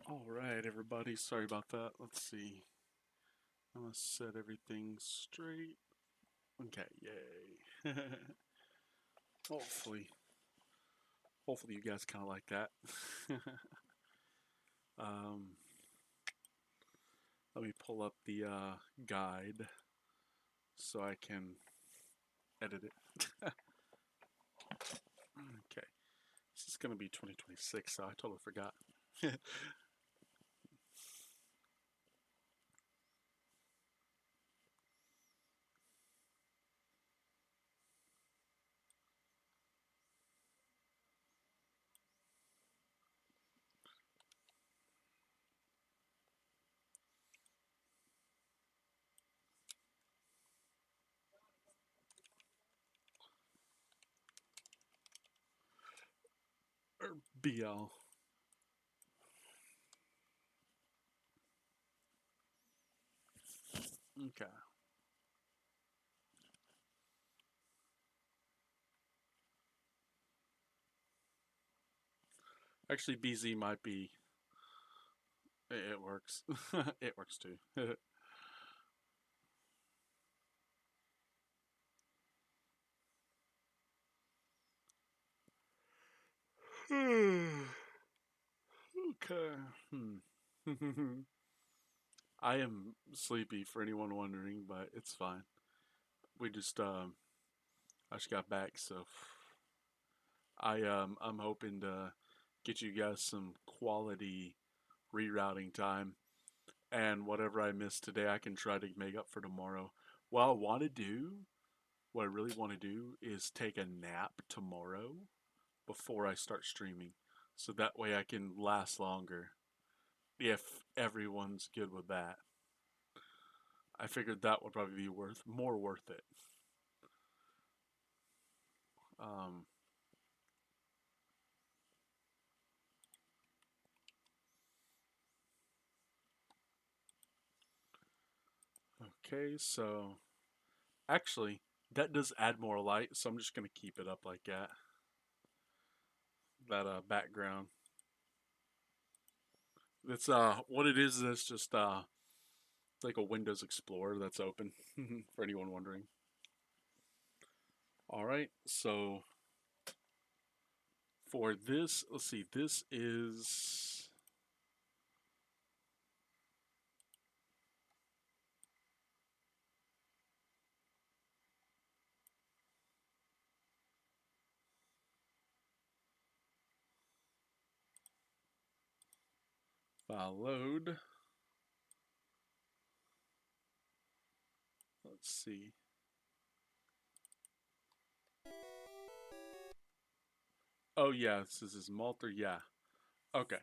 Alright, everybody, sorry about that. Let's see. I'm gonna set everything straight. Okay, yay. hopefully, hopefully you guys kind of like that. um, Let me pull up the guide so I can edit it. Okay, this is gonna be 2026, so I totally forgot. Or BL. Okay. Actually, BZ might be. It works. It works too. Okay. I am sleepy for anyone wondering, but it's fine. We just I just got back, so I'm hoping to get you guys some quality rerouting time, and whatever I missed today, I can try to make up for tomorrow. What I want to do, what I really want to do, is take a nap tomorrow before I start streaming, so that way I can last longer. If everyone's good with that, I figured that would probably be more worth it. Um, okay, so actually, that does add more light, so I'm just gonna keep it up like that. That background. It's what it is. It's just like a Windows Explorer that's open for anyone wondering. All right, so for this, let's see. This is file load. Let's see. Oh yeah, this is Malter. Yeah. Okay.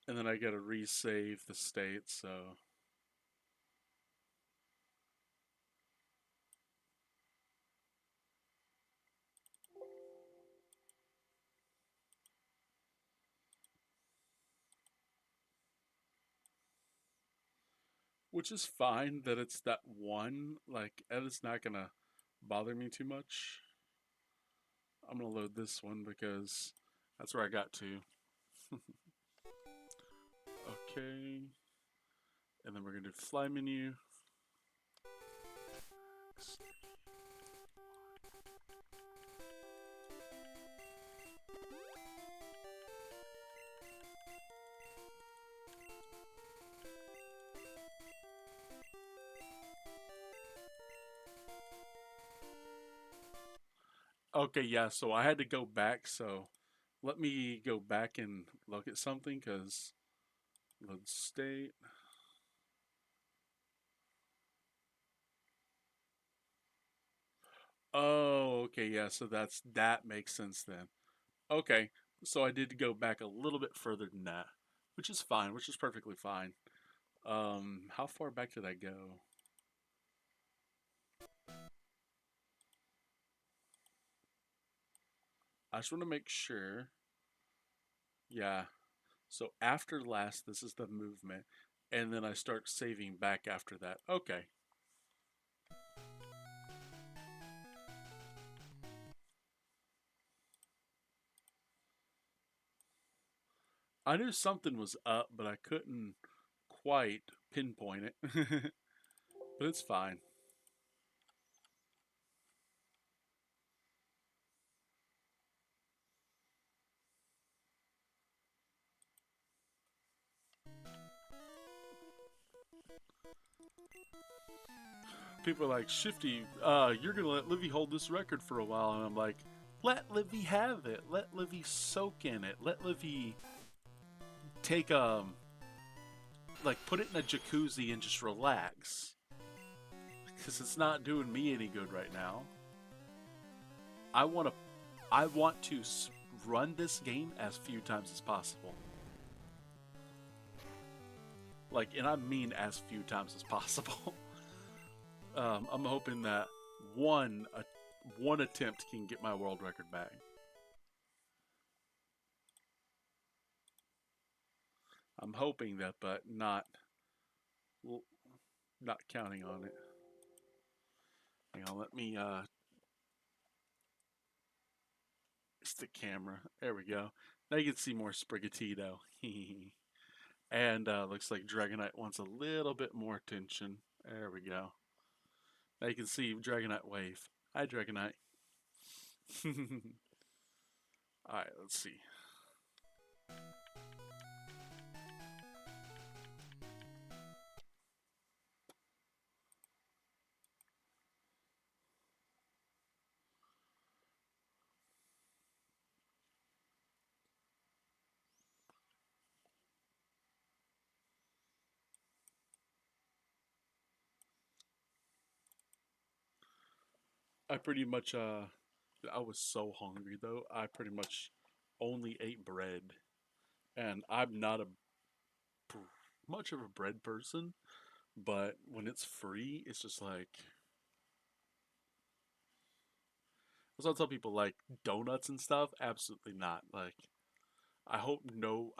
And then I gotta resave the state. So which is fine that it's that one. Like, it's not gonna bother me too much. I'm gonna load this one because that's where I got to. Okay, and then we're gonna do fly menu. Okay, yeah. So I had to go back. So let me go back and look at something because load state. Oh, okay, yeah. So that makes sense then. Okay, so I did go back a little bit further than that, which is fine, which is perfectly fine. How far back did I go? I just want to make sure. Yeah. So after last, this is the movement, and then I start saving back after that. Okay. I knew something was up, but I couldn't quite pinpoint it. But it's fine. People are like, Shifty, you're gonna let Livy hold this record for a while, and I'm like, let Livy have it. Let Livy soak in it. Let Livy take like put it in a jacuzzi and just relax, because it's not doing me any good right now. I want to, I want to run this game as few times as possible. Like, and I mean as few times as possible. I'm hoping that one one attempt can get my world record back. I'm hoping that, but not counting on it. Hang on, let me it's the camera. There we go. Now you can see more Sprigatito. And looks like Dragonite wants a little bit more attention. There we go. Now you can see Dragonite wave. Hi, Dragonite. Alright, let's see. I pretty much I was so hungry though. I pretty much only ate bread, and I'm not a much of a bread person, but when it's free, it's just like that's what I tell people, like donuts and stuff. Absolutely not. Like I hope no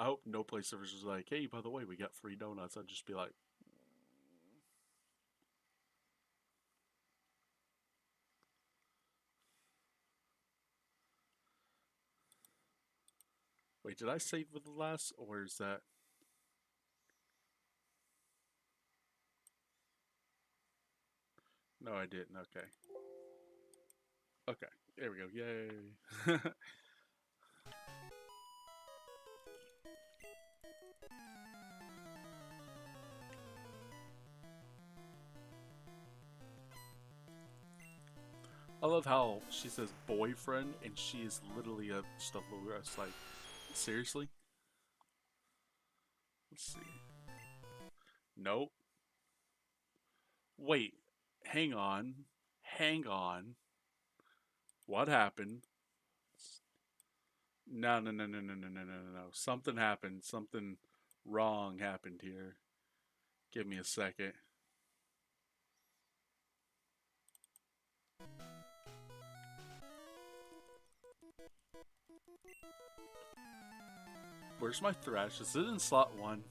place ever is like, hey, by the way, we got free donuts. I'd just be like, wait, did I save with the last, or is that? No, I didn't. Okay, okay, there we go. Yay! I love how she says boyfriend, and she is literally a stuffed little girl. It's like, seriously? Let's see. Nope. Wait. Hang on. Hang on. What happened? No, no, no, no, no, no, no, no, no, no. Something happened. Something wrong happened here. Give me a second. Where's my Thrash? Is it in slot one?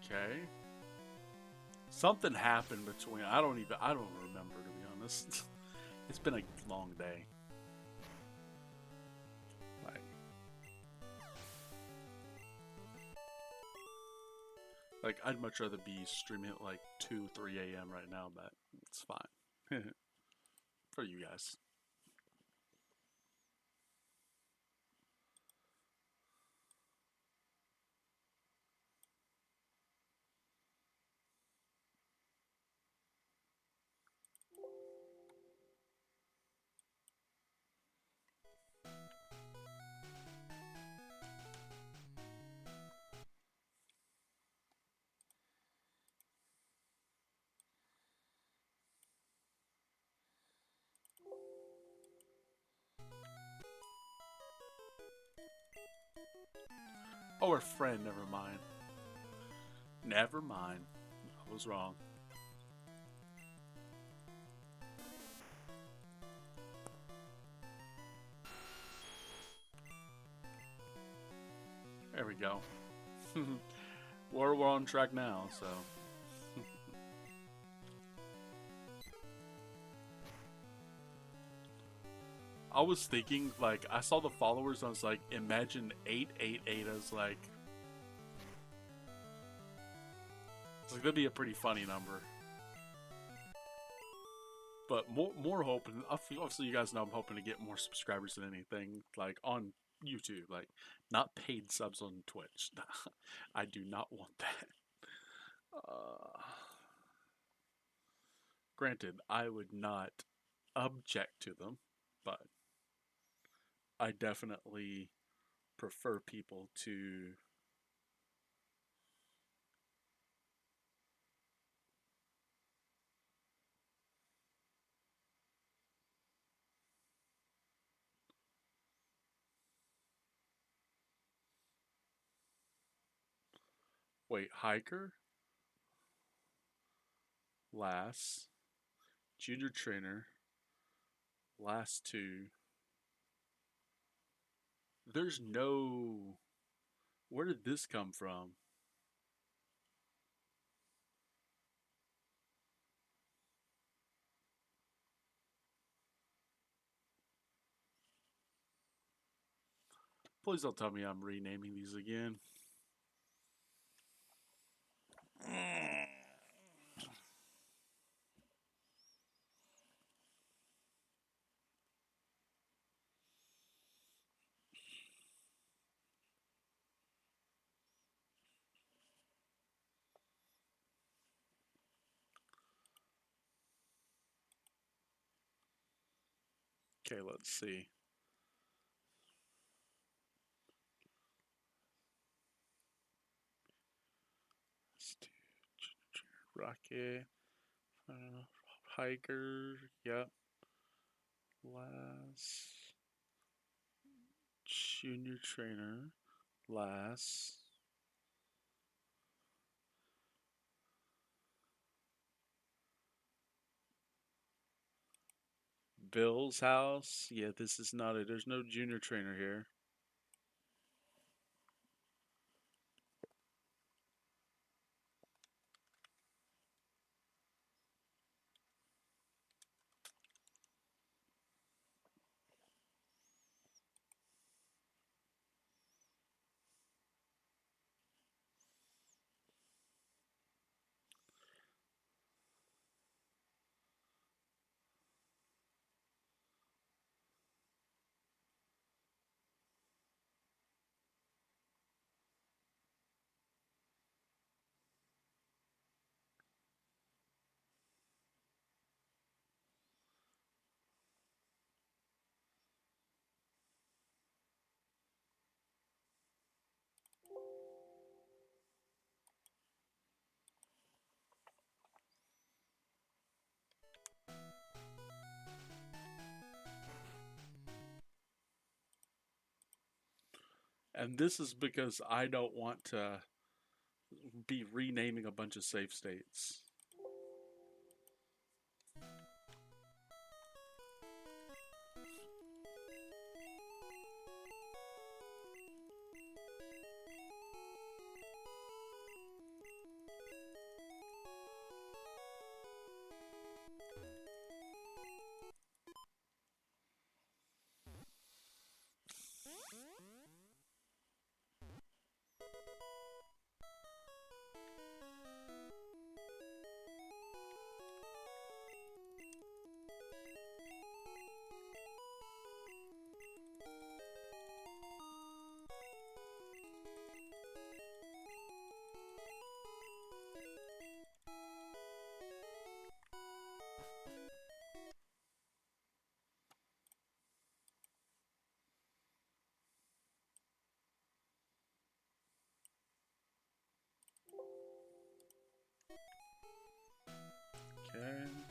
Okay. Something happened between. I don't remember, to be honest. It's been a long day. Like, I'd much rather be streaming at like 2, 3 a.m. right now, but it's fine. For you guys. Oh, her friend, never mind. Never mind. I was wrong. There we go. We're on track now, so. I was thinking, like, I saw the followers, and I was like, imagine 888 as like that'd be a pretty funny number. But more hoping, obviously, you guys know I'm hoping to get more subscribers than anything, like on YouTube, like not paid subs on Twitch. I do not want that. Uh, Granted, I would not object to them, but I definitely prefer people to. Wait, hiker, lass, junior trainer, last two. There's no. Where did this come from? Please don't tell me I'm renaming these again. Okay, let's see. Rocket, hiker, yep. Last junior trainer, last Bill's house. Yeah, this is not it. There's no junior trainer here. And this is because I don't want to be renaming a bunch of save states. Okay.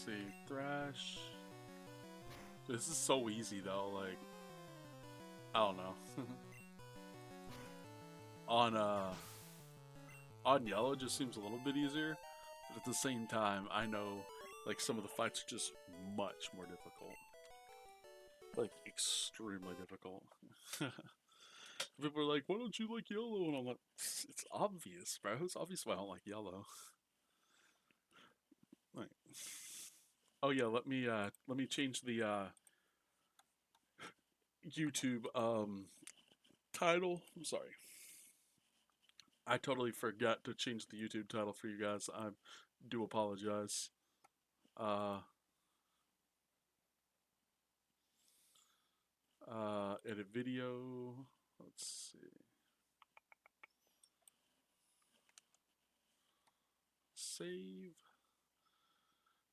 see. Thrash. This is so easy though, like, I don't know. on on yellow just seems a little bit easier, but at the same time I know like some of the fights are just much more difficult. Like extremely difficult. People are like, why don't you like yellow? And I'm like, it's obvious, bro. It's obvious why I don't like yellow. Like, oh yeah, let me change the YouTube title. I'm sorry. I totally forgot to change the YouTube title for you guys. I do apologize. Uh edit video. Let's see. Save.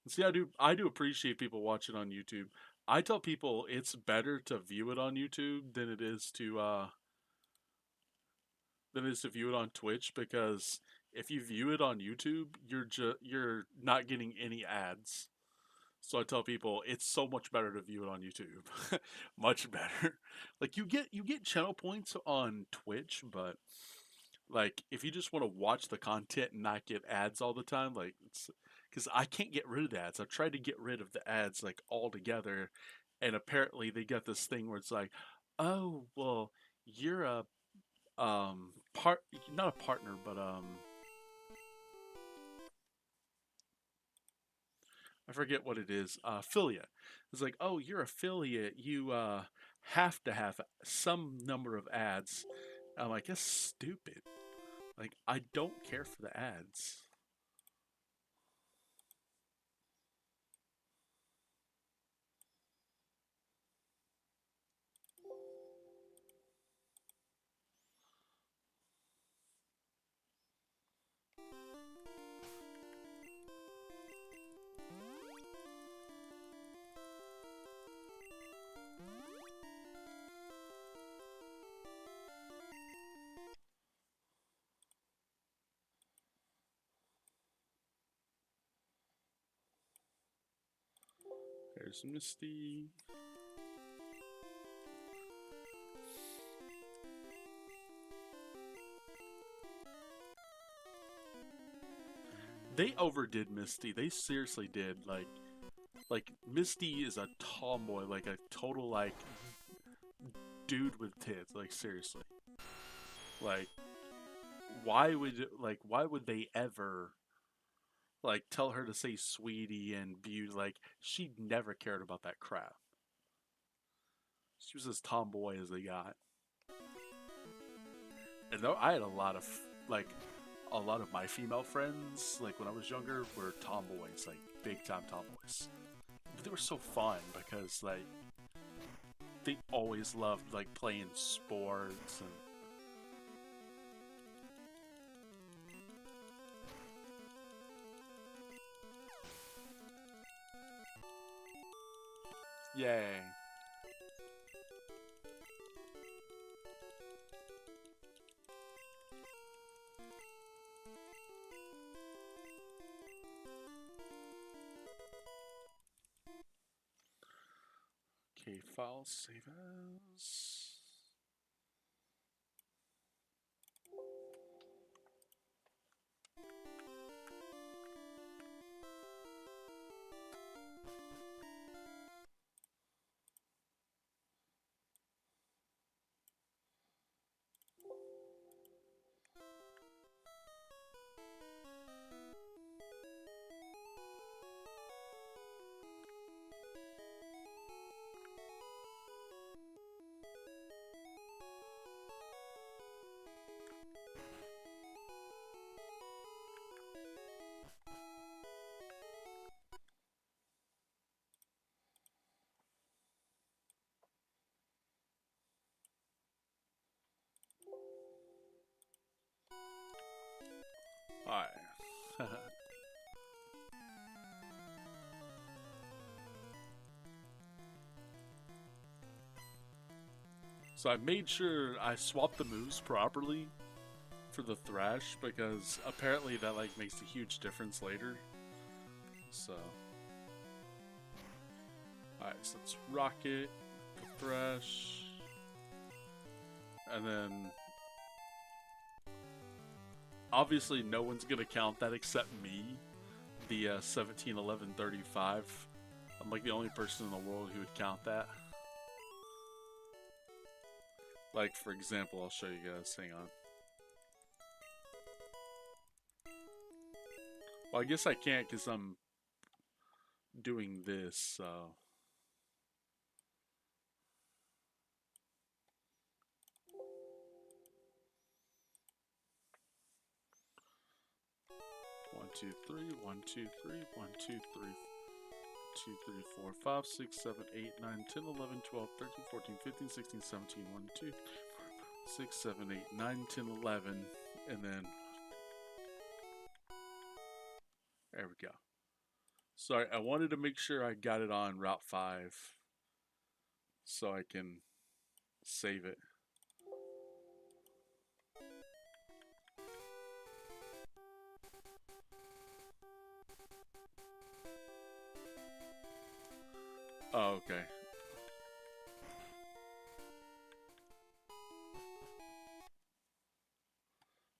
See, I do appreciate people watching on YouTube. I tell people it's better to view it on YouTube than it is to view it on Twitch, because if you view it on YouTube, you're not getting any ads. So I tell people it's so much better to view it on YouTube. Much better. Like you get channel points on Twitch, but like if you just want to watch the content and not get ads all the time, like it's because I can't get rid of the ads. I've tried to get rid of the ads like altogether, and apparently they got this thing where it's like, oh well, you're a part not a partner, but I forget what it is. Affiliate. It's like, oh, you're affiliate. You have to have some number of ads. I'm like, that's stupid. Like, I don't care for the ads. There's Misty. They overdid Misty. They seriously did. Like Misty is a tomboy, like a total like dude with tits. Like seriously. Like why would they ever like tell her to say sweetie and beauty? Like she never cared about that crap. She was as tomboy as they got. And though I had like a lot of my female friends, like when I was younger, were tomboys, like big time tomboys. But they were so fun because like they always loved like playing sports and yay. Okay, file save as. Alright. So I made sure I swapped the moves properly for the Thrash because apparently that like makes a huge difference later. So Alright, so it's Rocket, the Thresh, and then obviously no one's gonna count that except me, the 17, 11, 35. I'm like the only person in the world who would count that. Like, for example, I'll show you guys, hang on. Well, I guess I can't because I'm doing this, so... 1, 2, 3, 1, 2, 3, 1, 2, 3, 2, 3, 4, 5, 6, 7, 8, 9, 10, 11, 12, 13, 14, 15, 16, 17, 1, 2, 6, 7, 8, 9, 10, 11, and then there we go. Sorry, I wanted to make sure I got it on Route 5 so I can save it. Oh, okay.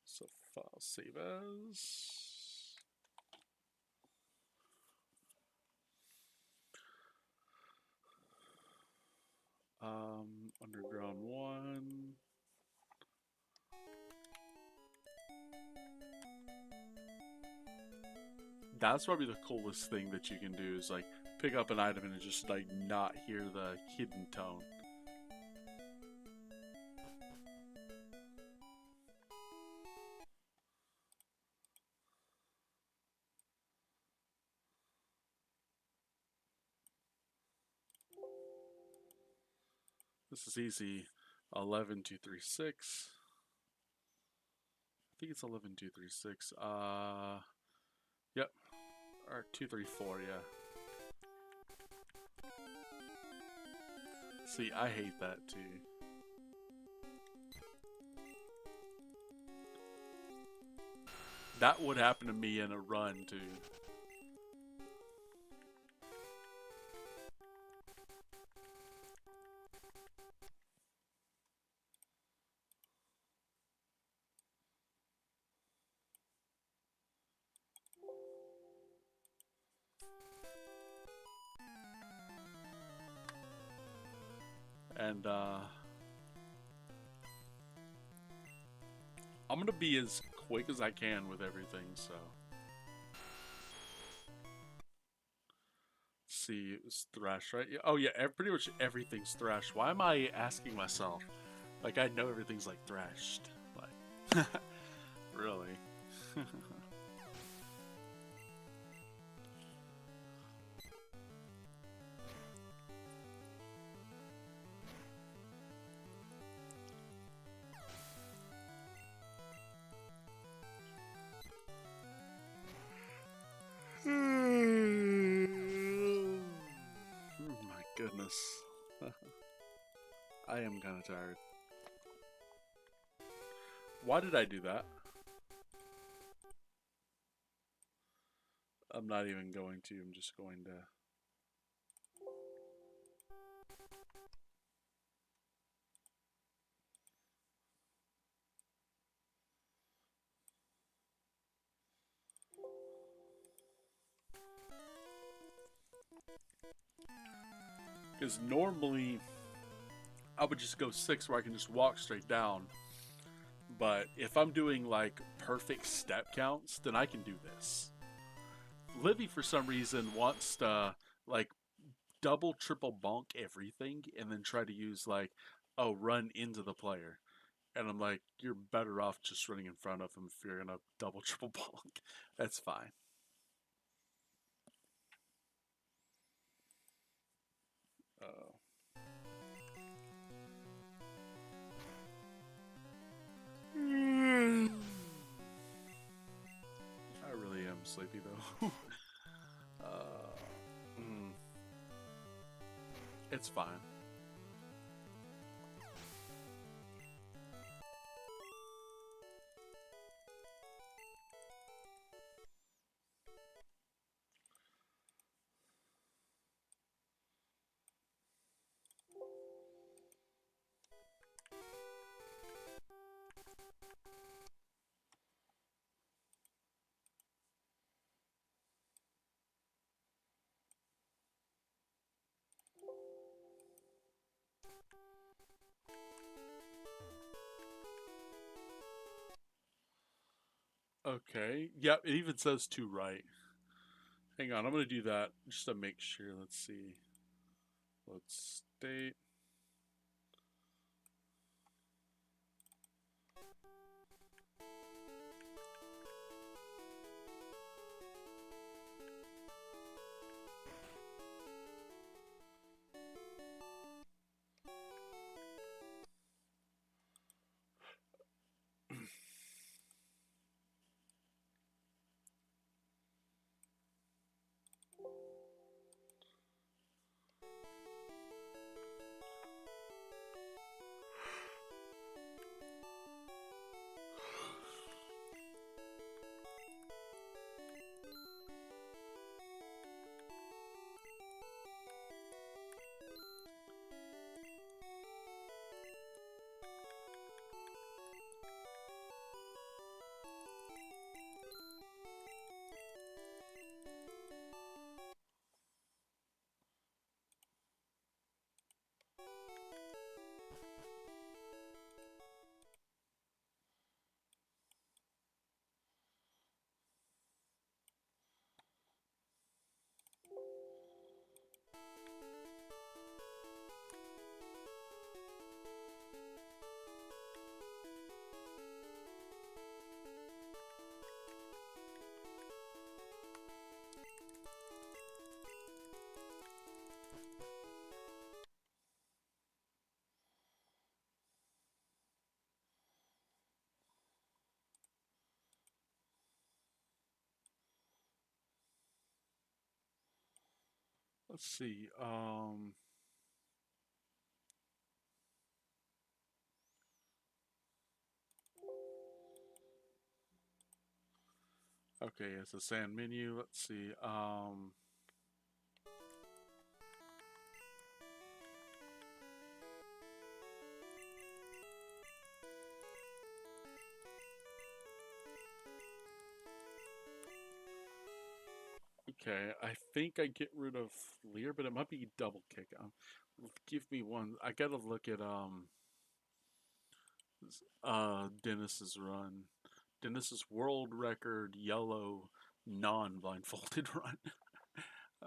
So file save as. Underground 1. That's probably the coolest thing that you can do is like pick up an item and just like not hear the hidden tone. This is easy. 11236. I think it's 11236. Yep. Or 234, yeah. See, I hate that too. That would happen to me in a run too. And I'm gonna be as quick as I can with everything, so. Let's see, it was Thresh, right? Oh yeah, pretty much everything's Thresh. Why am I asking myself? Like, I know everything's like Threshed. Like, really? My goodness. I am kind of tired. Why did I do that? I'm not even going to. I'm just going to... Because normally, I would just go 6 where I can just walk straight down. But if I'm doing like perfect step counts, then I can do this. Livy, for some reason, wants to like double, triple bonk everything and then try to use like, oh, run into the player. And I'm like, you're better off just running in front of him if you're going to double, triple bonk. That's fine. I really am sleepy though. It's fine. Okay. Yep, it even says to right. Hang on, I'm gonna do that just to make sure. Let's see. Let's state. Let's see. Okay, it's a sand menu. Let's see. Okay, I think I get rid of Lear, but it might be double kick. Give me one. I gotta look at Dennis's run. Dennis's world record yellow non-blindfolded run. uh,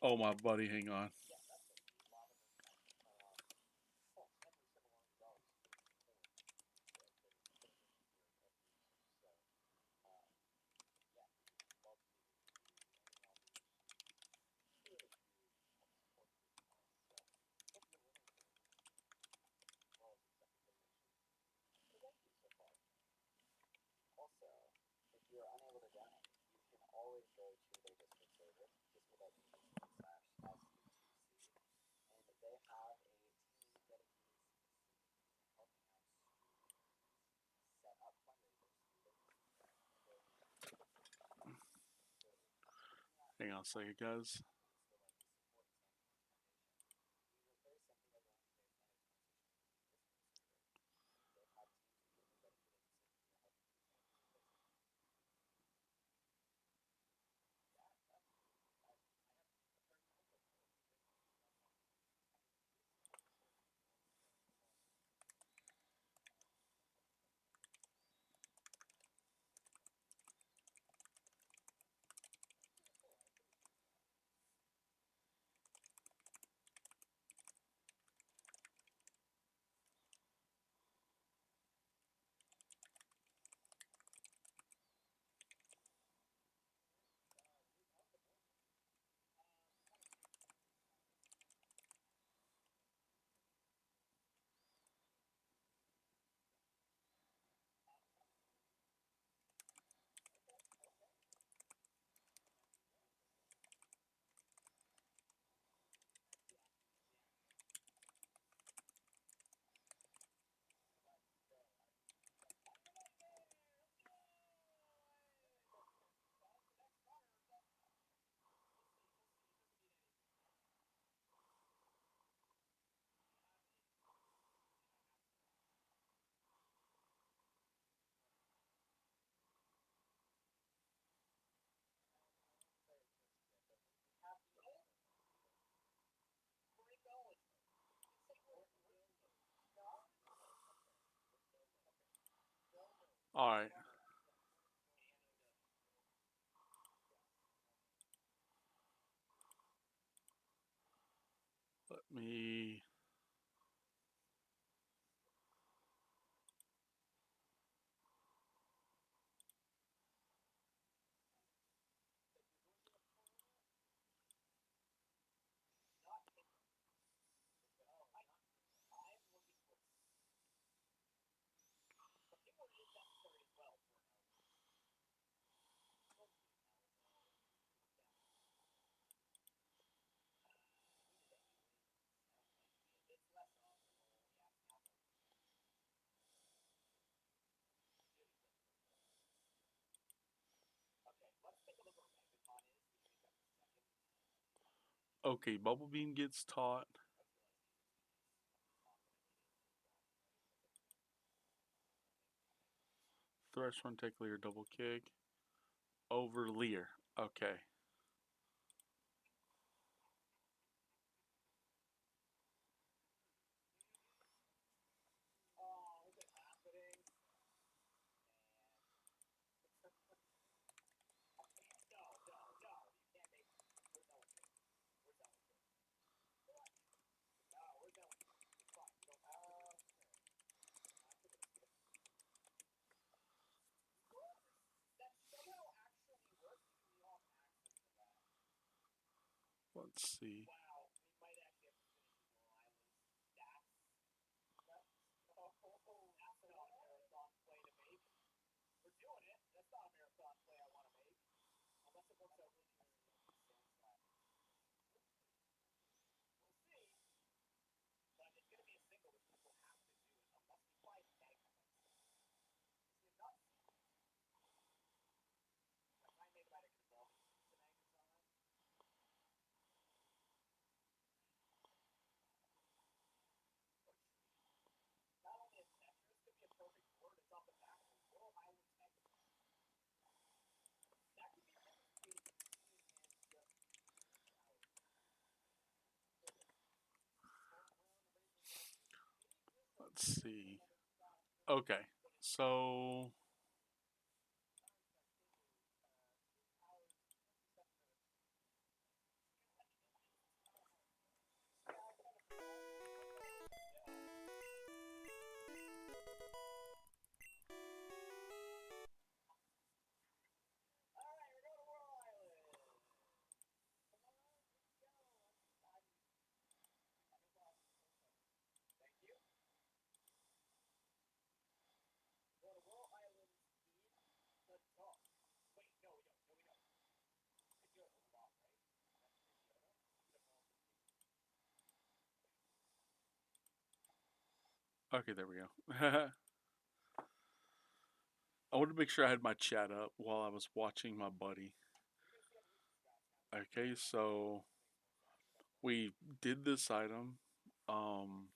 oh my buddy, hang on. Hang on a second, guys. All right. Let me. Okay, Bubble Beam gets taught. Thresh one take Leer double kick. Over Leer. Okay. Let's see. Let's see. Okay. So okay, there we go. I wanted to make sure I had my chat up while I was watching my buddy. Okay, so we did this item. Um,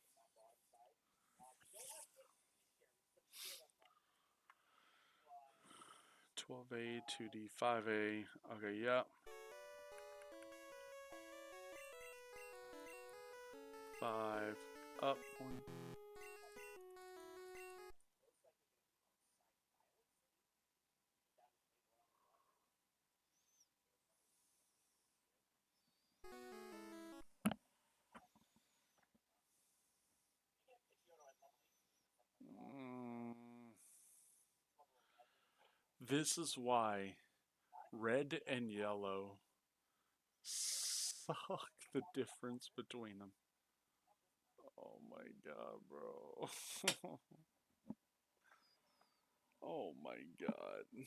12A, 2D, 5A. Okay, yeah. 5 up. Mm, this is why red and yellow suck the difference between them. Oh my god, bro. Oh my god.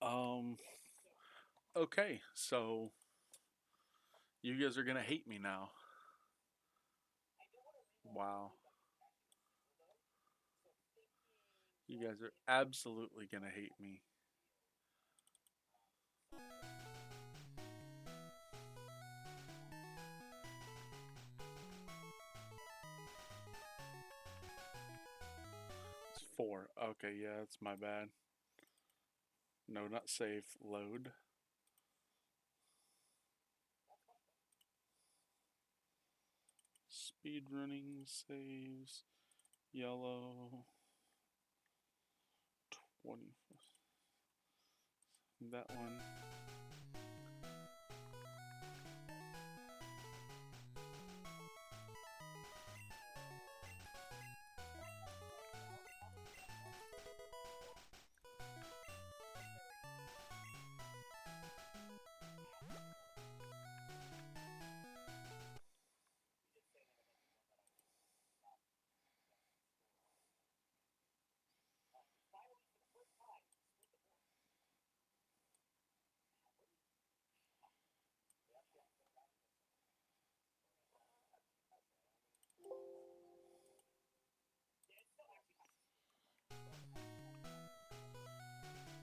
Um, okay, so you guys are gonna hate me now. Wow. You guys are absolutely gonna hate me. It's 4. Okay, yeah, that's my bad. No, not save. Load. Speed running saves. Yellow. 20. That one.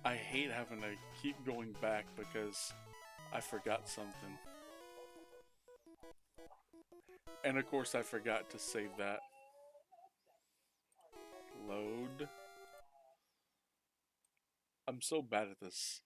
I hate having to keep going back because I forgot something. And of course, I forgot to save that. Load. I'm so bad at this.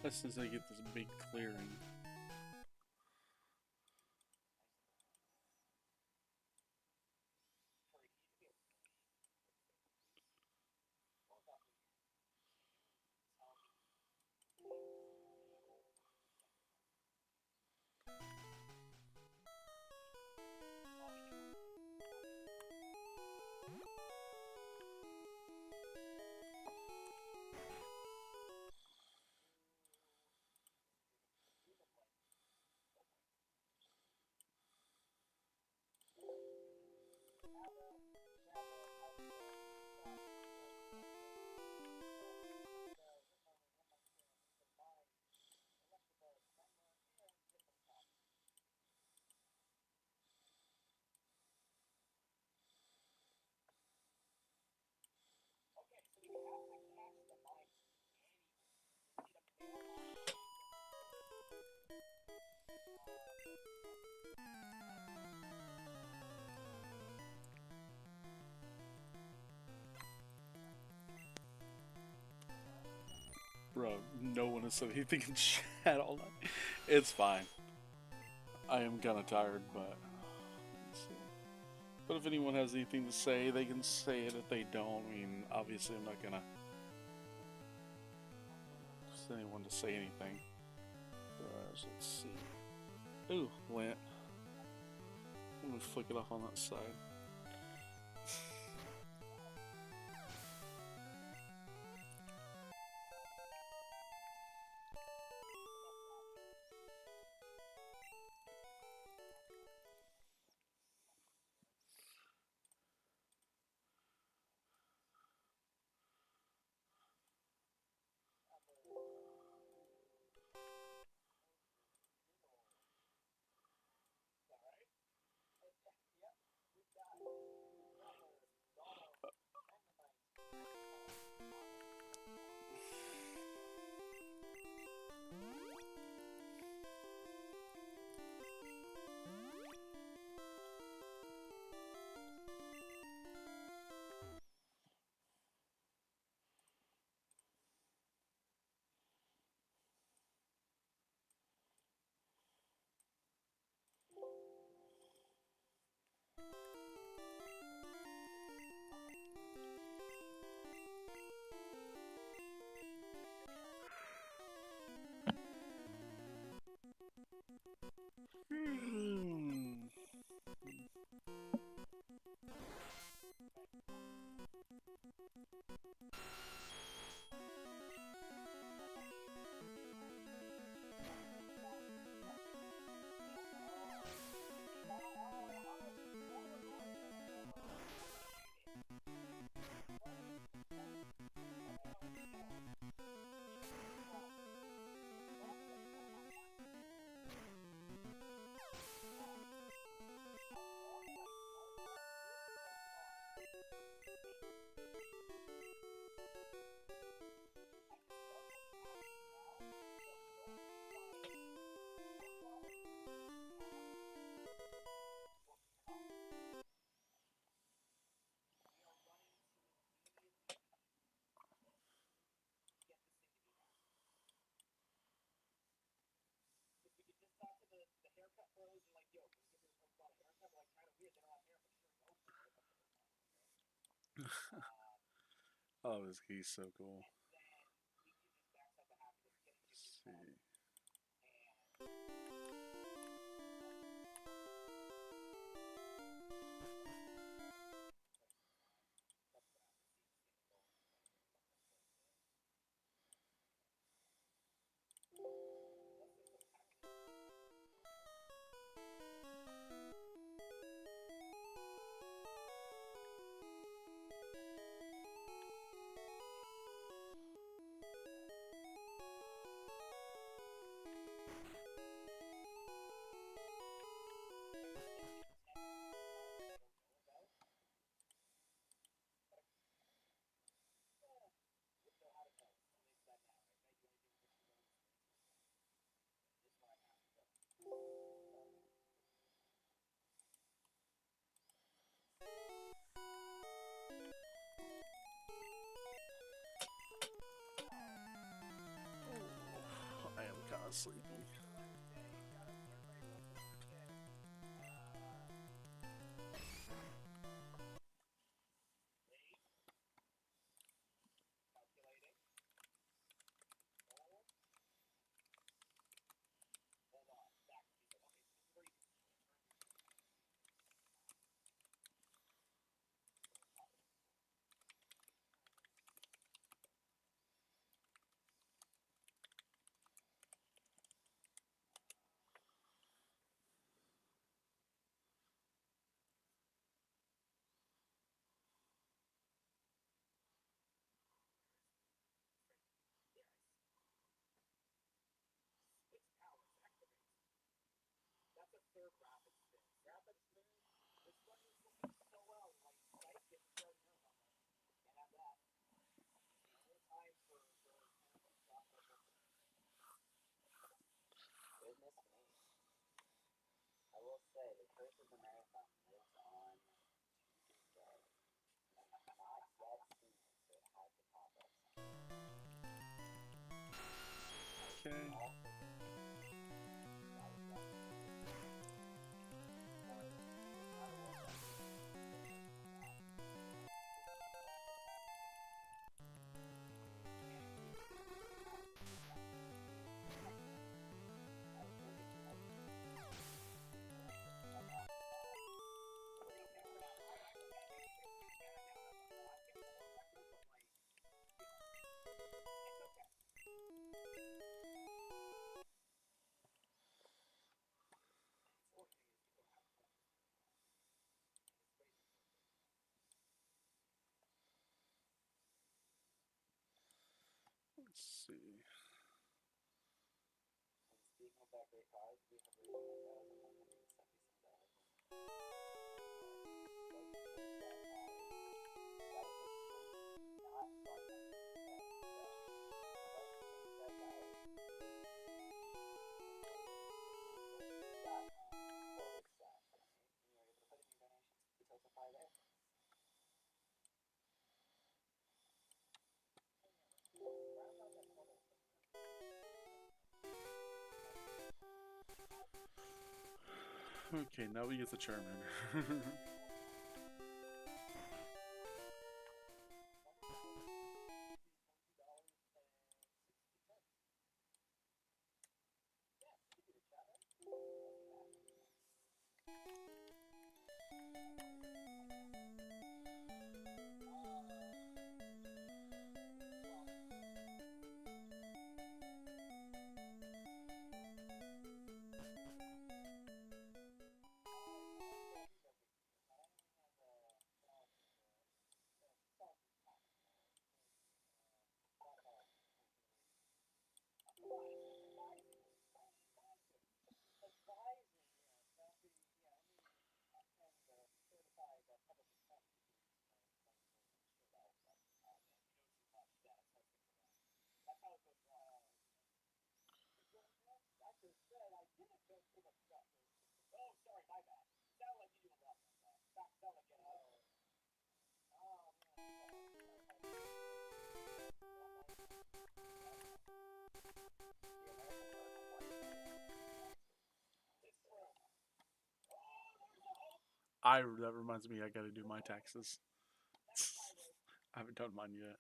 That's since I get this big clearing. Bro, no one has said anything in chat all night. It's fine. I am kind of tired, but let's see. But if anyone has anything to say, they can say it. If they don't, I mean, obviously I'm not gonna force anyone to say anything. So let's see. Ooh, Lint. I'm gonna flick it off on that side. Oh, he's so cool. Let's see. I am kind of sleepy. Okay. Let's see. Okay, now we get the chairman. That reminds me, I gotta do my taxes. I haven't done mine yet.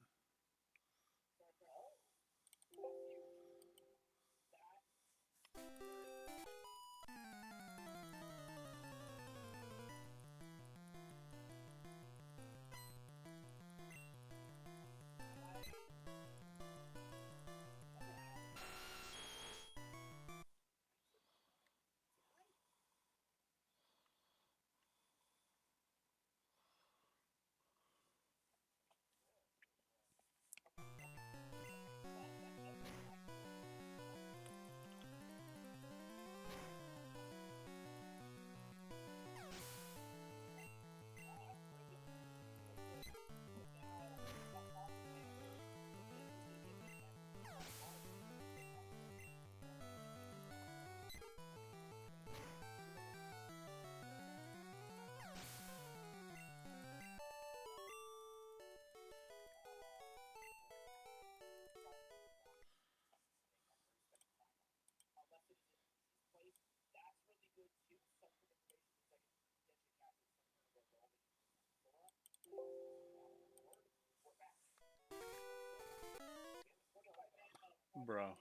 Bro.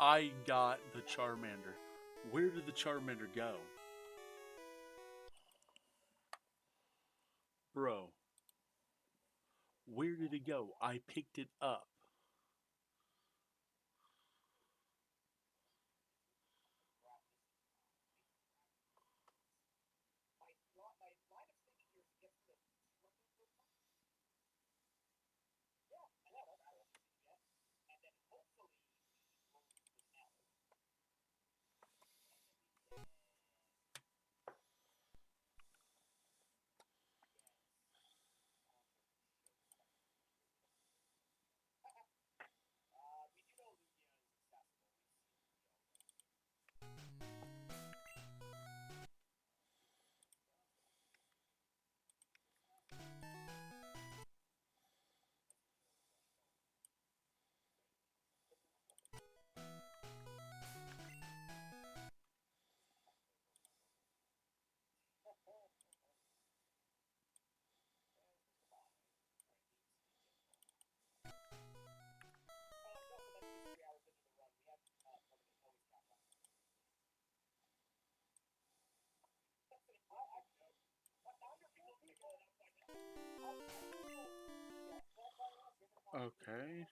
I got the Charmander. Where did the Charmander go? Bro, where did it go? I picked it up. Okay.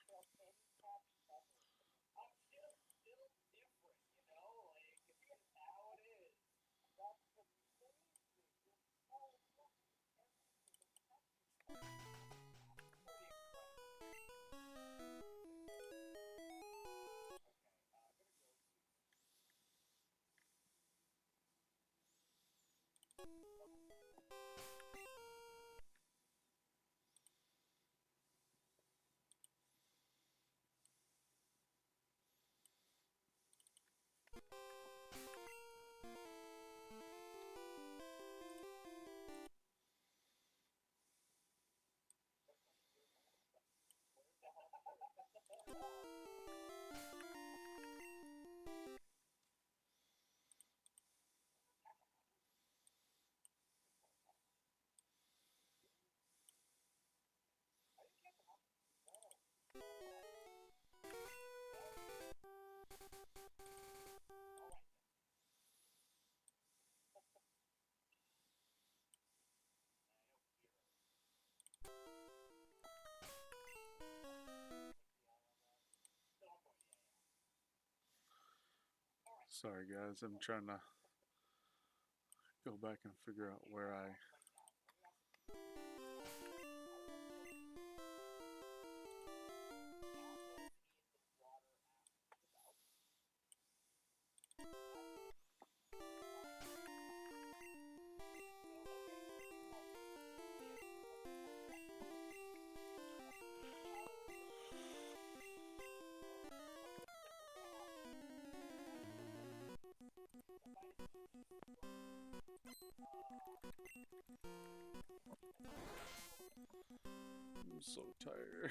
Sorry, guys. I'm trying to go back and figure out where I. I'm so tired.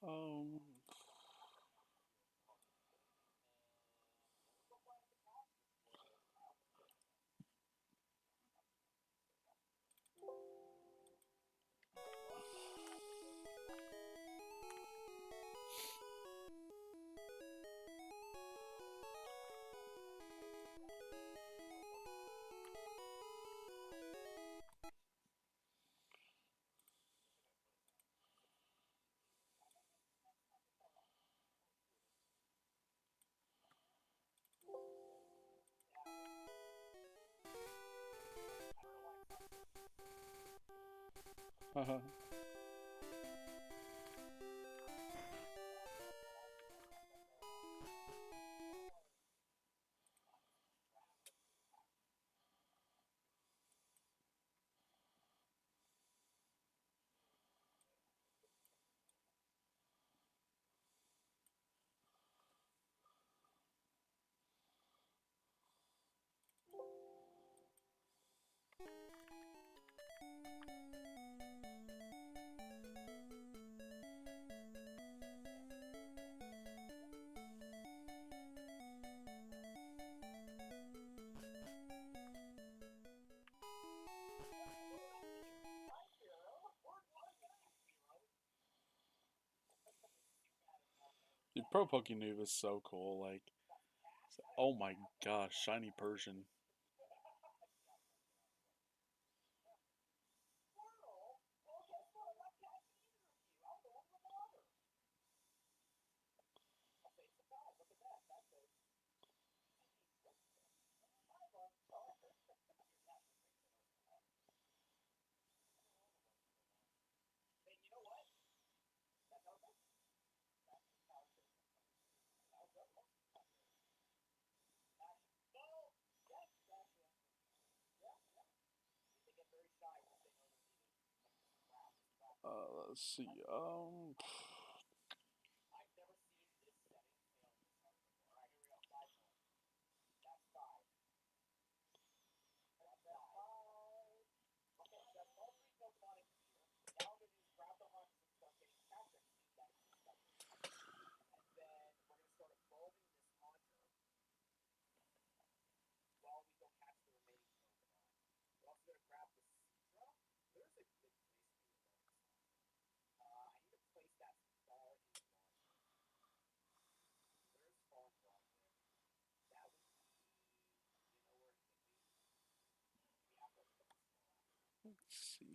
um. Uh-huh. The Pro Pokémove is so cool. Like, oh my gosh, shiny Persian. Let's see. Let's see.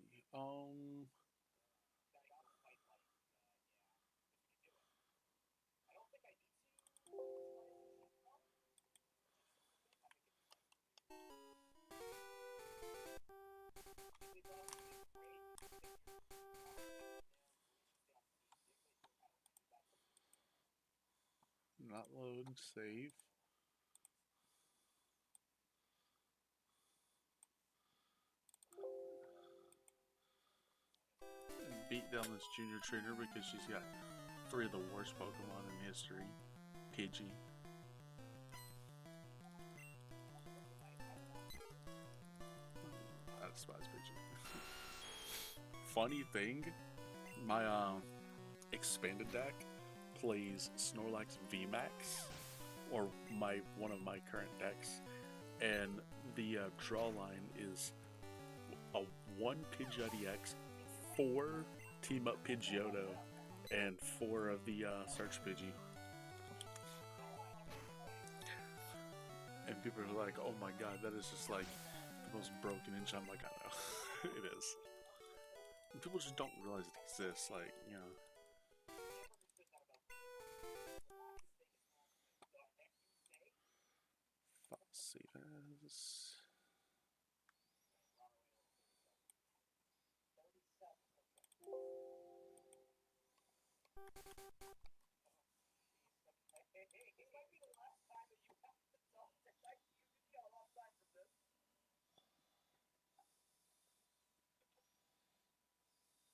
Not load. Save. And beat down this junior trainer because she's got three of the worst Pokemon in history. Pidgey. I despise Pidgey. Funny thing, my expanded deck plays Snorlax VMAX, or one of my current decks, and the draw line is a 1 Pidgeotto X, 4 Team Up Pidgeotto, and 4 of the Search Pidgey. And people are like, oh my god, that is just like the most broken inch. I'm like, I know. It is. And people just don't realize it exists, like, you know. Save as.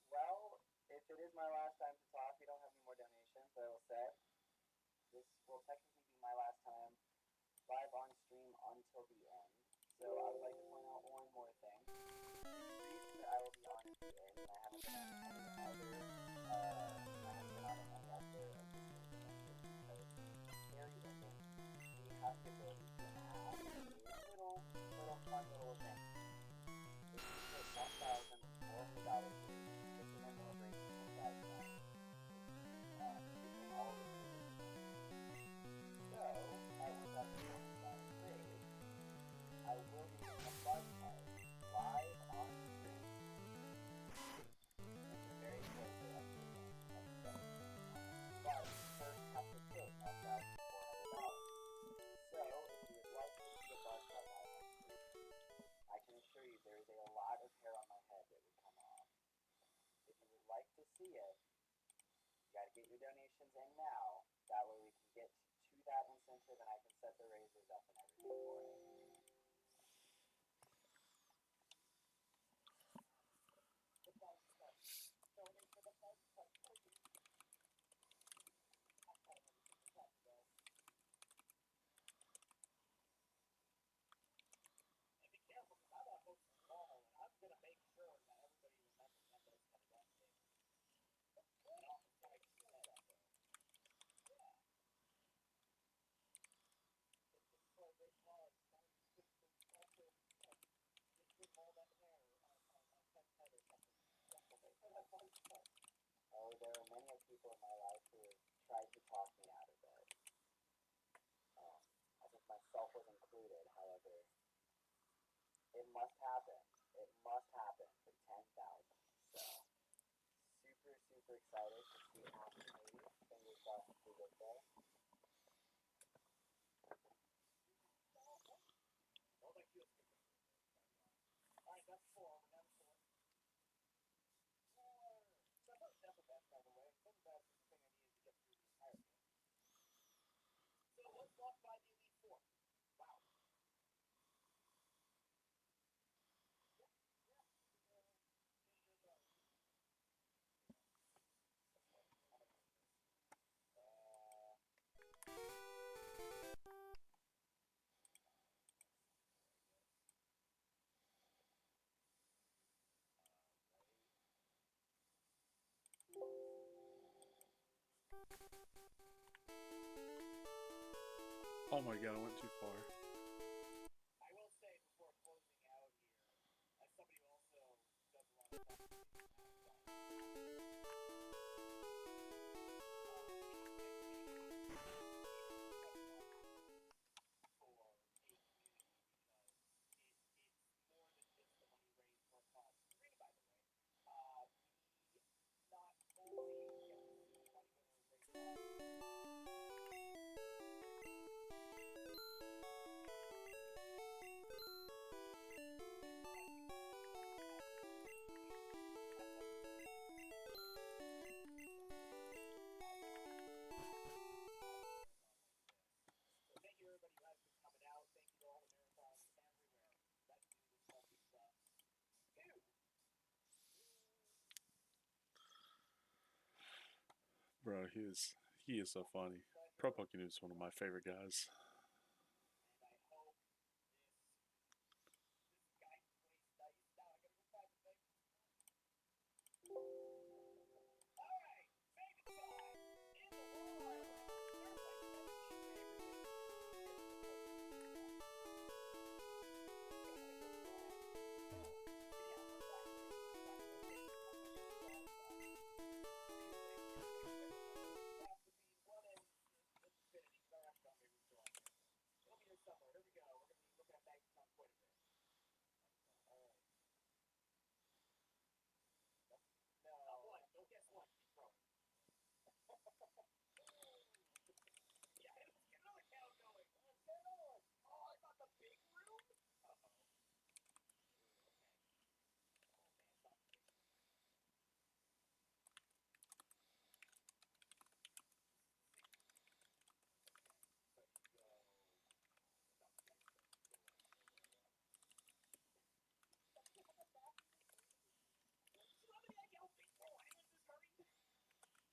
Well, if it is my last time to talk, we don't have any more donations, I will say. This will technically be my last time live on stream until the end. So I would like to point out one more thing. The reason that I will be on at the end, and I haven't been on any other, I haven't been on any other because very open. We have the ability to have a little fun little event. If you hit $1,400, this is when we'll bring people back down. All of the so, I was at the trade. I will be doing a buzz card live on stream. It's a very close to but you first have to hit $1,400. So, if you would like to see a buzz card live on stream, I see it, you got to get your donations in now. That way we can get to that incentive and I can set the razors up and everything for it. Oh, there are many people in my life who have tried to talk me out of it. I think myself was included. However, it must happen. It must happen for 10,000. So, super excited to see it happen. Maybe fingers crossed we get there. All right, that's four. We're down to four. So I thought Simple Best, by the way. Simple Best is the thing I needed to get through the entire game. So let's walk by the Elite Four. Wow. Oh my god, I went too far. I will say before closing out here, as somebody who also does a lot of stuff thank you everybody who has been coming out. Thank you to all the marathons everywhere. Let's do this healthy stuff. Ew. Bro, he is so funny. Pro Pokemon is one of my favorite guys. And I hope this guy plays nice. Now I gotta go find the thing. Alright, favorite time in the world. There's like 17 favorite somewhere. Here we go. We're going to be looking at Magnetron quite a bit. Alright. No. One. Don't guess one. Keep throwing. Yeah, let's get another count going. Let's get another one. Oh, I got the big room. Uh-oh. Okay.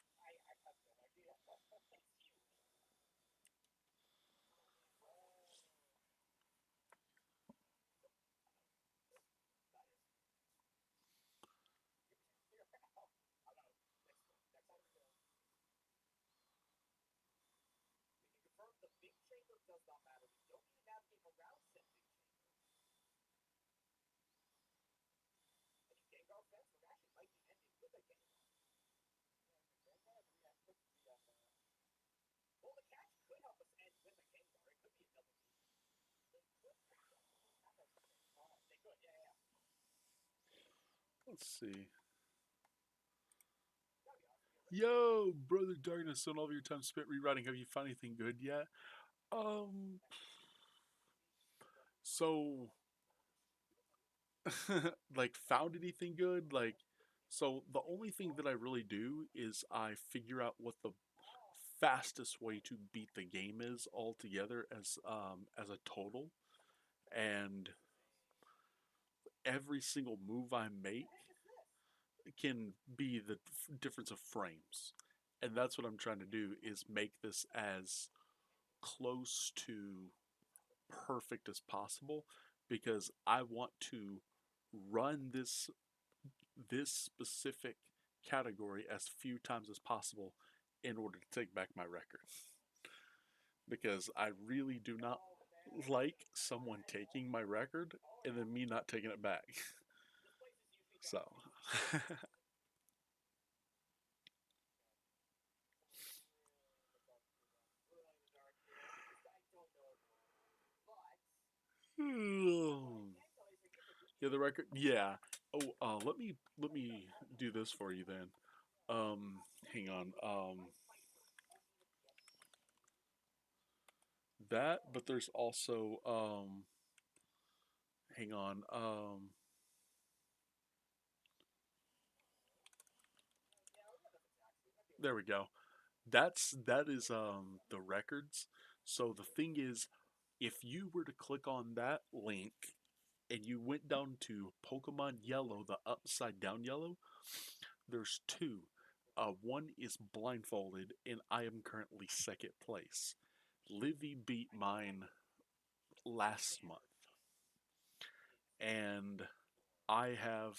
Oh, man, it's not big. So you go. I have no idea. It's huge. That is. Here. Oh, no. Next one. Next one we go. We can confirm the big chamber does not matter. We don't need to navigate around said big chamber. And you Gengar fence, which actually might be ending with a Gengar. Well, the catch could help us end with a Gengar. It could be a double team. They could happen at the same time. They could, yeah. Let's see. That'd be awesome. Yo, Brother Darkness, on all of your time spent rewriting, have you found anything good yet? Um, so, like, found anything good? Like, So the only thing that I really do is I figure out what the fastest way to beat the game is altogether as a total, and every single move I make can be the difference of frames. And that's what I'm trying to do is make this as close to perfect as possible because I want to run this specific category as few times as possible in order to take back my record. Because I really do not like someone taking my record and then me not taking it back. So, yeah, the record. Yeah. Oh, let me do this for you then. Um, hang on. That, but there's also hang on. There we go. That is the records. So the thing is, if you were to click on that link and you went down to Pokemon Yellow, the upside down yellow, there's two. One is blindfolded, and I am currently second place. Livy beat mine last month, and I have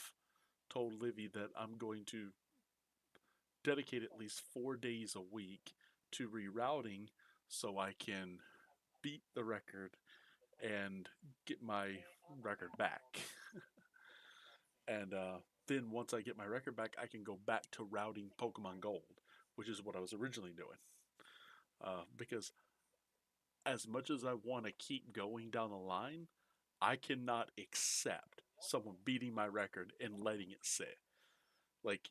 told Livy that I'm going to dedicate at least 4 days a week to rerouting so I can beat the record and get my record back. And then once I get my record back, I can go back to routing Pokemon Gold, which is what I was originally doing. Because as much as I want to keep going down the line, I cannot accept someone beating my record and letting it sit. Like,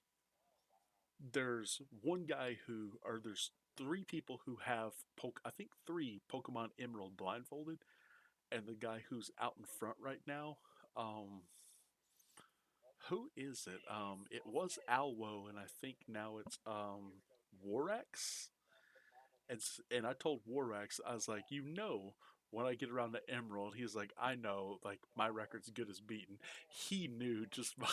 there's one guy who, or there's three people who have, I think three Pokemon Emerald blindfolded, and the guy who's out in front right now, um, who is it? It was Alwo, and I think now it's Warax. And I told Warax, I was like, when I get around to Emerald, he's like, I know, like my record's good as beaten. He knew just by,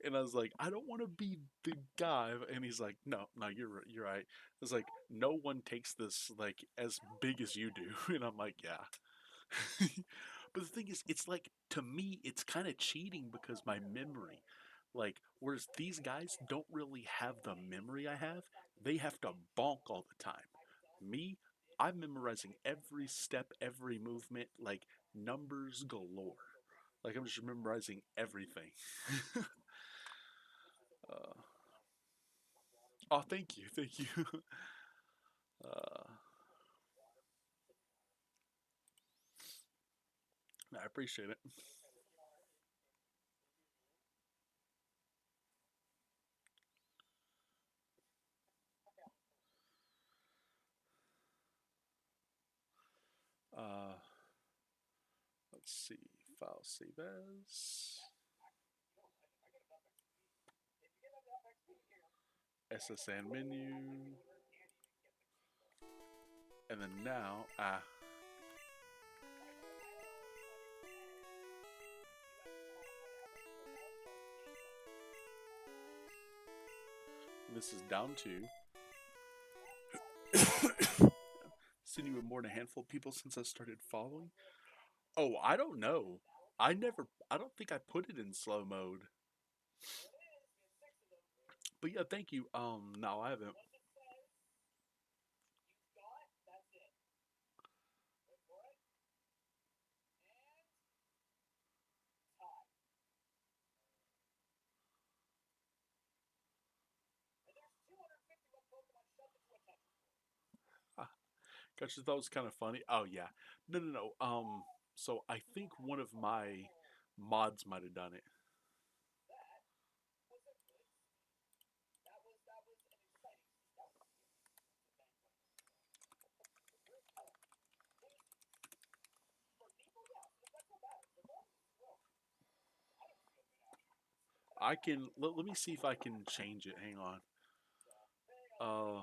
and I was like, I don't want to be the guy. And he's like, no, no, you're right. It's like no one takes this like as big as you do, and I'm like, yeah. But the thing is, it's like to me, it's kind of cheating because my memory, like, whereas these guys don't really have the memory I have, they have to bonk all the time. Me, I'm memorizing every step, every movement, like numbers galore. Like I'm just memorizing everything. uh, oh, thank you, thank you. uh, I appreciate it. Uh, let's see, file save as SSN menu, and then now, this is down to seen you with more than a handful of people since I started following. Oh, I don't know. I don't think I put it in slow mode. But yeah, thank you. No, I haven't. Ah, gosh, I thought it was kind of funny. Oh yeah, no, no, no. So I think one of my mods might have done it. I can let me see if I can change it. Hang on. Uh,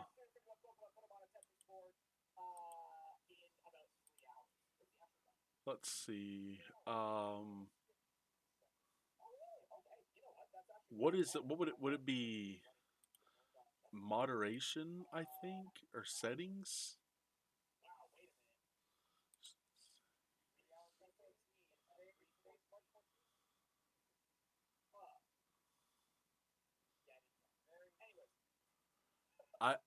let's see. What is it? What would it be? Moderation, I think, or settings.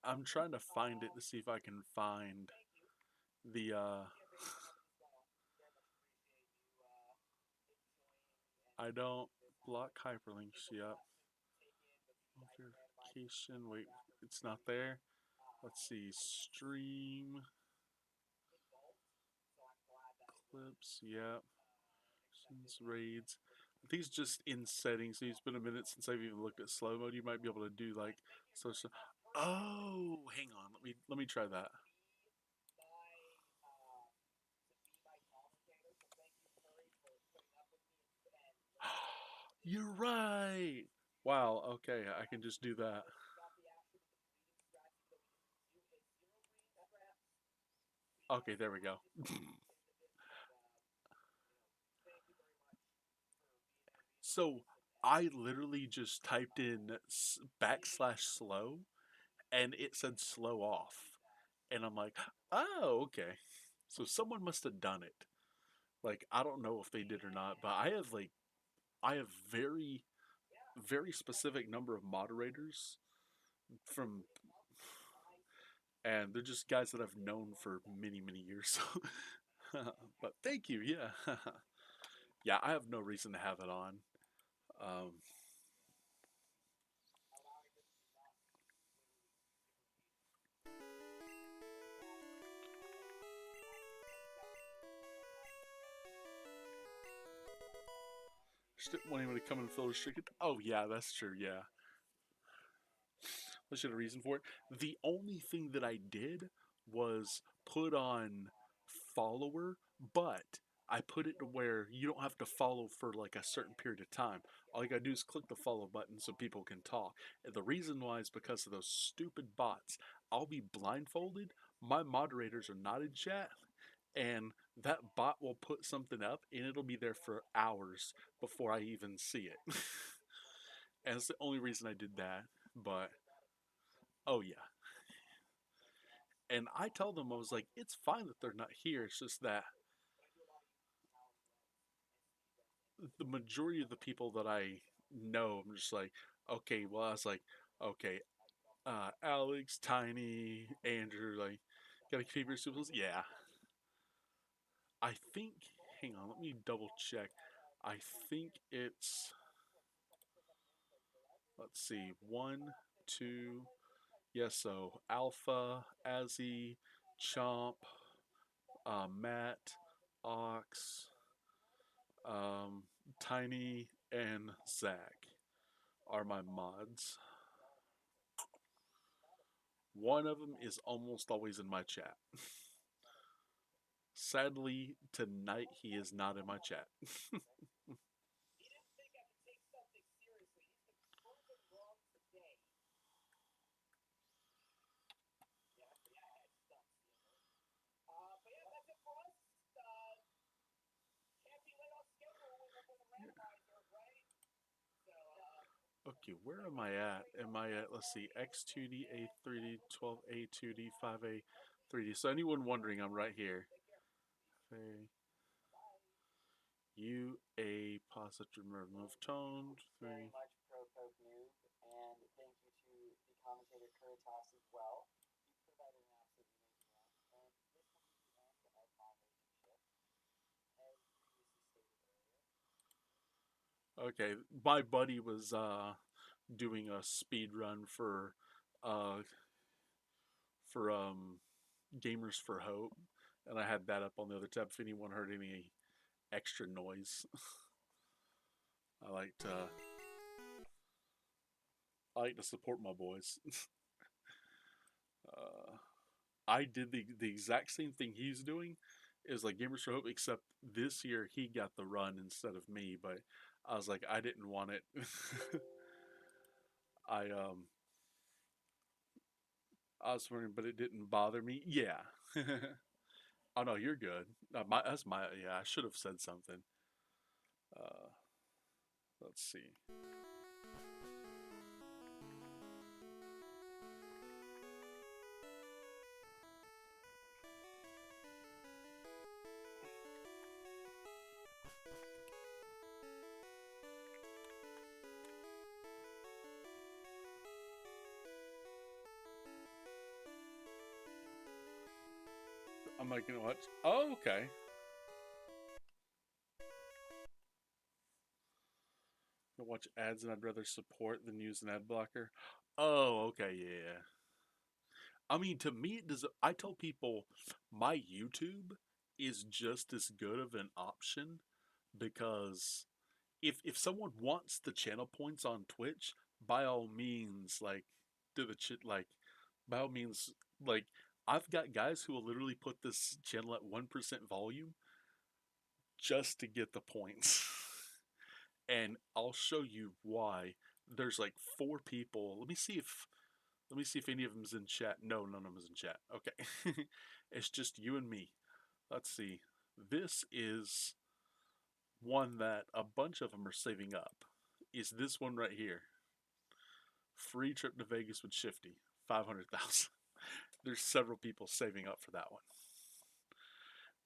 I'm trying to find it to see if I can find the I don't block hyperlinks yet. Verification. Wait, it's not there. Let's see. Stream clips. Yep. Since raids. I think it's just in settings. So it's been a minute since I've even looked at slow mode. You might be able to do like so. Oh, hang on. Let me try that. You're right. Wow. Okay, I can just do that. Okay, there we go. So I literally just typed in backslash slow and it said slow off. And I'm like, oh, okay. So someone must have done it. Like, I don't know if they did or not, but I have very specific number of moderators from, and they're just guys that I've known for many years. But thank you, yeah. Yeah, I have no reason to have it on. Um, just didn't want anyone to come and feel restricted. Oh yeah, that's true. Yeah, I should have a reason for it. The only thing that I did was put on follower, but I put it to where you don't have to follow for like a certain period of time. All you gotta do is click the follow button so people can talk. And the reason why is because of those stupid bots. I'll be blindfolded. My moderators are not in chat, and that bot will put something up, and it'll be there for hours before I even see it. And it's the only reason I did that. But oh yeah, and I tell them I was like, it's fine that they're not here. It's just that the majority of the people that I know, I'm just like, okay, well, I was like, okay, Alex, Tiny, Andrew, like, gotta keep your supers. Yeah, I think. Hang on, let me double check. I think it's. Let's see, one, two. Yes, so Alpha, Azzy, Chomp, Matt, Ox, um, Tiny, and Zach are my mods. One of them is almost always in my chat. Sadly, tonight he is not in my chat. Okay, where am I at? Am I at, let's see, X2D, A3D, 12A2D, 5A, 3D. So anyone wondering, I'm right here. UA positive remove tone. Very much pro Poke Noob, and thank you to the commentator Kuritas as well. He provided an absolutely amazing run, and this will be the end of my relationship, as previously stated earlier. Okay, my buddy was doing a speed run uh for Gamers for Hope, and I had that up on the other tab if anyone heard any extra noise. I like to support my boys. uh, I did the exact same thing he's doing, is like Gamers for Hope, except this year he got the run instead of me. But I was like, I didn't want it. I I was wondering, but it didn't bother me. Yeah. Oh no, you're good. That's my yeah. I should have said something. Uh, let's see. I'm like, you know what? Oh, okay. I watch ads and I'd rather support than use an ad blocker. Oh, okay, yeah. I mean, to me, it does. I tell people my YouTube is just as good of an option because if someone wants the channel points on Twitch, by all means, like do the chit like by all means, like I've got guys who will literally put this channel at 1% volume just to get the points. And I'll show you why. There's like four people. Let me see if any of them's in chat. No, none of them is in chat. Okay. It's just you and me. Let's see. This is one that a bunch of them are saving up. Is this one right here? Free trip to Vegas with Shifty. 500,000. There's several people saving up for that one.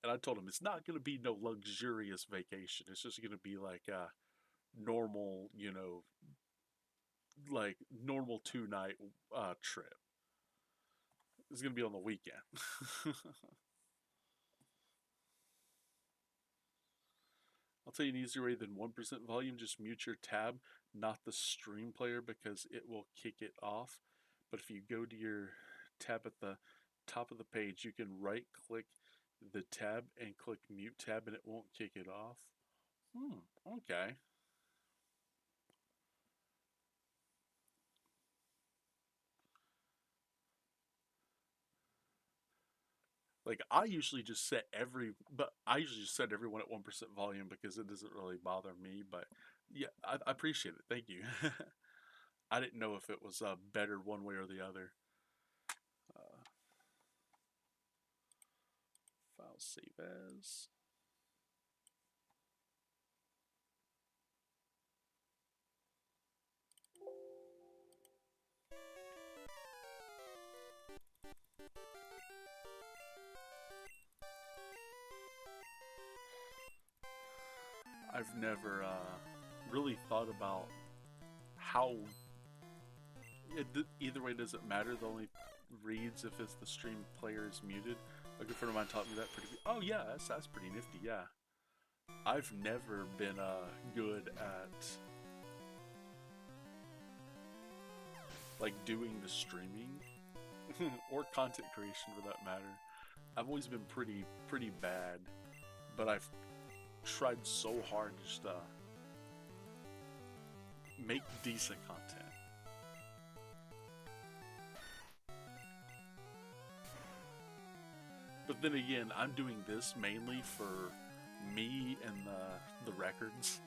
And I told him it's not going to be no luxurious vacation. It's just going to be like a normal, like normal 2 night trip. It's going to be on the weekend. I'll tell you an easier way than 1% volume. Just mute your tab, not the stream player, because it will kick it off. But if you go to your tab at the top of the page, you can right click the tab and click mute tab and it won't kick it off. Okay. Like I usually just set everyone at 1% volume because it doesn't really bother me. But yeah, I appreciate it. Thank you. I didn't know if it was better one way or the other. Uh, File save as. I've never really thought about how. Either way doesn't matter. The only reads if it's the stream player is muted. A good friend of mine taught me that pretty. Oh yeah, that's pretty nifty. Yeah, I've never been good at like doing the streaming or content creation for that matter. I've always been pretty bad, but I've tried so hard to just make decent content. But then again, I'm doing this mainly for me and the records,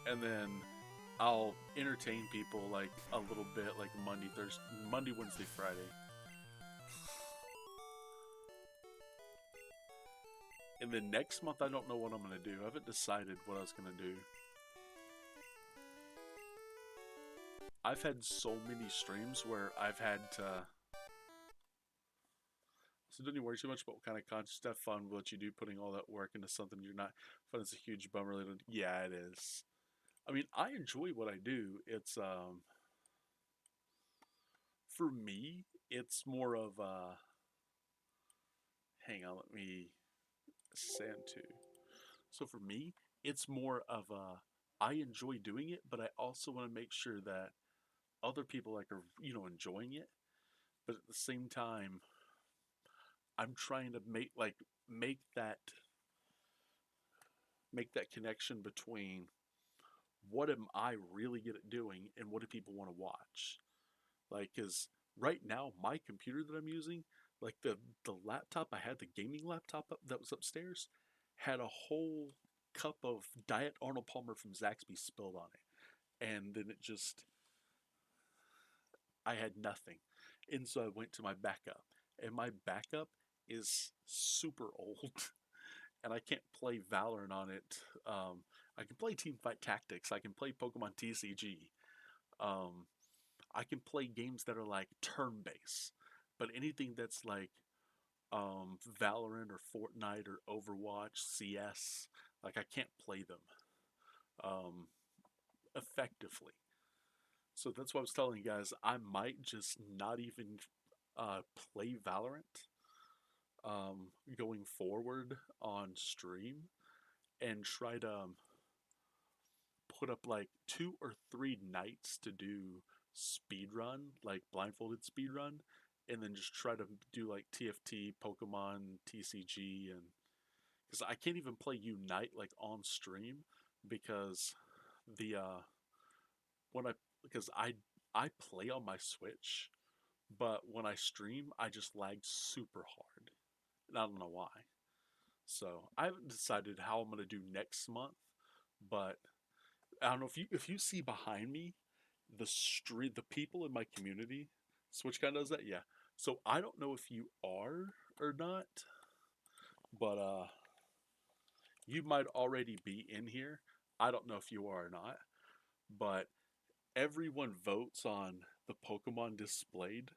and then I'll entertain people like a little bit, like Monday, Wednesday, Friday. And then next month, I don't know what I'm gonna do. I haven't decided what I was gonna do. I've had so many streams where I've had to. So don't you worry too much about what kind of content stuff fun will let you do putting all that work into something you're not fun is a huge bummer. Yeah, it is. I mean, I enjoy what I do. It's for me, it's more of hang on, let me sand too. So for me, it's more of a I enjoy doing it, but I also want to make sure that other people like are enjoying it. But at the same time, I'm trying to make that make that connection between what am I really good at doing and what do people want to watch. Like, cause right now my computer that I'm using, like the laptop I had, the gaming laptop that was upstairs, had a whole cup of Diet Arnold Palmer from Zaxby's spilled on it. And then it just, I had nothing. And so I went to my backup. And my backup is super old. And I can't play Valorant on it. I can play Teamfight Tactics. I can play Pokemon TCG. Um, I can play games that are like turn based. But anything that's like Valorant or Fortnite or Overwatch, CS, like I can't play them um, effectively. So that's what I was telling you guys. I might just not even play Valorant going forward on stream and try to put up like 2 or 3 nights to do speed run, like blindfolded speed run, and then just try to do like TFT, Pokemon, TCG, and because I can't even play Unite like on stream because the when I because I play on my Switch, but when I stream, I just lag super hard, and I don't know why. So I haven't decided how I'm gonna do next month, but I don't know if you see behind me the people in my community. Switch kind of does that, yeah. So I don't know if you are or not, but you might already be in here. I don't know if you are or not, but everyone votes on the Pokemon displayed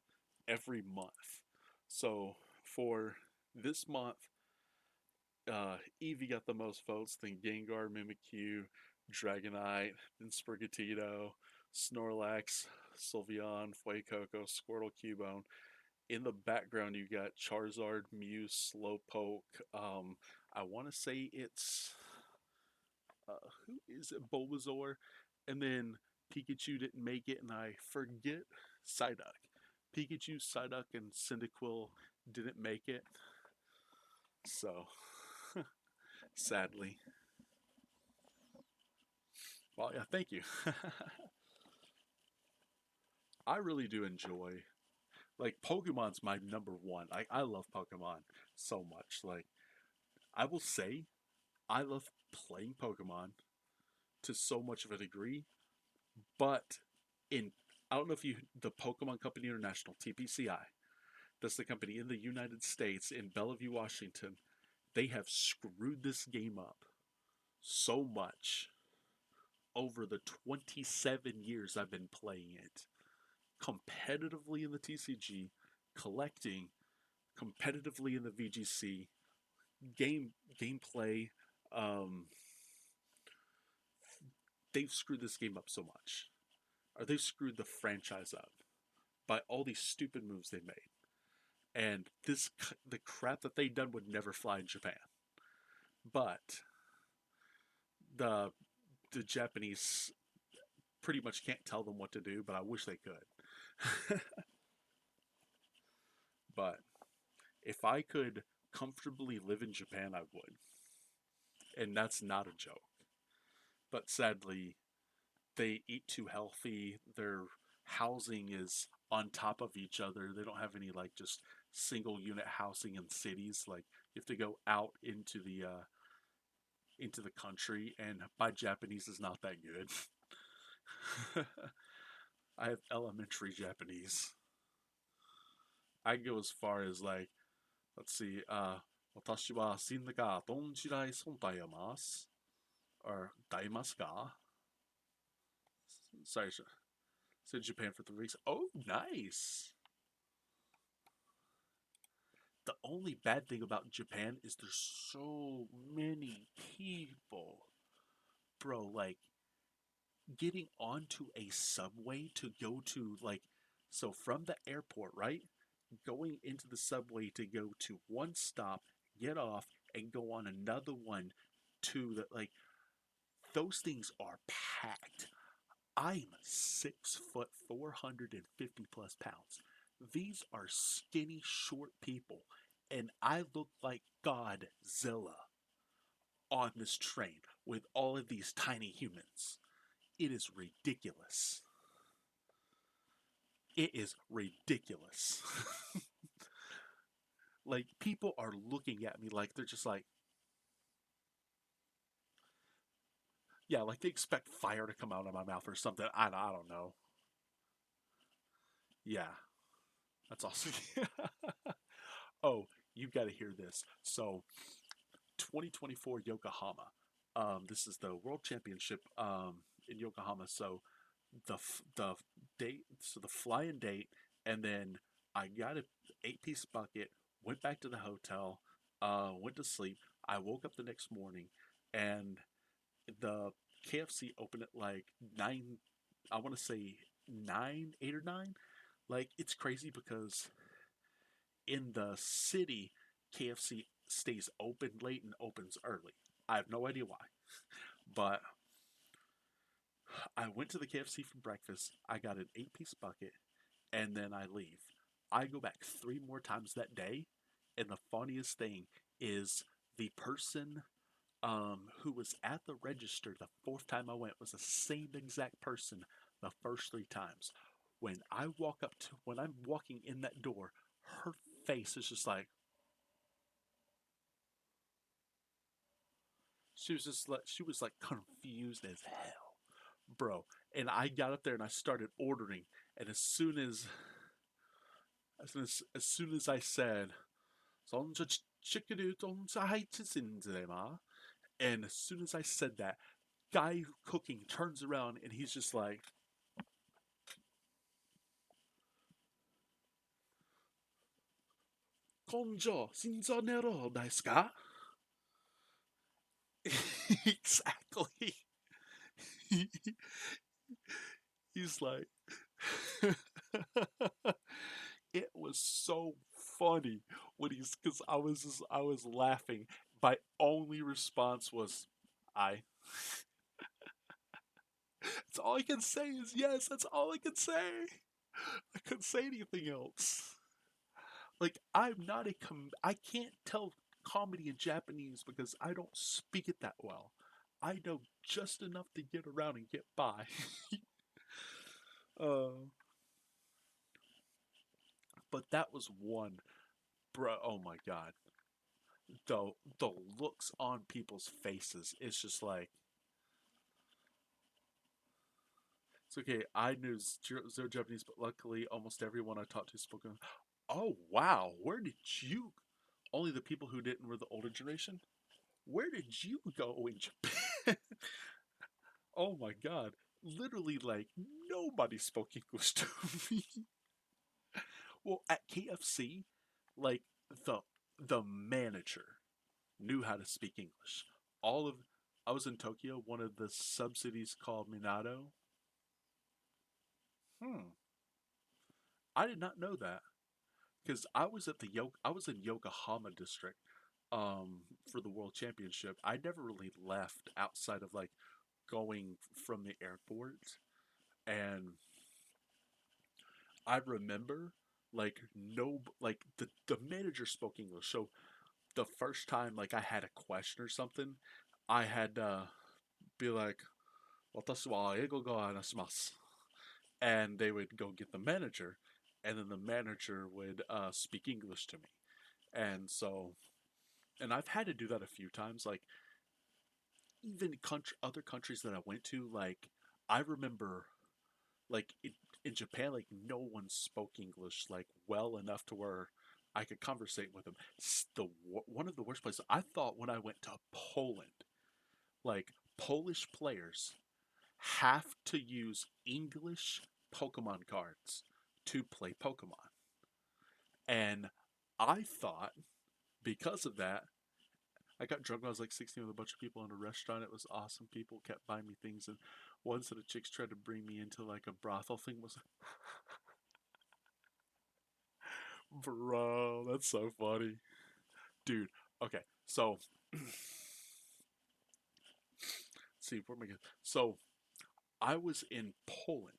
every month. So for this month, Eevee got the most votes, then Gengar, Mimikyu, Dragonite, then Sprigatito, Snorlax, Sylveon, Fuecoco, Squirtle, Cubone. In the background, you got Charizard, Mew, Slowpoke. I want to say it's who is it? Bulbasaur, and then Pikachu didn't make it, and I forget Psyduck. Pikachu, Psyduck, and Cyndaquil didn't make it, so sadly. Well, yeah, thank you. I really do enjoy like Pokemon's my number one. I love Pokemon so much. Like I will say, I love playing Pokemon to so much of a degree, but in I don't know if you the Pokemon Company International (TPCI), that's the company in the United States in Bellevue, Washington. They have screwed this game up so much over the 27 years I've been playing it competitively in the TCG, collecting competitively in the VGC, gameplay. Um, they've screwed this game up so much, or they've screwed the franchise up by all these stupid moves they made. And the crap that they done would never fly in Japan. But the the Japanese pretty much can't tell them what to do, but I wish they could. But if I could comfortably live in Japan, I would. And that's not a joke. But sadly, they eat too healthy. Their housing is on top of each other. They don't have any like just single unit housing in cities. Like you have to go out into the country, and my Japanese is not that good. I have elementary Japanese. I go as far as like, let's see, 私は死んだがどんちらい存在います or だいますか Sorry, said Japan for 3 weeks. Oh, nice. The only bad thing about Japan is there's so many people. Bro, like getting onto a subway to go to like so from the airport, right? Going into the subway to go to one stop, get off, and go on another one to the like those things are packed. I'm 6 foot, 450 plus pounds. These are skinny, short people, and I look like Godzilla on this train with all of these tiny humans. It is ridiculous. It is ridiculous. Like, people are looking at me like they're just like, Yeah, like they expect fire to come out of my mouth or something. I don't know. Yeah, that's awesome. Oh, you got to hear this. So, 2024 Yokohama. This is the World Championship in Yokohama. So, the date, so the flying date, and then I got a 8-piece bucket. Went back to the hotel. Went to sleep. I woke up the next morning, and the KFC opened at like 9. I want to say 9, 8 or 9. Like it's crazy because in the city, KFC stays open late and opens early. I have no idea why, but I went to the KFC for breakfast. I got an 8-piece bucket, and then I leave. I go back 3 more times that day, and the funniest thing is the person who was at the register the fourth time I went was the same exact person the first 3 times. When I'm walking in that door, her face is just like she was like confused as hell, bro. And I got up there and I started ordering, and as soon as I said, "Sonja chicken and as soon as I said that, guy cooking turns around and he's just like, "Konjo, shinzo nero desu ka?" Exactly. He's like, it was so funny when because I was laughing. My only response was, "I." That's all I can say is yes. That's all I can say. I couldn't say anything else. Like I'm not I can't tell comedy in Japanese because I don't speak it that well. I know just enough to get around and get by. uh, but that was one, bro. Oh my god, the looks on people's faces. It's just like it's okay. I knew zero Japanese, but luckily almost everyone I talked to spoke. Oh wow, where did you? Only the people who didn't were the older generation. Where did you go in Japan? Oh my god. Literally, like, nobody spoke English to me. Well, at KFC, like, the the manager knew how to speak English. All of I was in Tokyo, one of the subsidies called Minato. Hmm. I did not know that because I was in Yokohama district for the World Championship. I never really left outside of like going from the airport, and I remember like no like the manager spoke English. So the first time like I had a question or something, I had to be like, "Watashi wa eigo ga arashimasu," and they would go get the manager, and then the manager would speak English to me. And so, and I've had to do that a few times. Like even other countries that I went to, like I remember like in Japan, like no one spoke English like well enough to where I could conversate with them. One of the worst places I thought when I went to Poland, like Polish players have to use English Pokemon cards to play Pokemon, and I thought because of that. I got drunk when I was like 16 with a bunch of people in a restaurant. It was awesome. People kept buying me things, and one set of chicks tried to bring me into like a brothel thing. Was Bro, that's so funny. Dude, okay. So, see, where am I going? So, I was in Poland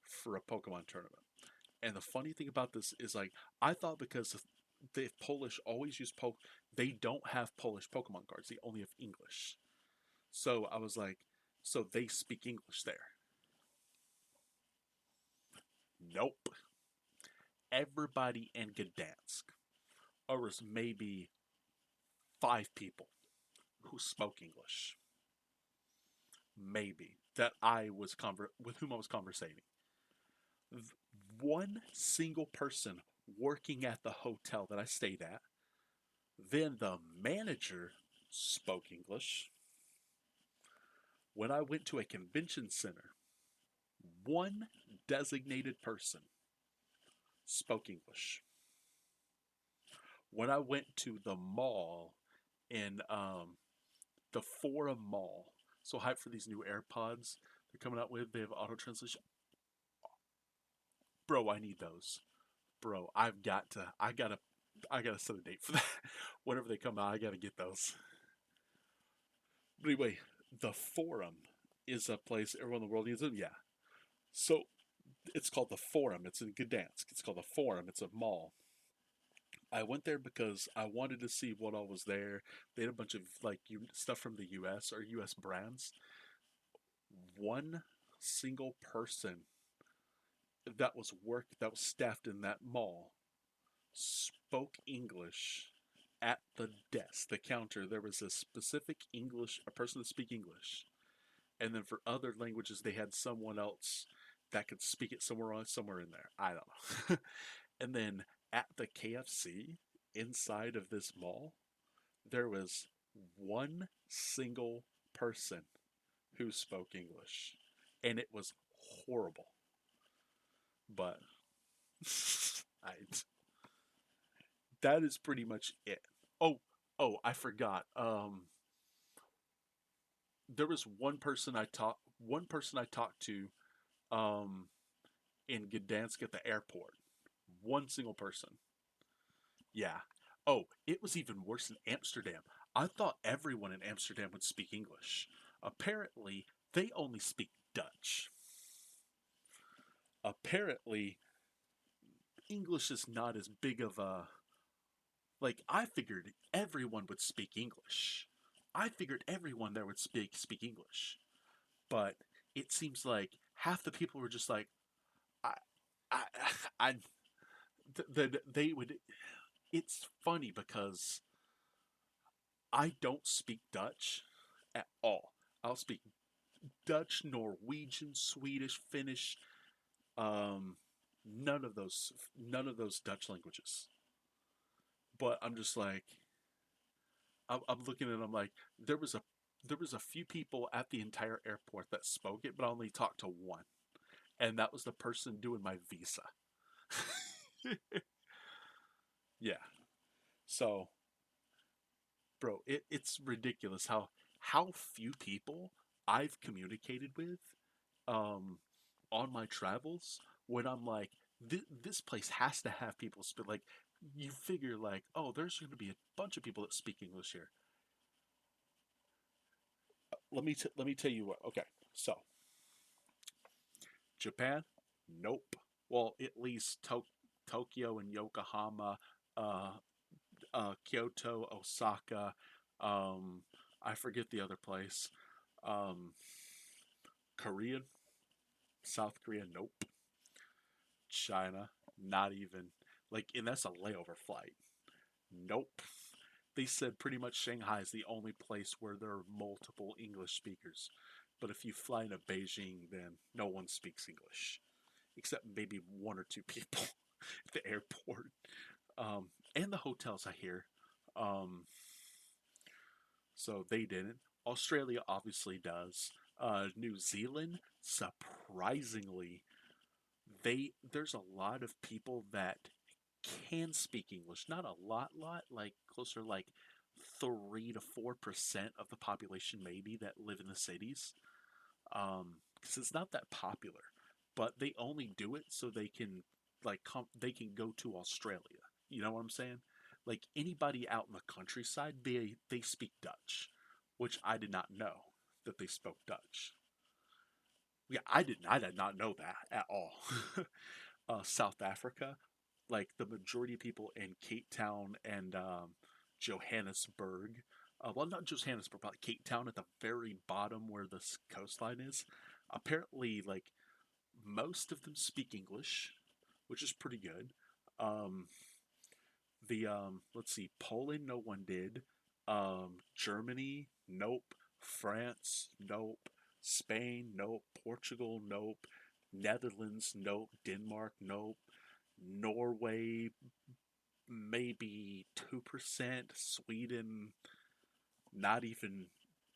for a Pokemon tournament. And the funny thing about this is like I thought because the Polish always use they don't have Polish Pokemon cards. They only have English. So, I was like, so they speak English there. Nope. Everybody in Gdansk, or was maybe 5 people who spoke English. maybe, that I was with whom I was conversating. One single person working at the hotel that I stayed at. Then the manager spoke English. When I went to a convention center, one designated person spoke English. When I went to the mall in the Forum Mall, so hype for these new AirPods they're coming out with, they have auto translation. Bro, I need those. Bro, I gotta set a date for that. Whenever they come out, I gotta get those. But anyway, the Forum is a place everyone in the world needs them. Yeah. So it's called the Forum. It's in Gdansk. It's called the Forum. It's a mall. I went there because I wanted to see what all was there. They had a bunch of like stuff from the U.S. or U.S. brands. One single person that was staffed in that mall spoke English at the desk, the counter. There was a specific English, a person that speak English, and then for other languages they had someone else that could speak it somewhere in there. I don't know. And then at the KFC inside of this mall, there was one single person who spoke English, and it was horrible. But I, that is pretty much it. Oh, oh, I forgot. There was one person I talked to um in Gdansk at the airport. One single person. Yeah. Oh, it was even worse in Amsterdam. I thought everyone in Amsterdam would speak English. Apparently, they only speak Dutch. Apparently, English is not as big of a like I figured everyone would speak English. I figured everyone there would speak English. But it seems like half the people were just like I I I they would it's funny because I don't speak Dutch at all. I'll speak Dutch, Norwegian, Swedish, Finnish, um, none of those Dutch languages. But I'm just like, I'm looking at. It, I'm like, there was a there was a few people at the entire airport that spoke it, but I only talked to one, and that was the person doing my visa. Yeah. So, bro, it's ridiculous how few people I've communicated with um on my travels when I'm like this place has to have people speak like you figure like oh there's going to be a bunch of people that speak English here. Let me tell you what. Okay, so Japan, nope. Well, at least Tokyo and Yokohama, uh, Kyoto, Osaka. Um, I forget the other place. Um, Korean, South Korea, nope. China, not even. Like, and that's a layover flight. Nope. They said pretty much Shanghai is the only place where there are multiple English speakers. But if you fly into Beijing, then no one speaks English, except maybe one or two people at the airport and the hotels. I hear, um, so they didn't. Australia obviously does. New Zealand, surprisingly, there's a lot of people that can speak English. Not a lot, like closer like 3 to 4% of the population maybe that live in the cities. Because it's not that popular, but they only do it so they can they can go to Australia. You know what I'm saying? Like anybody out in the countryside, they speak Dutch, which I did not know that they spoke Dutch. Yeah, I did not know that at all. South Africa, like the majority of people in Cape Town and Johannesburg, well, not Johannesburg, but like Cape Town at the very bottom where the coastline is. Apparently, like most of them speak English, which is pretty good. Um, the let's see, Poland, no one did. Germany, nope. France, nope. Spain, nope. Portugal, nope. Netherlands, nope. Denmark, nope. Norway, maybe 2%. Sweden, not even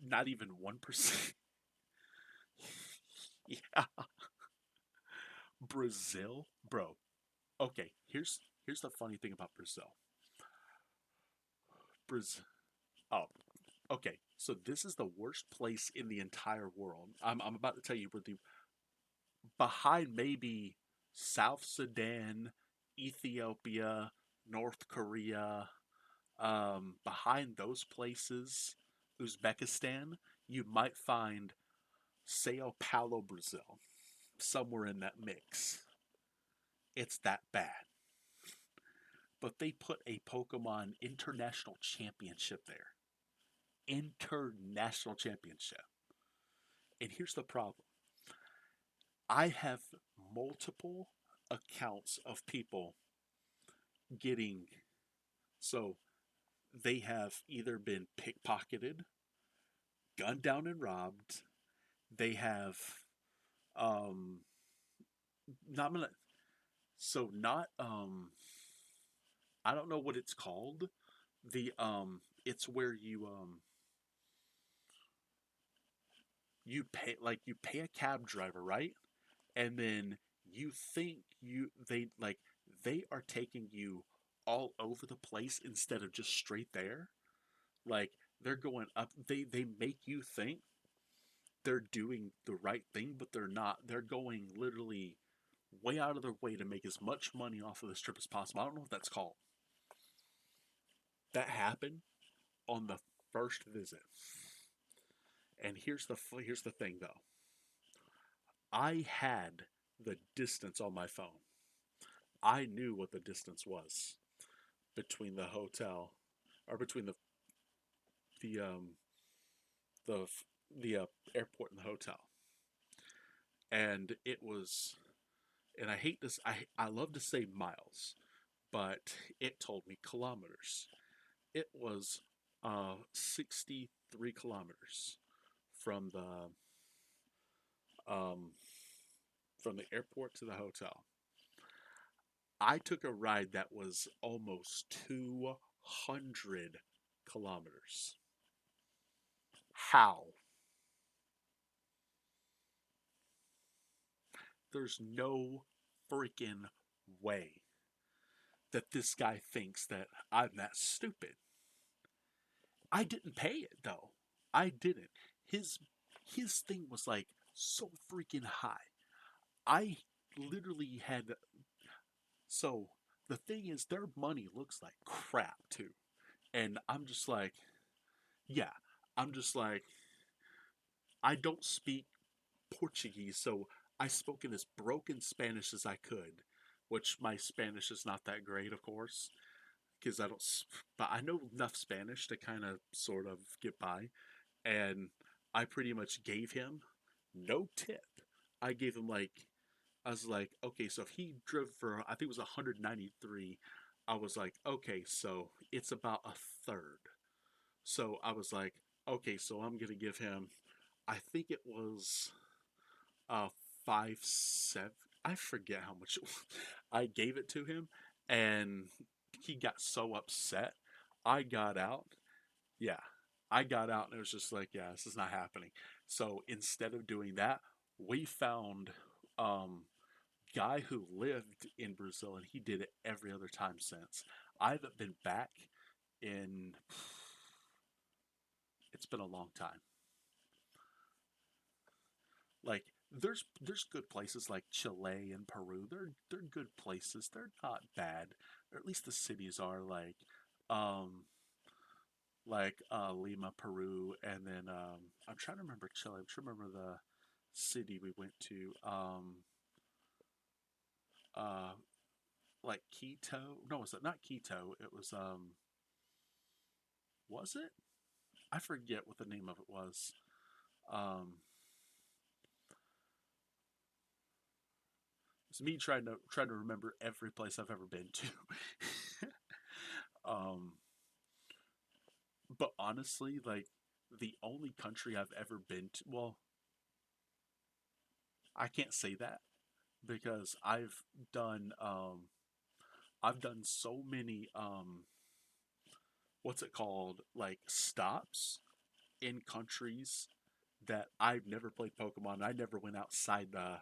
not even 1%. Yeah. Brazil, bro. Okay, here's the funny thing about Brazil. Brazil. Oh, okay. So this is the worst place in the entire world. I'm about to tell you where the behind maybe South Sudan, Ethiopia, North Korea, behind those places, Uzbekistan, you might find Sao Paulo, Brazil, somewhere in that mix. It's that bad. But they put a Pokemon International Championship there. International Championship. And here's the problem, I have multiple accounts of people getting, so they have either been pickpocketed, gunned down and robbed. They have um not gonna so not I don't know what it's called. The it's where you pay, like you pay a cab driver, right? And then you think they are taking you all over the place instead of just straight there. Like they're going up, they make you think they're doing the right thing, but they're not. They're going literally way out of their way to make as much money off of this trip as possible. I don't know what that's called. That happened on the first visit. And here's the thing though. I had the distance on my phone. I knew what the distance was between the hotel, or between the the the airport and the hotel, and it was. And I hate this. I love to say miles, but it told me kilometers. It was 63 kilometers from um, the airport to the hotel. I took a ride that was almost 200 kilometers. How? There's no freaking way that this guy thinks that I'm that stupid. I didn't pay it though. I didn't. His his thing was like so freaking high. I literally had, so the thing is their money looks like crap too. And I'm just like, yeah, I'm just like, I don't speak Portuguese, so I spoke in as broken Spanish as I could, which my Spanish is not that great, of course, because I don't, but I know enough Spanish to kind of sort of get by. And I pretty much gave him no tip. I gave him like, I was like, okay, so if he drove for, I think it was 193, I was like, okay, so it's about a third. So I was like, okay, so I'm gonna give him, I think it was 5 7. I forget how much it was. I gave it to him, and he got so upset. I got out. Yeah, I got out, and it was just like, yeah, this is not happening. So instead of doing that, we found um guy who lived in Brazil, and he did it every other time since. I haven't been back in, it's been a long time. Like there's good places like Chile and Peru. They're good places. They're not bad. Or at least the cities are um Lima, Peru, and then I'm trying to remember Chile. I'm trying to remember the city we went to. Uh like Quito. No, was it not Quito? It was it? I forget what the name of it was. Um it's me trying to remember every place I've ever been to. um but honestly, like the only country I've ever been to, well, I can't say that because I've done so many what's it called, like stops in countries that I've never played Pokemon. I never went outside the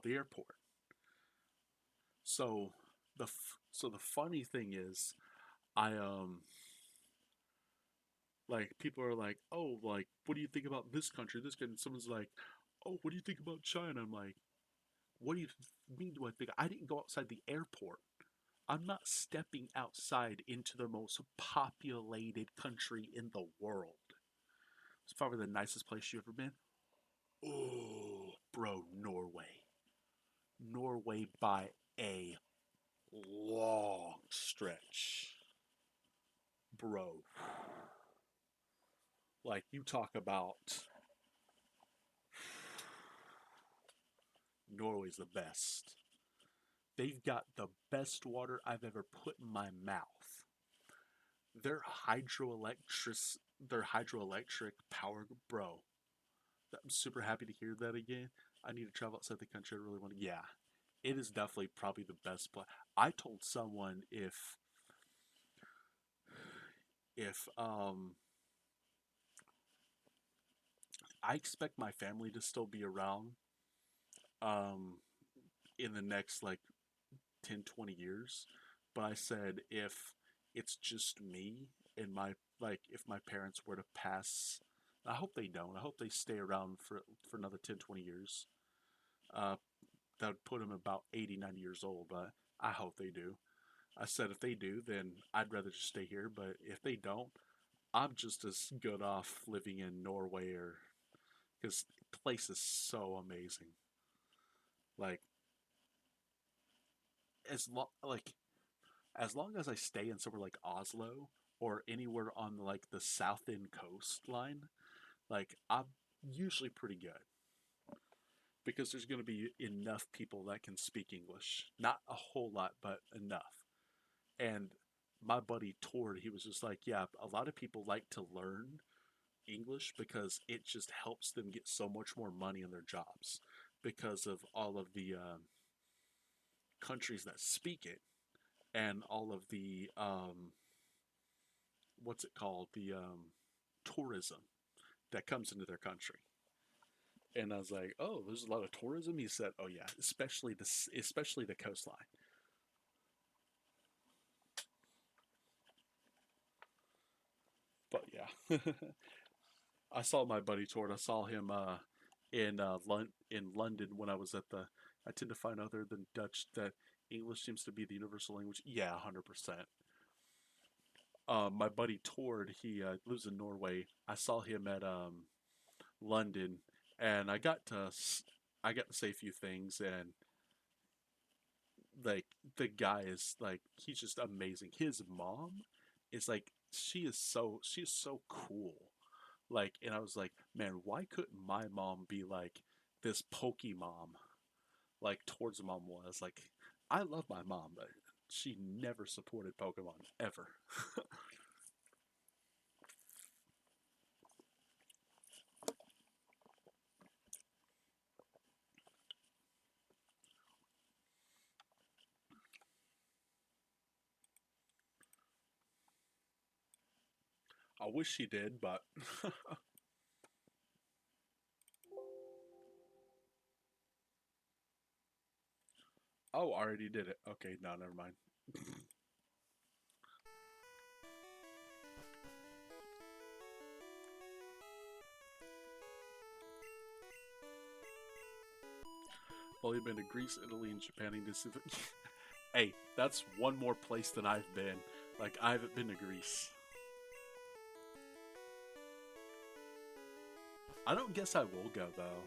airport. So the funny thing is, I like people are like, oh, like what do you think about this country? This country. And someone's like, oh, what do you think about China? I'm like, what do you mean? Do I think I didn't go outside the airport? I'm not stepping outside into the most populated country in the world. It's probably the nicest place you've ever been. Oh, bro, Norway. Norway by a long stretch. Bro. Like, you talk about Norway's the best. They've got the best water I've ever put in my mouth. Their hydroelectric, their hydroelectric power, bro. I'm super happy to hear that again. I need to travel outside the country. I really want to. Yeah, it is definitely probably the best place. I told someone if I expect my family to still be around um in the next like 10, 20 years, but I said if it's just me and my like if my parents were to pass, I hope they don't. I hope they stay around for another 10, 20 years. Uh that would put them about 80, 90 years old, but I hope they do. I said if they do, then I'd rather just stay here, but if they don't, I'm just as good off living in Norway or because the place is so amazing. Like like as long as I stay in somewhere like Oslo or anywhere on like the south end coastline, like I'm usually pretty good because there's going to be enough people that can speak English. Not a whole lot, but enough. And my buddy Tord, he was just like, yeah, a lot of people like to learn English because it just helps them get so much more money in their jobs because of all of the countries that speak it and all of the what's it called, the tourism that comes into their country. And I was like, oh, there's a lot of tourism. He said, oh yeah, especially the coastline. But yeah, I saw my buddy Tord. I saw him in London when I was at the. I tend to find other than Dutch that English seems to be the universal language. Yeah, 100%. My buddy Tord, he lives in Norway. I saw him at London, and I got to say a few things, and like the guy is like he's just amazing. His mom is like she's so cool. Like, and I was like, man, why couldn't my mom be like this Pokemon like towards mom was? Like, I love my mom, but she never supported Pokemon ever. I wish she did, but oh, I already did it. Okay, no, never mind. Only been to Greece, Italy, and Japan. And this, hey, that's one more place than I've been. Like I haven't been to Greece. I don't guess I will go though.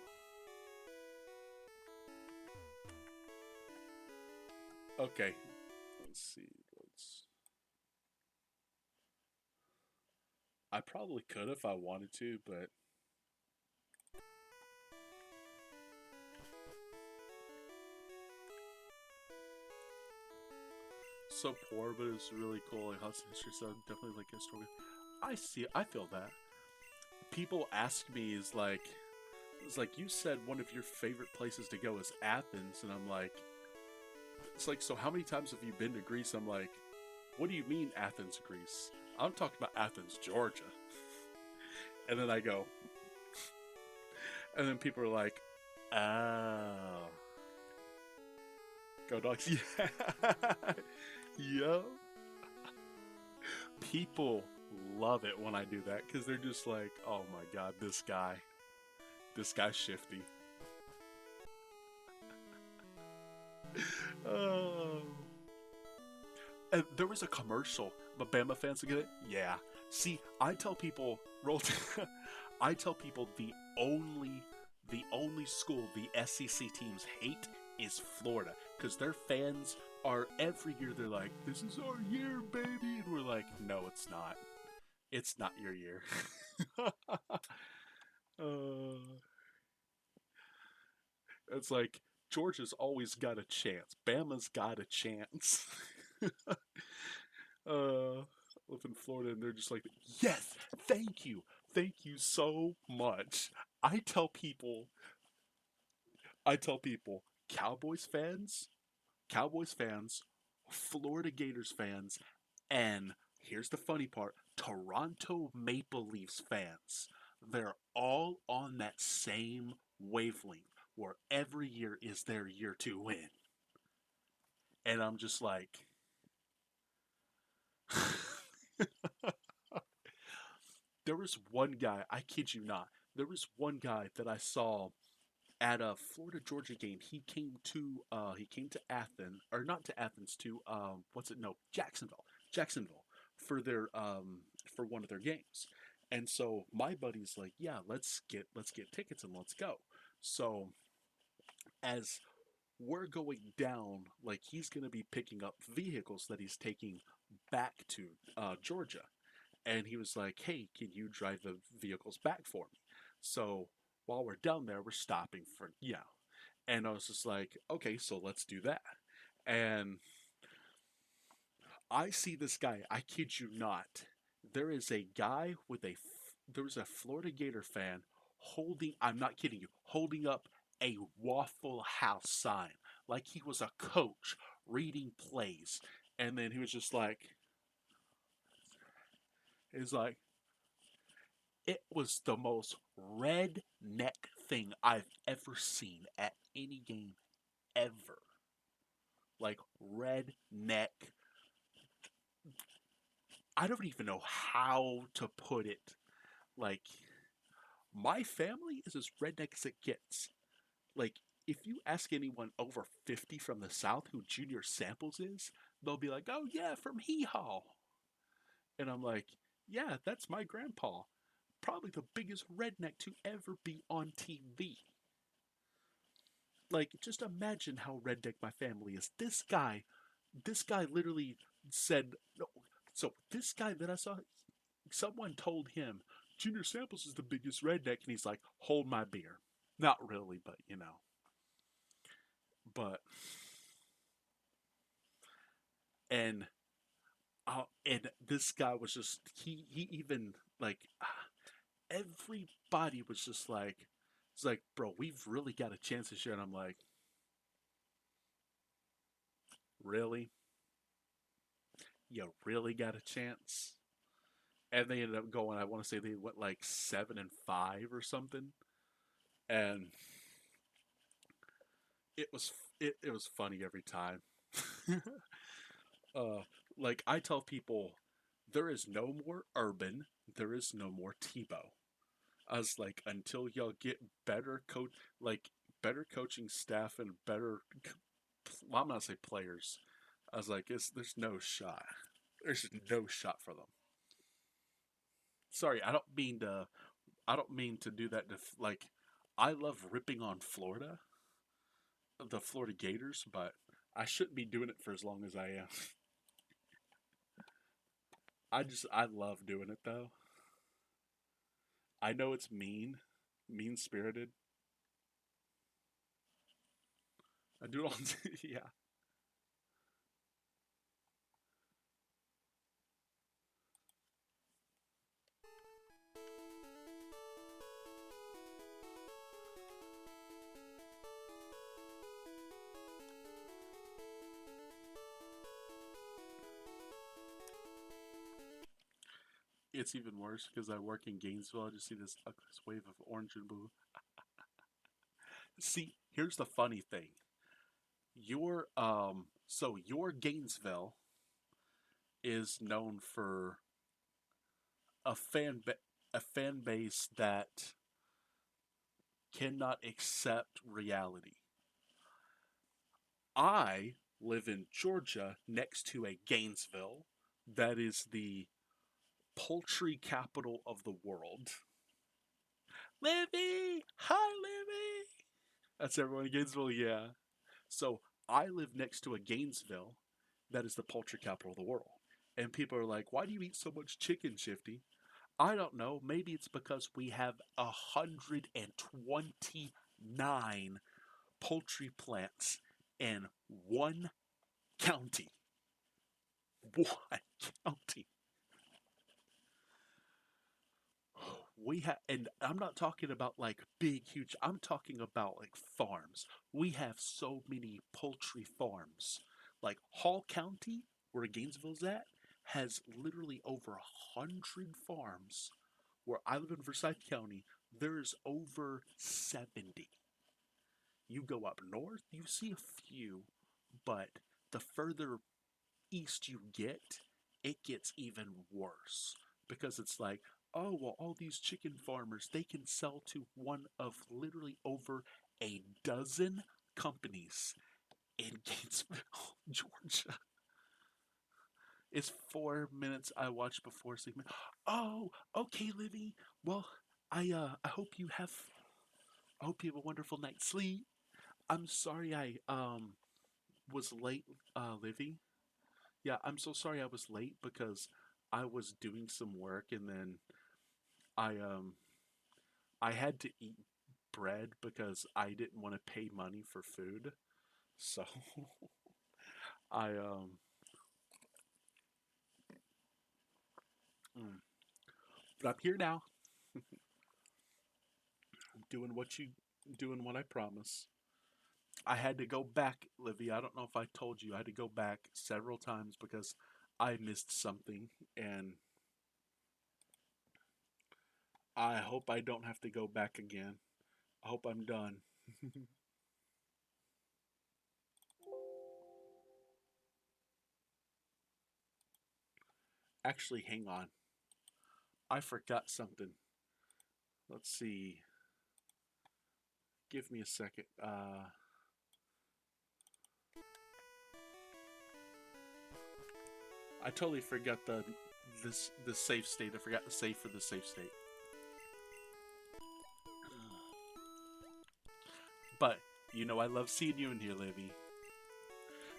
Okay, let's see. Let's. I probably could if I wanted to, but so poor. But it's really cool. Like Hudson history, so definitely like historical. I see. I feel that. people ask me is like, it's like you said one of your favorite places to go is Athens, and I'm like, it's like, so how many times have you been to Greece? I'm like, what do you mean Athens, Greece? I'm talking about Athens, Georgia. And then I go, and then people are like, oh, go dogs, yeah, yeah. People love it when I do that because they're just like, oh my god, this guy's shifty. Oh. And there was a commercial, but Bama fans get it. Yeah. See, I tell people, I tell people the only school the SEC teams hate is Florida because their fans are every year they're like, "This is our year, baby," and we're like, "No, it's not. It's not your year." uh, it's like Georgia's always got a chance. Bama's got a chance. Live in Florida, and they're just like, yes, thank you so much. I tell people, Cowboys fans, Cowboys fans, Florida Gators fans, and here's the funny part, Toronto Maple Leafs fans. They're all on that same wavelength where every year is their year to win. And I'm just like, there was one guy, I kid you not, there was one guy that I saw at a Florida Georgia game. He came to Athens, or not to Athens, to what's it, no, Jacksonville for their for one of their games. And so my buddy's like, yeah, let's get tickets and let's go. So as we're going down, like he's going to be picking up vehicles that he's taking back to Georgia. And he was like, "Hey, can you drive the vehicles back for me?" So while we're down there, we're stopping for, yeah. And I was just like, "Okay, so let's do that." And I see this guy. I kid you not. There is a guy with there was a Florida Gator fan holding. I'm not kidding you. Holding up a Waffle House sign like he was a coach reading plays. And then he was just like, he's like, it was the most redneck thing I've ever seen at any game ever. Like redneck. I don't even know how to put it. Like my family is as redneck as it gets. Like if you ask anyone over 50 from the South who Junior Samples is, they'll be like, "Oh yeah, from Hee Haw." And I'm like, "Yeah, that's my grandpa. Probably the biggest redneck to ever be on TV." Like, just imagine how redneck my family is. This guy literally said, no. So this guy that I saw, someone told him, Junior Samples is the biggest redneck, and he's like, hold my beer. Not really, but you know. But and and this guy was just he even like everybody was just like, it's like, bro, we've really got a chance this year, and I'm like, really? You really got a chance? And they ended up going. I want to say they went like 7-5 or something, and it was funny every time. uh, like I tell people, there is no more Urban, there is no more Tebow. I was like, until y'all get better coach, like better coaching staff and better, well, I'm not say players. I was like, there's no shot. There's no shot for them. Sorry, I don't mean to do that to like I love ripping on Florida, the Florida Gators, but I shouldn't be doing it for as long as I am. I love doing it though. I know it's mean spirited. I do it all. Yeah. it's even worse because I work in Gainesville. I just see this wave of orange and blue. See, here's the funny thing. Your Gainesville is known for a a fan base that cannot accept reality. I live in Georgia next to a Gainesville that is the poultry capital of the world. Livy! Hi, Livy! That's everyone in Gainesville, yeah. So I live next to a Gainesville that is the poultry capital of the world. And people are like, why do you eat so much chicken, Shifty? I don't know. Maybe it's because we have 129 poultry plants in one county. One county. We have, and I'm not talking about like big, huge, I'm talking about like farms. We have so many poultry farms. Like Hall County, where Gainesville's at, has literally over 100 farms. Where I live in Forsyth County, there's over 70. You go up north, you see a few, but the further east you get, it gets even worse because it's like, oh, well, all these chicken farmers, they can sell to one of literally over a dozen companies in Gainesville, Georgia. It's 4 minutes I watched before sleeping. Oh, okay, Livy. Well, I hope you have a wonderful night's sleep. I'm sorry I was late, Livy. Yeah, I'm so sorry I was late because I was doing some work and then I um I had to eat bread because I didn't want to pay money for food. So I mm, but I'm here now, doing doing what I promise. I had to go back, Livy. I don't know if I told you. I had to go back several times because I missed something and I hope I don't have to go back again. I hope I'm done. Actually, hang on. I forgot something. Let's see. Give me a second. I totally forgot the safe state. I forgot the save for the safe state. But I love seeing you in here, Livy.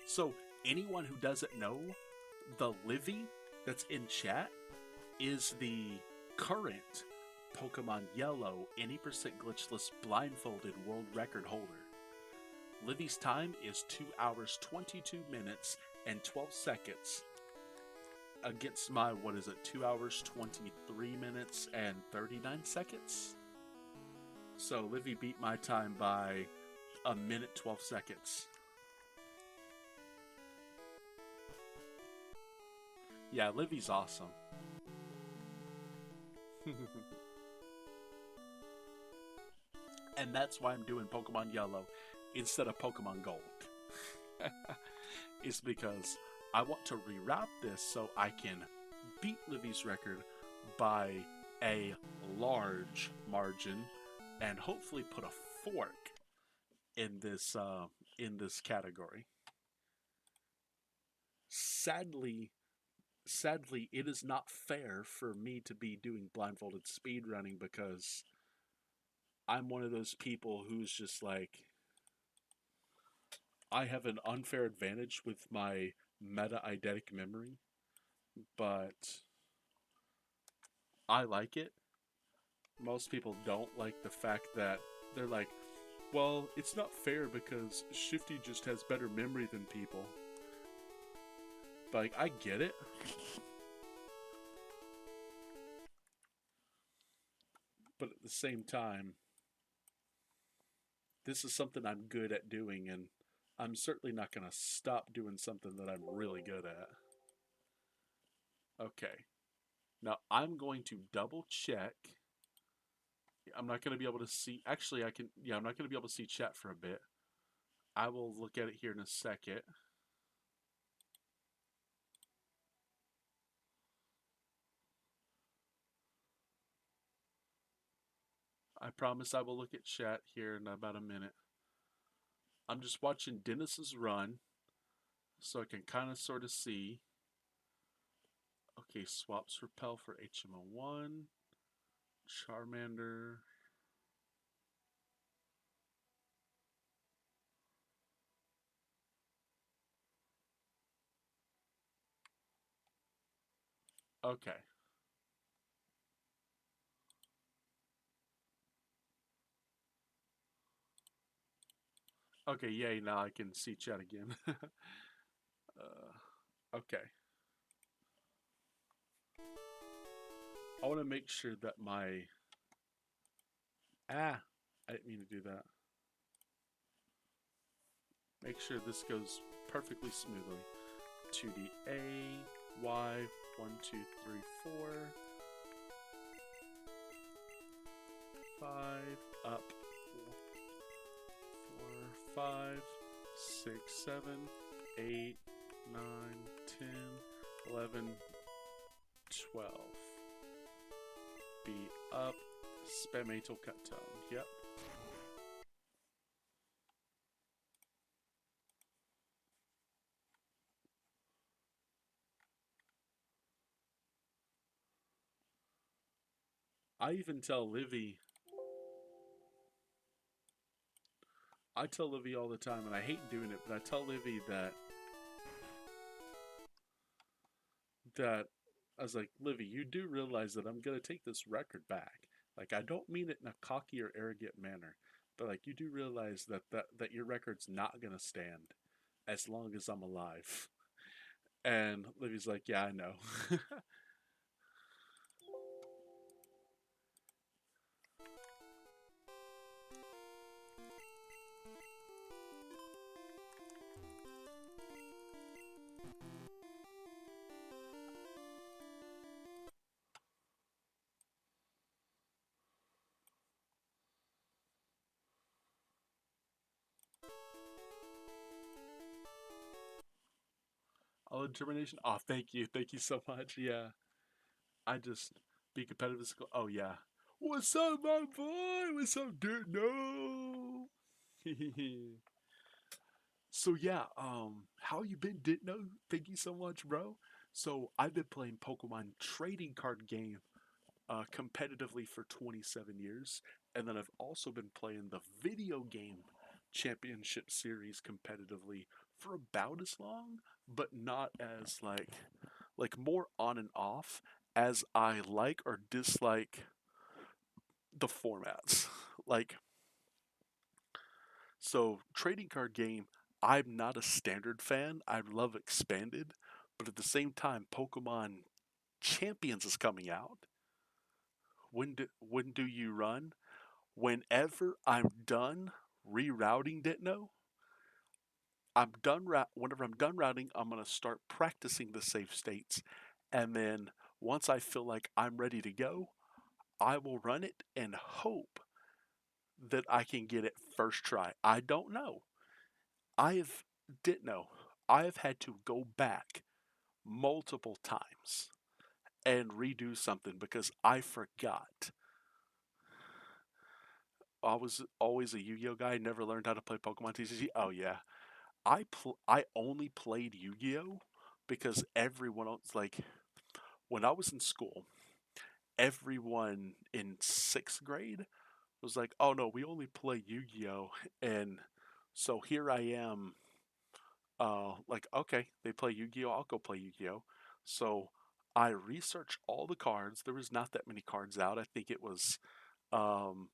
So anyone who doesn't know, the Livy that's in chat is the current Pokemon Yellow 80% glitchless blindfolded world record holder. Livy's time is 2 hours 22 minutes and 12 seconds against my, 2 hours 23 minutes and 39 seconds? So Livy beat my time by a minute 12 seconds. Yeah, Livy's awesome. And that's why I'm doing Pokemon Yellow instead of Pokemon Gold. It's because I want to reroute this so I can beat Livy's record by a large margin and hopefully put a fork in this category. Sadly, it is not fair for me to be doing blindfolded speedrunning because I'm one of those people who's just like, I have an unfair advantage with my meta eidetic memory, but I like it. Most people don't like the fact that they're like, well, it's not fair because Shifty just has better memory than people. But like, I get it. But at the same time, this is something I'm good at doing, and I'm certainly not going to stop doing something that I'm really good at. Okay. Now I'm going to double check. I'm not going to be able to see. Actually, I can. Yeah, I'm not going to be able to see chat for a bit. I will look at it here in a second. I promise I will look at chat here in about a minute. I'm just watching Dennis's run so I can kind of sort of see. Okay, swaps repel for HMO1. Charmander. Okay. Okay, yay, now I can see chat again. Okay. I want to make sure that my... I didn't mean to do that. Make sure this goes perfectly smoothly. 2D A, Y, 1, 2, 3, 4, 5, up, 4, 5, 6, 7, 8, 9, 10, 11, 12. B up, Spamatal cut tone. Yep. I even tell Livy, I tell Livy all the time, and I hate doing it, but I tell Livy that I was like, Livy, you do realize that I'm gonna take this record back. Like, I don't mean it in a cocky or arrogant manner, but like, you do realize that your record's not gonna stand as long as I'm alive. And Livy's like, yeah, I know. Oh, determination. Oh, thank you so much. Yeah, I just be competitive. Oh yeah. What's up, my boy? What's up, dude? No. So yeah, how you been, Ditno? Thank you so much, bro. So I've been playing Pokemon trading card game competitively for 27 years, and then I've also been playing the video game championship series competitively for about as long, but not as like more on and off as I like or dislike the formats. Like, so trading card game, I'm not a standard fan. I love expanded, but at the same time, Pokemon Champions is coming out. When do you run? Whenever I'm done rerouting Ditno, whenever I'm done routing, I'm gonna start practicing the safe states, and then once I feel like I'm ready to go, I will run it and hope that I can get it first try. I don't know. I've didn't know. I've had to go back multiple times and redo something because I forgot. I was always a Yu-Gi-Oh guy. Never learned how to play Pokemon TCG. Oh yeah, I only played Yu-Gi-Oh because everyone else, like, when I was in school, everyone in sixth grade was like, "Oh no, we only play Yu-Gi-Oh," and so here I am. Like, okay, they play Yu-Gi-Oh. I'll go play Yu-Gi-Oh. So I researched all the cards. There was not that many cards out. I think it was um,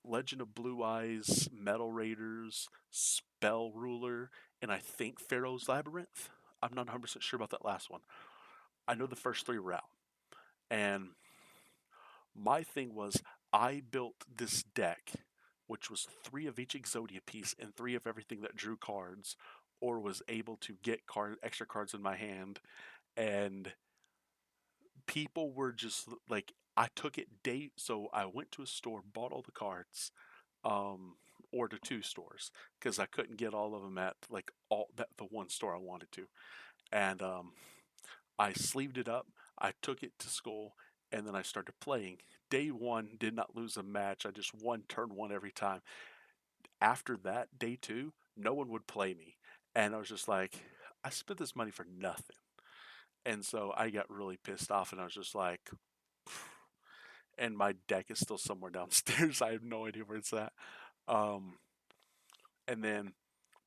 Legend of Blue Eyes, Metal Raiders, Spell Ruler, and I think Pharaoh's Labyrinth. I'm not 100% sure about that last one. I know the first three were out. And my thing was, I built this deck, which was three of each Exodia piece and three of everything that drew cards, or was able to get extra cards in my hand. And people were just like, I took it day, so I went to a store, bought all the cards, or to two stores because I couldn't get all of them at like all that the one store I wanted to, and I sleeved it up. I took it to school, and then I started playing. Day one did not lose a match. I just won turn one every time. After that, day two, no one would play me, and I was just like, I spent this money for nothing. And so I got really pissed off, and I was just like, and my deck is still somewhere downstairs. I have no idea where it's at. Um, and then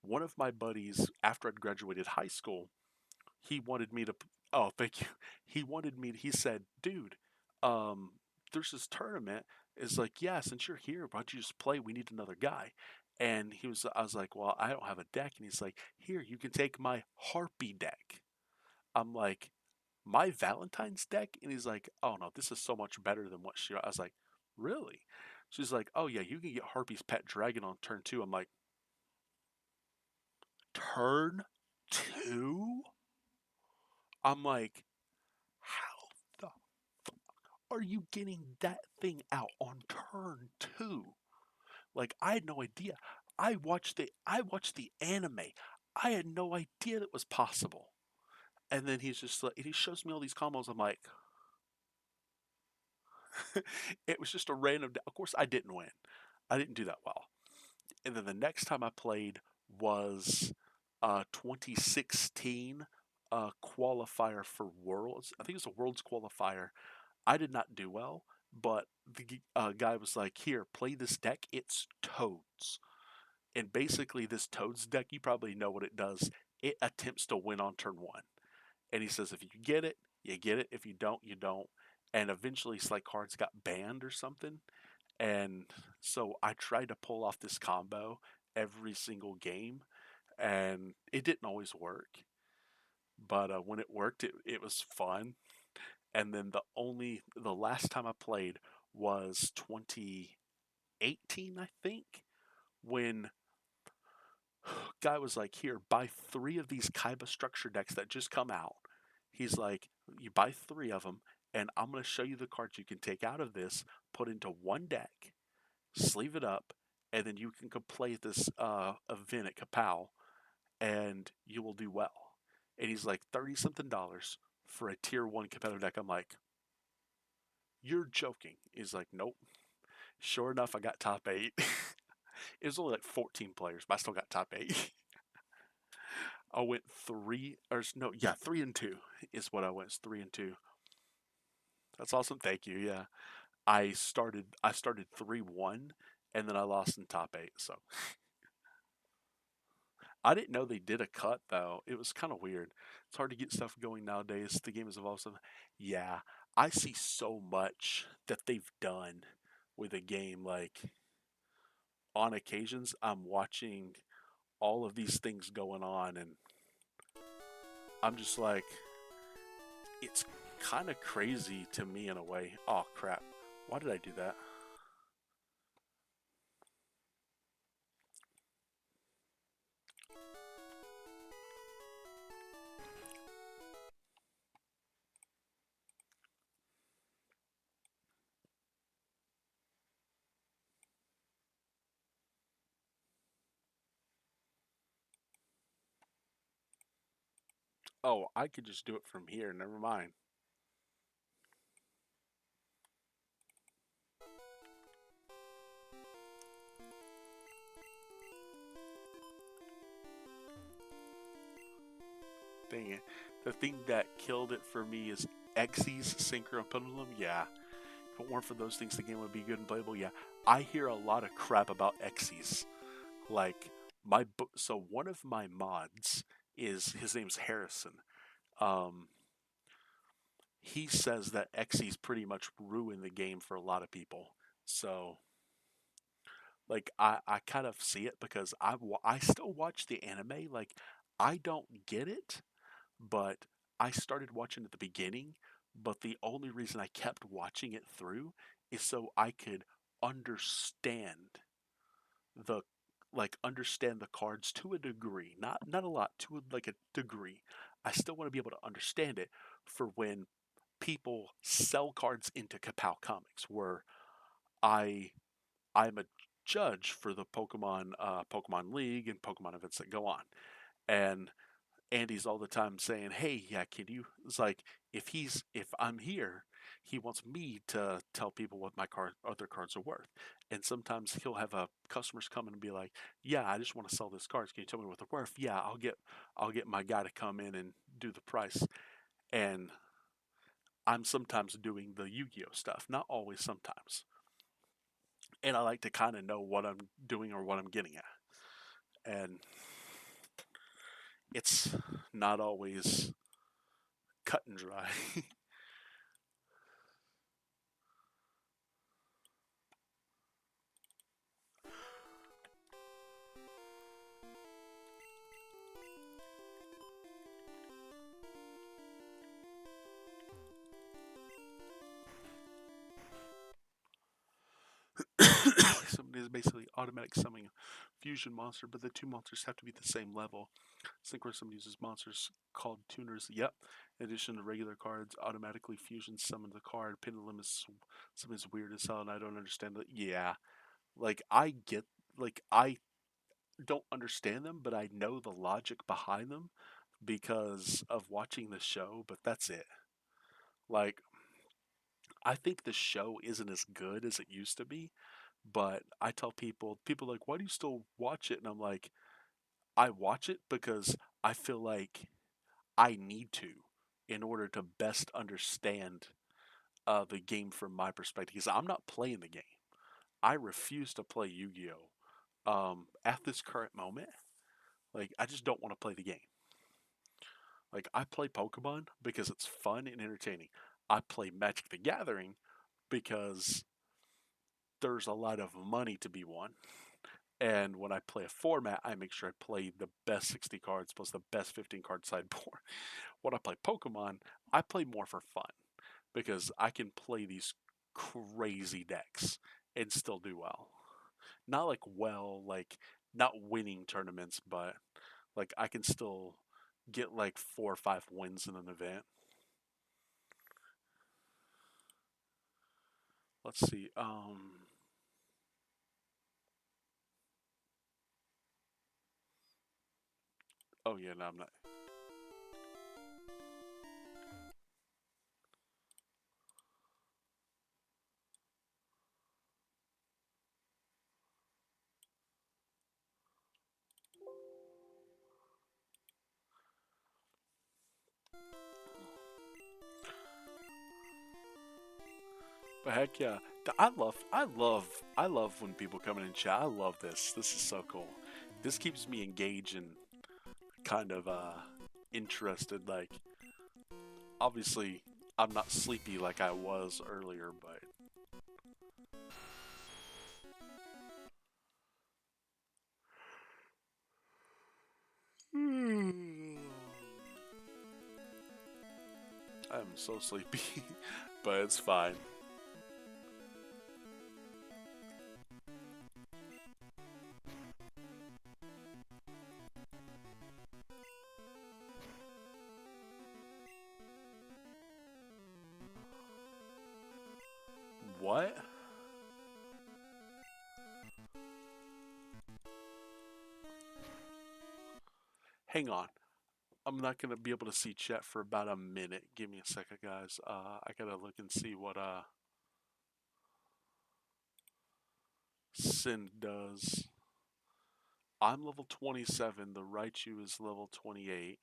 one of my buddies, after I'd graduated high school, he wanted me to. Oh, thank you. He wanted me. He said, "Dude, um, there's this tournament." It's like, yeah, since you're here, why don't you just play? We need another guy. And he was. I was like, well, I don't have a deck. And he's like, here, you can take my Harpy deck. I'm like, my Valentine's deck? And he's like, oh no, this is so much better than what she. I was like, really? She's like, oh yeah, you can get Harpy's pet dragon on turn two. I'm like, turn two? I'm like, how the are you getting that thing out on turn two? Like, I had no idea. I watched the anime. I had no idea that was possible. And then he's just like, he shows me all these combos. I'm like, it was just a random. Of course, I didn't win. I didn't do that well. And then the next time I played was 2016 qualifier for Worlds. I think it was a Worlds qualifier. I did not do well, but the guy was like, "Here, play this deck. It's Toads." And basically, this Toads deck, you probably know what it does. It attempts to win on turn one. And he says, if you get it, you get it. If you don't, you don't. And eventually, Slate cards got banned or something. And so I tried to pull off this combo every single game, and it didn't always work. But when it worked, it was fun. And then the last time I played was 2018, I think, when guy was like, "Here, buy three of these Kaiba structure decks that just come out." He's like, "You buy three of them, and I'm gonna show you the cards you can take out of this, put into one deck, sleeve it up, and then you can play this event at Kapow, and you will do well." And he's like, 30 something dollars for a tier one competitive deck. I'm like, you're joking. He's like, nope. Sure enough, I got top eight. It was only like 14 players, but I still got top eight. I went three, or no, yeah, 3-2 is what I went. It's 3-2. That's awesome. Thank you. Yeah, I started 3-1, and then I lost in top eight. So I didn't know they did a cut though. It was kind of weird. It's hard to get stuff going nowadays. The game has evolved. So, yeah, I see so much that they've done with a game. Like on occasions, I'm watching all of these things going on, and I'm just like, it's kind of crazy to me in a way. Oh crap! Why did I do that? Oh, I could just do it from here. Never mind. Dang it. The thing that killed it for me is Xyz Synchro and Pendulum. Yeah. If it weren't for those things, the game would be good and playable. Yeah. I hear a lot of crap about Xyz. Like, so one of my mods is, his name's Harrison. Um, he says that Xyz pretty much ruined the game for a lot of people. So, like, I kind of see it because I still watch the anime. Like, I don't get it, but I started watching at the beginning, but the only reason I kept watching it through is so I could understand the understand the cards to a degree, not a lot, to like a degree. I still want to be able to understand it for when people sell cards into Kapow Comics, where I I'm a judge for the Pokemon League and Pokemon events that go on, and Andy's all the time saying, "Hey, yeah, can you?" It's like if I'm here, he wants me to tell people what my other cards are worth, and sometimes he'll have customers come in and be like, "Yeah, I just want to sell this cards. Can you tell me what they're worth?" Yeah, I'll get my guy to come in and do the price, and I'm sometimes doing the Yu-Gi-Oh stuff, not always, sometimes, and I like to kind of know what I'm doing or what I'm getting at, and it's not always cut and dry. Somebody is basically automatic summoning a fusion monster, but the two monsters have to be the same level. Synchro uses monsters called tuners. Yep. In addition to regular cards, automatically fusion summon the card. Pendulum is something as weird as hell, and I don't understand it. Yeah, like I don't understand them, but I know the logic behind them because of watching the show. But that's it. Like I think the show isn't as good as it used to be, but I tell people are like, why do you still watch it? And I'm like, I watch it because I feel like I need to in order to best understand the game from my perspective. Because I'm not playing the game. I refuse to play Yu-Gi-Oh. At this current moment, like I just don't want to play the game. Like I play Pokemon because it's fun and entertaining. I play Magic the Gathering because there's a lot of money to be won. And when I play a format, I make sure I play the best 60 cards plus the best 15 card sideboard. When I play Pokemon, I play more for fun because I can play these crazy decks and still do well. Not like well, like not winning tournaments, but like I can still get like 4 or 5 wins in an event. Let's see. Oh yeah, no, I'm not. But heck yeah, I love when people come in and chat. I love this. This is so cool. This keeps me engaged and kind of interested. Like obviously, I'm not sleepy like I was earlier, but I'm so sleepy. But it's fine. What? Hang on. I'm not gonna be able to see chat for about a minute. Give me a second, guys. I gotta look and see what Sin does. I'm level 27. The Raichu is level 28.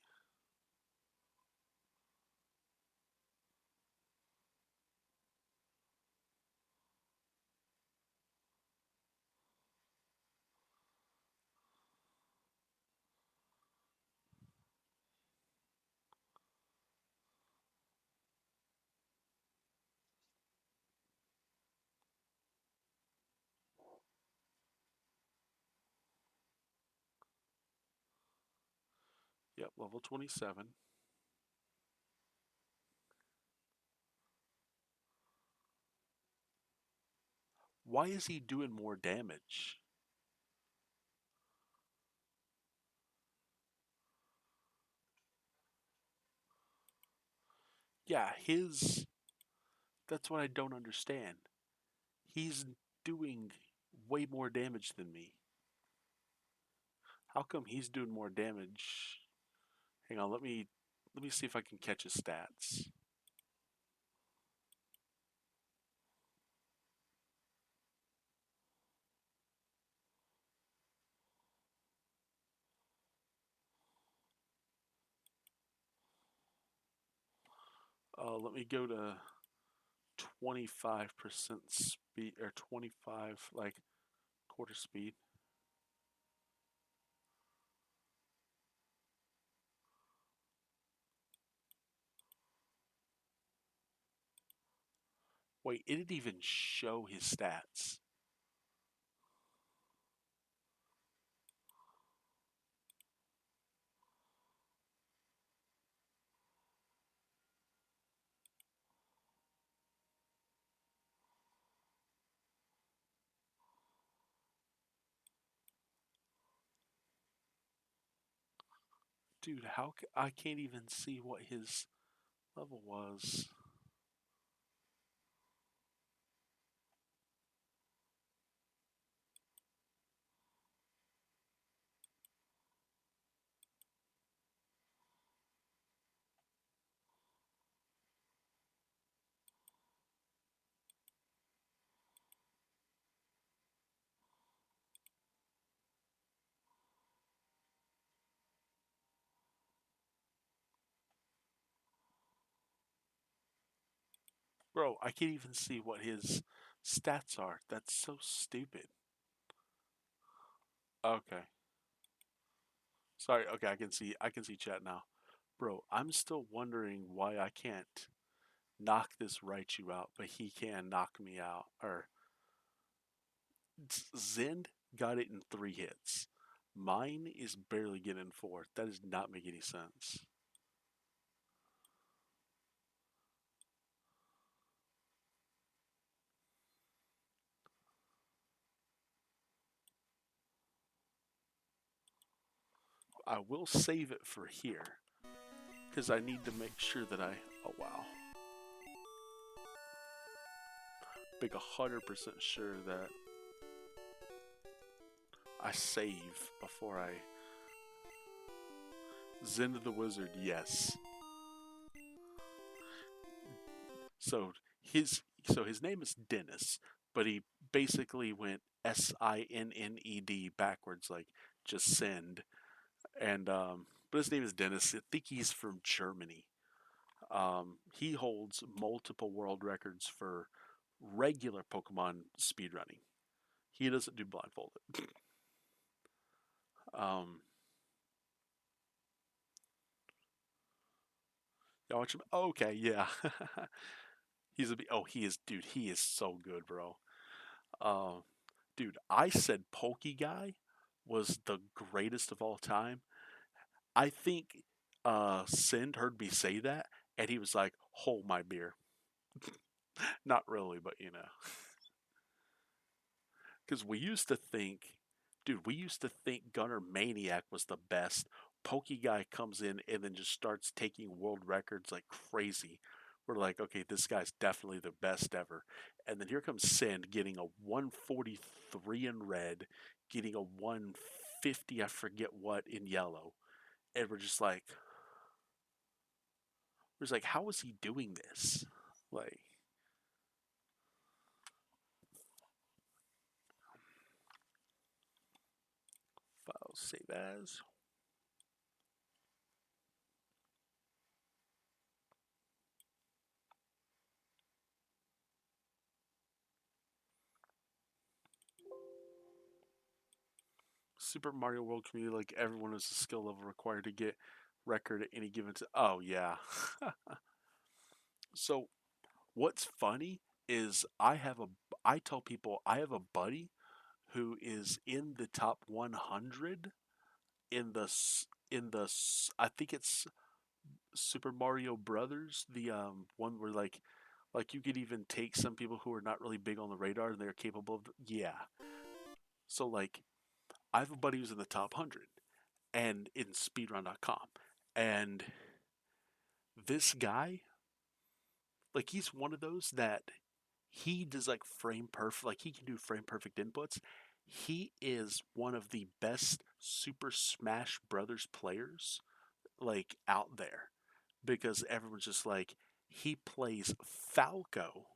Yep, level 27. Why is he doing more damage? Yeah, that's what I don't understand. He's doing way more damage than me. How come he's doing more damage? Hang on, let me see if I can catch his stats. Let me go to 25% speed or 25 like quarter speed. Wait, it didn't even show his stats. Dude, I can't even see what his level was. Bro, I can't even see what his stats are. That's so stupid. Okay. Sorry, okay, I can see chat now. Bro, I'm still wondering why I can't knock this Raichu out, but he can knock me out. Or Zend got it in 3 hits. Mine is barely getting 4. That does not make any sense. I will save it for here because I need to make sure that oh wow, make 100% sure that I save before I Zend the Wizard. Yes. So his name is Dennis, but he basically went Sinned backwards, like just send. And but his name is Dennis. I think he's from Germany. He holds multiple world records for regular Pokemon speedrunning. He doesn't do blindfolded. um, y'all watch him? Oh, okay, yeah. He is, dude. He is so good, bro. Um, dude, I said Guy was the greatest of all time. I think Sind heard me say that, and he was like, "Hold my beer." Not really, but because we used to think, dude, we used to think Gunner Maniac was the best. Guy comes in and then just starts taking world records like crazy. We're like, okay, this guy's definitely the best ever. And then here comes Sind getting a 143 in red, getting a 150, I forget what, in yellow. And we're just like, how is he doing this? Like, file save as. Super Mario World community, like everyone has a skill level required to get record at any given time. Oh yeah. So what's funny is I tell people I have a buddy who is in the top 100 I think it's Super Mario Brothers, the one where like you could even take some people who are not really big on the radar and they're capable of, yeah. So like I have a buddy who's in the top 100 and in speedrun.com, and this guy Like he's one of those that he does like frame perfect, like he can do frame perfect inputs. He is one of the best Super Smash Brothers players like out there because everyone's just like he plays Falco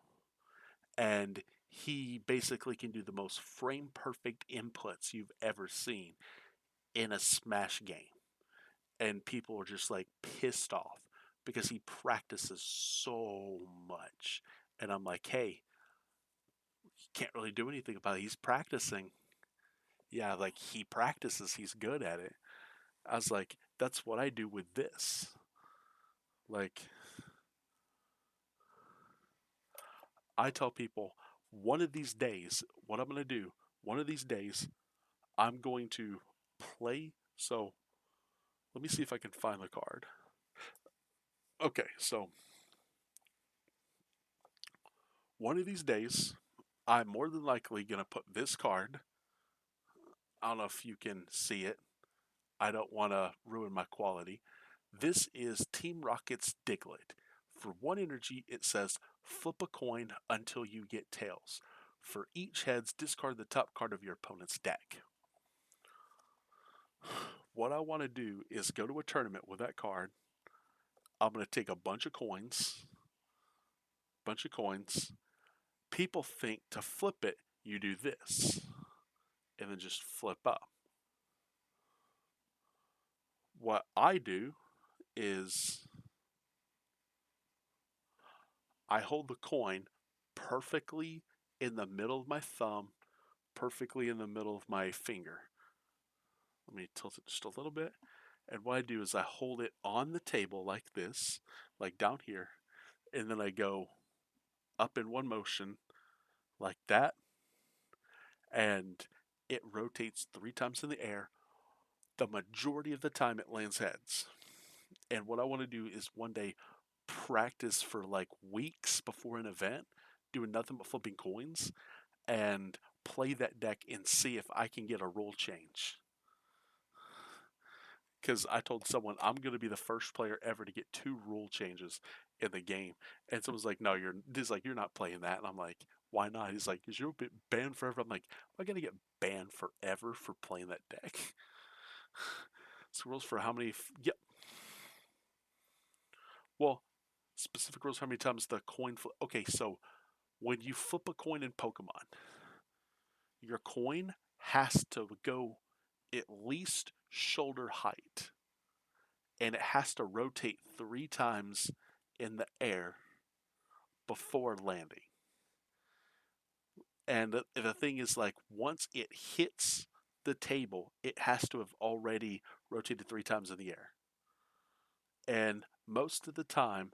and he basically can do the most frame perfect inputs you've ever seen in a Smash game. And people are just like pissed off because he practices so much. And I'm like, hey, he can't really do anything about it. He's practicing. Yeah, like he practices, he's good at it. I was like, that's what I do with this. Like, I tell people, one of these days, what I'm going to do, one of these days, I'm going to play. So let me see if I can find the card. Okay, so one of these days, I'm more than likely going to put this card. I don't know if you can see it. I don't want to ruin my quality. This is Team Rocket's Diglett. For one energy, it says flip a coin until you get tails. For each heads, discard the top card of your opponent's deck. What I want to do is go to a tournament with that card. I'm going to take a bunch of coins. People think to flip it, you do this, and then just flip up. What I do is I hold the coin perfectly in the middle of my thumb, perfectly in the middle of my finger. Let me tilt it just a little bit. And what I do is I hold it on the table like this, like down here, and then I go up in one motion like that, and it rotates 3 times in the air. The majority of the time it lands heads. And what I want to do is one day practice for like weeks before an event, doing nothing but flipping coins, and play that deck and see if I can get a rule change. Because I told someone I'm going to be the first player ever to get 2 rule changes in the game, and someone's like, "No, you're not playing that." And I'm like, "Why not?" He's like, "Is you banned forever?" I'm like, "Am I going to get banned forever for playing that deck?" So rules for how many? Yep. Well, specific rules how many times the coin flip. Okay, so when you flip a coin in Pokemon, your coin has to go at least shoulder height, and it has to rotate 3 times in the air before landing. And the thing is, like, once it hits the table, it has to have already rotated 3 times in the air. And most of the time,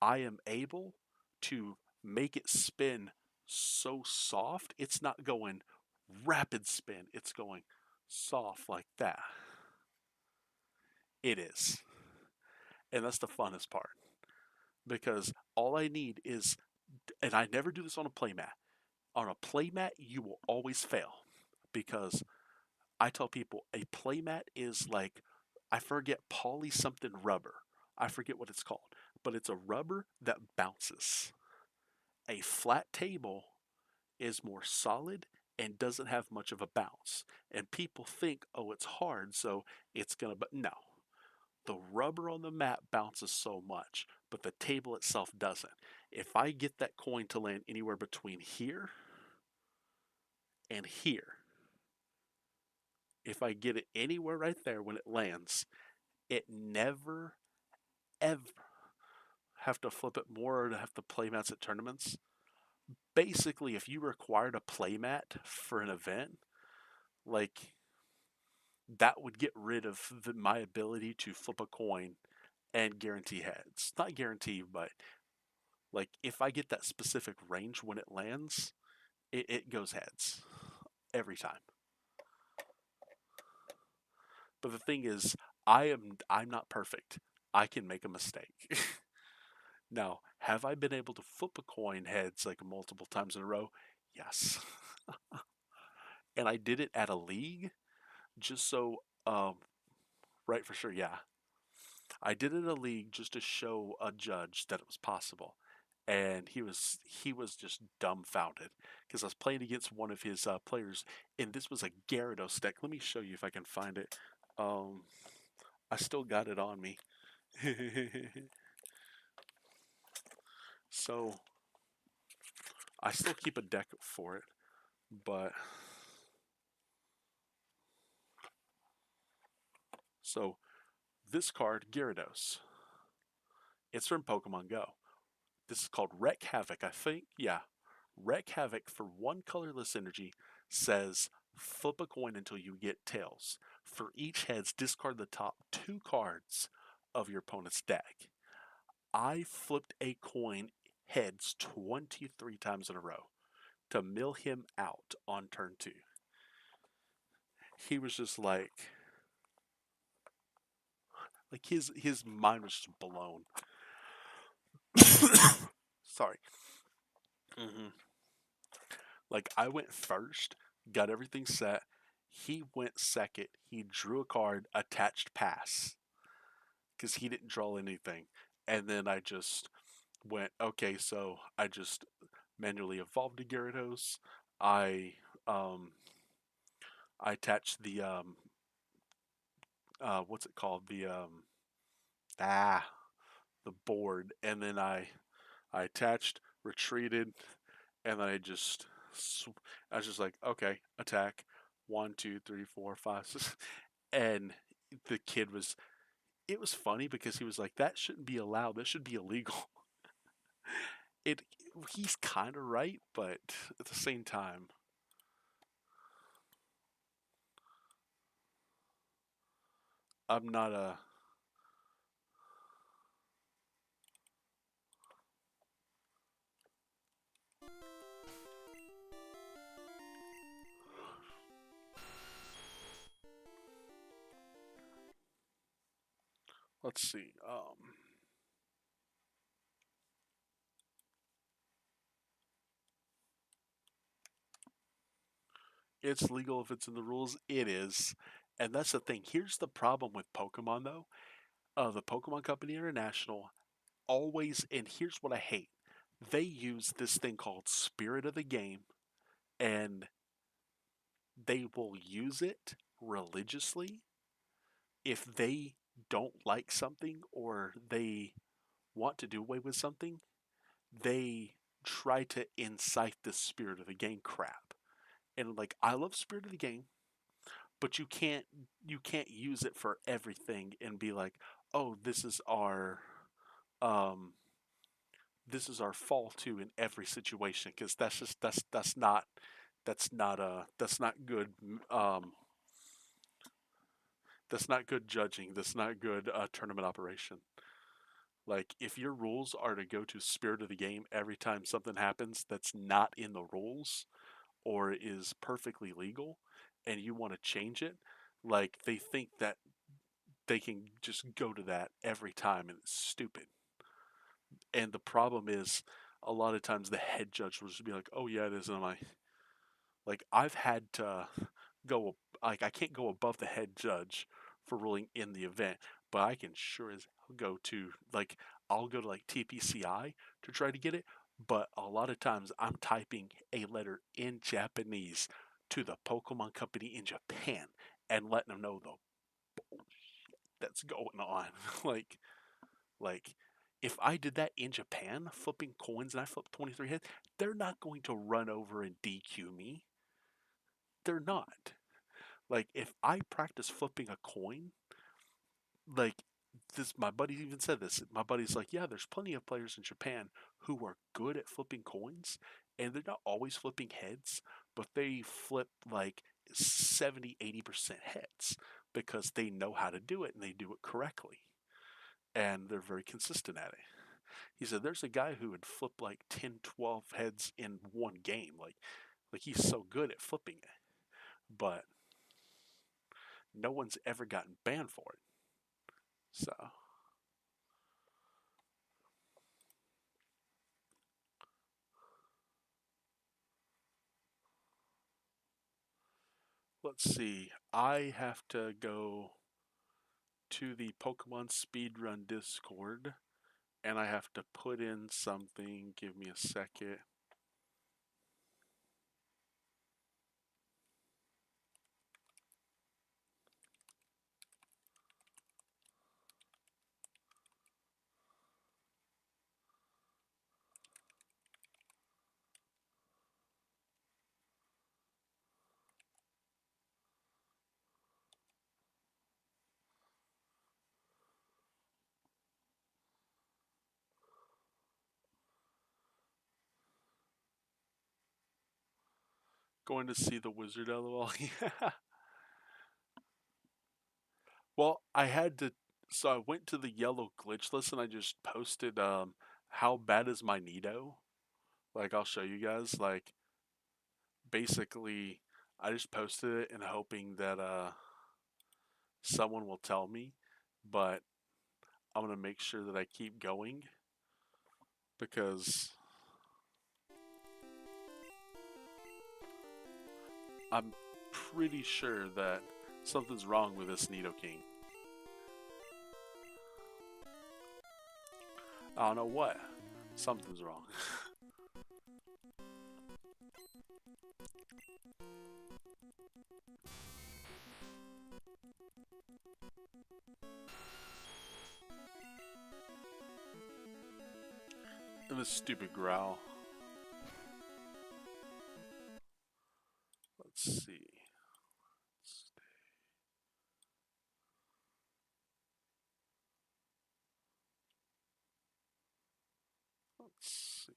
I am able to make it spin so soft, it's not going rapid spin, it's going soft like that. It is. And that's the funnest part because all I need is, and I never do this on a playmat. On a playmat, you will always fail because I tell people a playmat is like, I forget, poly something rubber. I forget what it's called, but it's a rubber that bounces. A flat table is more solid and doesn't have much of a bounce. And people think, oh, it's hard, so it's gonna, but no. The rubber on the mat bounces so much, but the table itself doesn't. If I get that coin to land anywhere between here and here, if I get it anywhere right there when it lands, it never, ever have to flip it more or to have to play mats at tournaments. Basically, if you required a playmat for an event, like that would get rid of my ability to flip a coin and guarantee heads. Not guarantee, but like if I get that specific range when it lands, it goes heads every time. But the thing is, I'm not perfect. I can make a mistake. Now, have I been able to flip a coin heads like multiple times in a row? Yes. And I did it at a league just so right for sure, yeah. I did it at a league just to show a judge that it was possible. and he was just dumbfounded because I was playing against one of his players, and this was a Gyarados deck. Let me show you if I can find it. Um, I still got it on me. So I still keep a deck for it, but so this card, Gyarados, it's from Pokemon Go. This is called Wreck Havoc, I think. Yeah. Wreck Havoc for one colorless energy says flip a coin until you get tails. For each heads, discard the top two cards of your opponent's deck. I flipped a coin heads 23 times in a row to mill him out on turn two. He was just like his mind was just blown. Sorry. hmm Like I went first, got everything set. He went second. He drew a card, attached pass, because he didn't draw anything. And then I just went, okay, so I just manually evolved to Gyarados. I um I attached the what's it called? Ah the board, and then I attached, retreated, and then I was just like, okay, attack, 1, 2, 3, 4, 5, 6, and the kid was. It was funny because he was like, that shouldn't be allowed. That should be illegal. It. He's kind of right, but at the same time, I'm not a. Let's see. It's legal if it's in the rules. It is, and that's the thing. Here's the problem with Pokemon, though. The Pokemon Company International always, and here's what I hate. They use this thing called Spirit of the Game, and they will use it religiously if they don't like something or they want to do away with something. They try to incite the Spirit of the Game crap. And like I love Spirit of the Game, but you can't use it for everything and be like, "Oh, um this is our fall to in every situation," because that's not good that's not good judging. That's not good tournament operation. Like if your rules are to go to Spirit of the Game every time something happens that's not in the rules or is perfectly legal, and you want to change it, like they think that they can just go to that every time, and it's stupid. And the problem is, a lot of times the head judge will just be like, "Oh yeah, it is," and I'm like, I've had to go like I can't go above the head judge for ruling in the event, but I can sure as hell go to like I'll go to like TPCI to try to get it, but a lot of times I'm typing a letter in Japanese to the Pokemon Company in Japan and letting them know the bullshit that's going on. like like if I did that in Japan, flipping coins and I flip 23 heads, they're not going to run over and DQ me. They're not. Like if I practice flipping a coin, like this my buddy even said this. My buddy's like, "Yeah, there's plenty of players in Japan who are good at flipping coins and they're not always flipping heads, but they flip like 70-80% heads because they know how to do it and they do it correctly and they're very consistent at it." He said there's a guy who would flip like 10, 12 heads in one game. Like he's so good at flipping it. But no one's ever gotten banned for it. So let's see. I have to go to the Pokemon Speedrun Discord and I have to put in something. Give me a second. Going to see the wizard, lol. Yeah. Well, I had to. So I went to the yellow glitch list and I just posted how bad is my Nido? Like I'll show you guys. Like basically, I just posted it and hoping that someone will tell me, but I'm gonna make sure that I keep going because I'm pretty sure that something's wrong with this Nidoking. I don't know what. Something's wrong. And this stupid growl. Let's see. Let's see.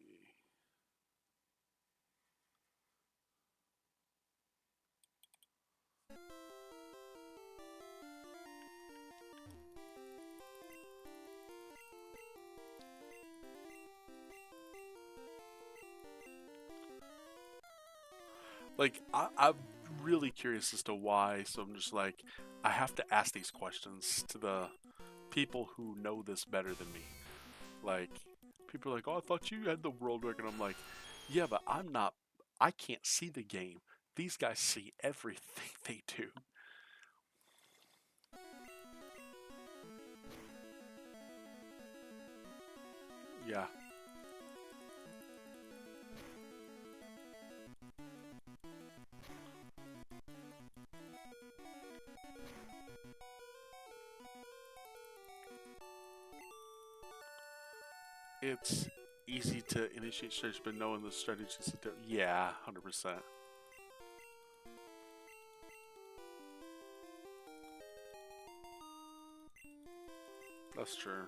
Like, I'm really curious as to why, so I'm just like, I have to ask these questions to the people who know this better than me. Like, people are like, oh, I thought you had the world record. I'm like, yeah, but I'm not, I can't see the game. These guys see everything they do. Yeah. It's easy to initiate strategy, but knowing the strategies to do. Yeah, 100%. That's true.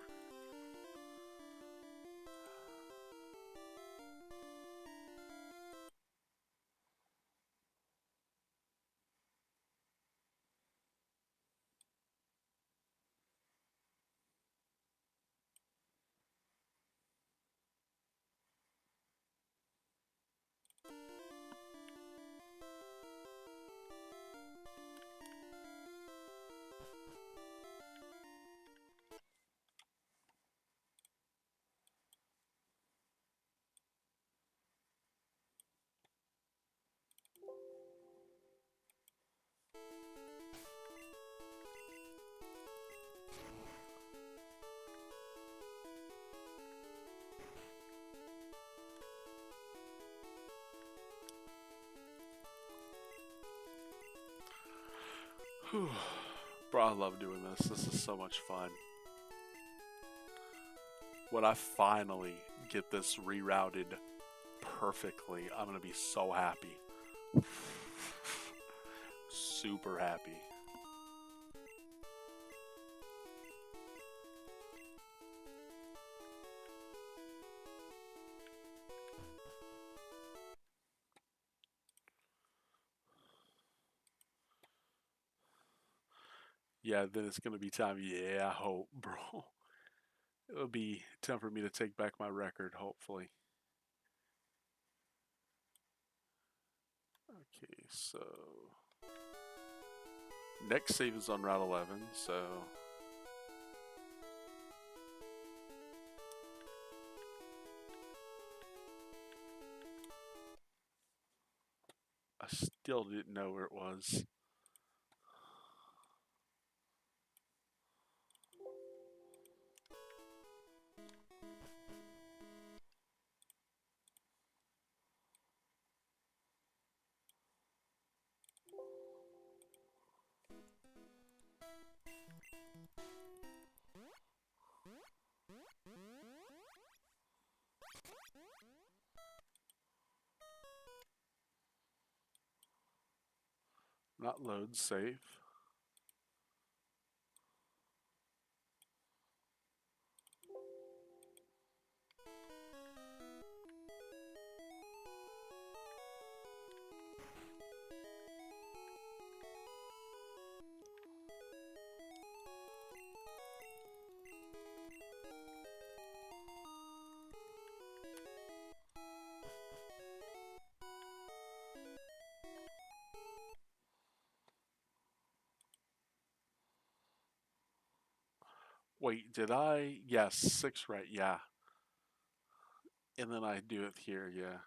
Whew. Bro, I love doing this. This is so much fun. When I finally get this rerouted perfectly, I'm gonna be so happy. Super happy. Yeah, then it's gonna be time. Yeah, I hope, bro. It'll be time for me to take back my record, hopefully. Okay, so next save is on Route 11, so I still didn't know where it was. Not load, save. Wait, did I? Yes, 6 right, yeah. And then I do it here, yeah.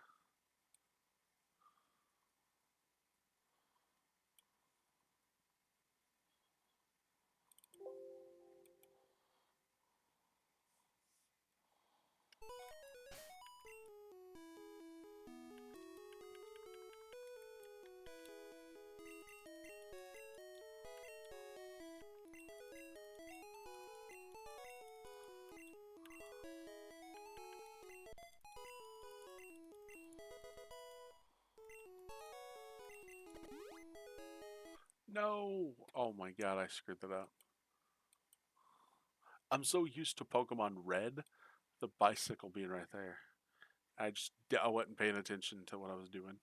No! Oh my god, I screwed that up. I'm so used to Pokemon Red, the bicycle being right there. I wasn't paying attention to what I was doing.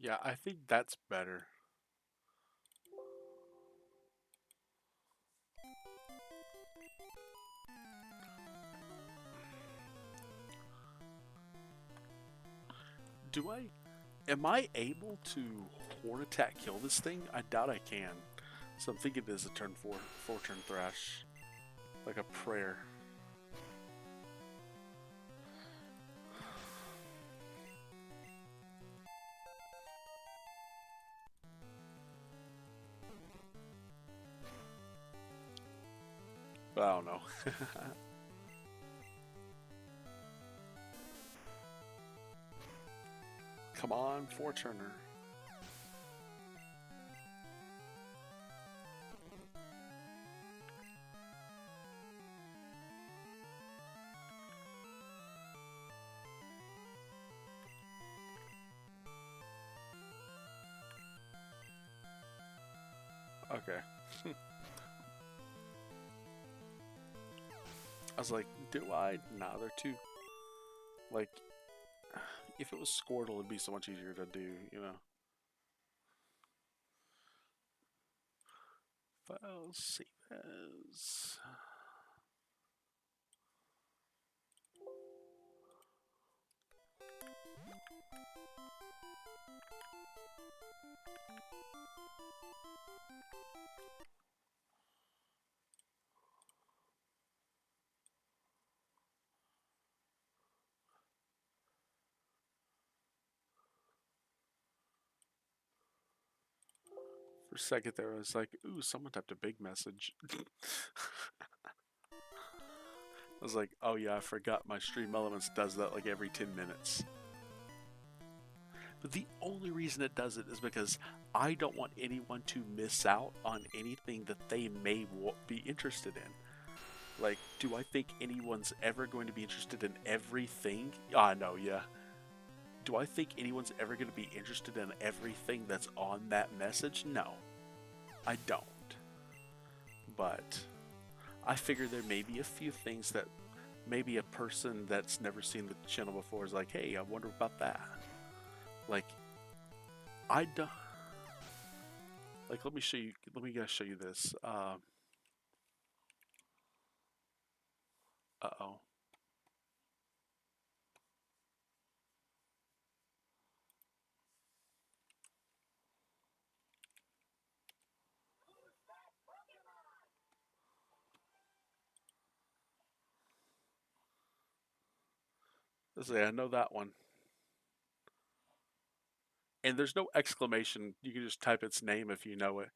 Yeah, I think that's better. Am I able to Horn Attack kill this thing? I doubt I can. So I'm thinking this is a turn 4 turn Thrash. Like a prayer. But I don't know. Come on, 4-turner. Okay. I was like, do I? Nah, they're too... Like, if it was Squirtle, it'd be so much easier to do, you know? File save as... For a second there, I was like, ooh, someone typed a big message. I was like, oh yeah, I forgot my Stream Elements does that like every 10 minutes. But the only reason it does it is because I don't want anyone to miss out on anything that they may be interested in. Like, do I think anyone's ever going to be interested in everything? No, yeah. Do I think anyone's ever going to be interested in everything that's on that message? No, I don't. But I figure there may be a few things that maybe a person that's never seen the channel before is like, hey, I wonder about that. Like, I don't. Like, let me show you. Let me show you this. Uh oh. Let's see. I know that one. And there's no exclamation. You can just type its name if you know it.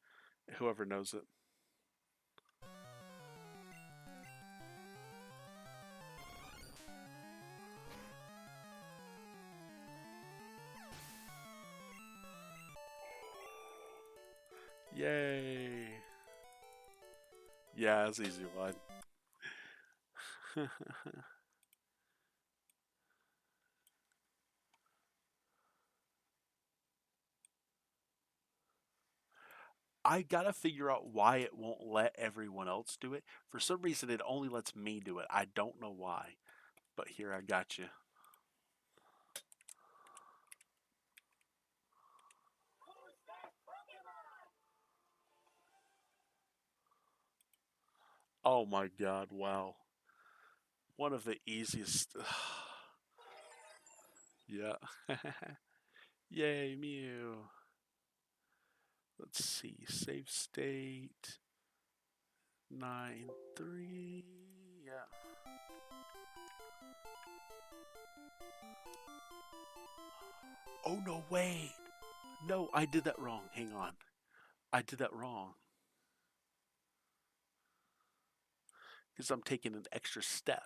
Whoever knows it. Yay! Yeah, it's easy one. I gotta figure out why it won't let everyone else do it. For some reason, it only lets me do it. I don't know why. But here, I got you. Oh my god, wow. One of the easiest. Yeah. Yay, Mew. Let's see. Save state. 9-3. Yeah. Oh, no, wait. No, I did that wrong. Hang on. I did that wrong. Because I'm taking an extra step.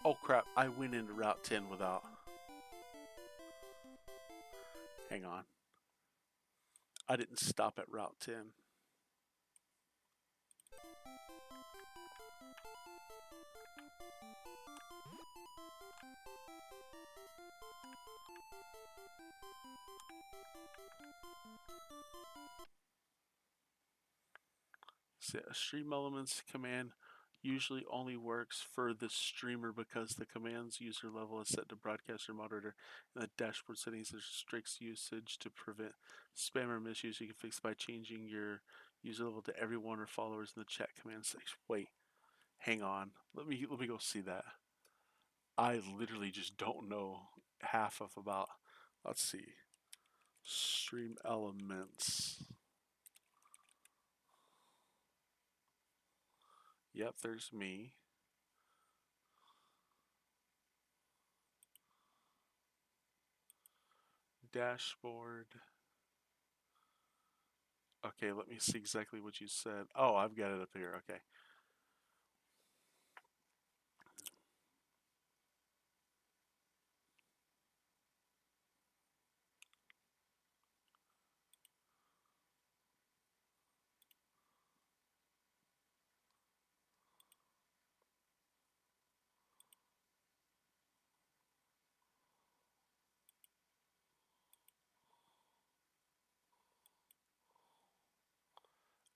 Oh crap, I went into Route 10 without. Hang on. I didn't stop at Route 10. So, Stream Elements command usually only works for the streamer because the command's user level is set to broadcaster monitor, and the dashboard settings restricts usage to prevent spam or misuse. You can fix by changing your user level to everyone or followers in the chat command section. Wait, hang on. Let me go see that. I literally just don't know half of about. Let's see. Stream Elements. Yep, there's me. Dashboard. Okay, let me see exactly what you said. Oh, I've got it up here. Okay.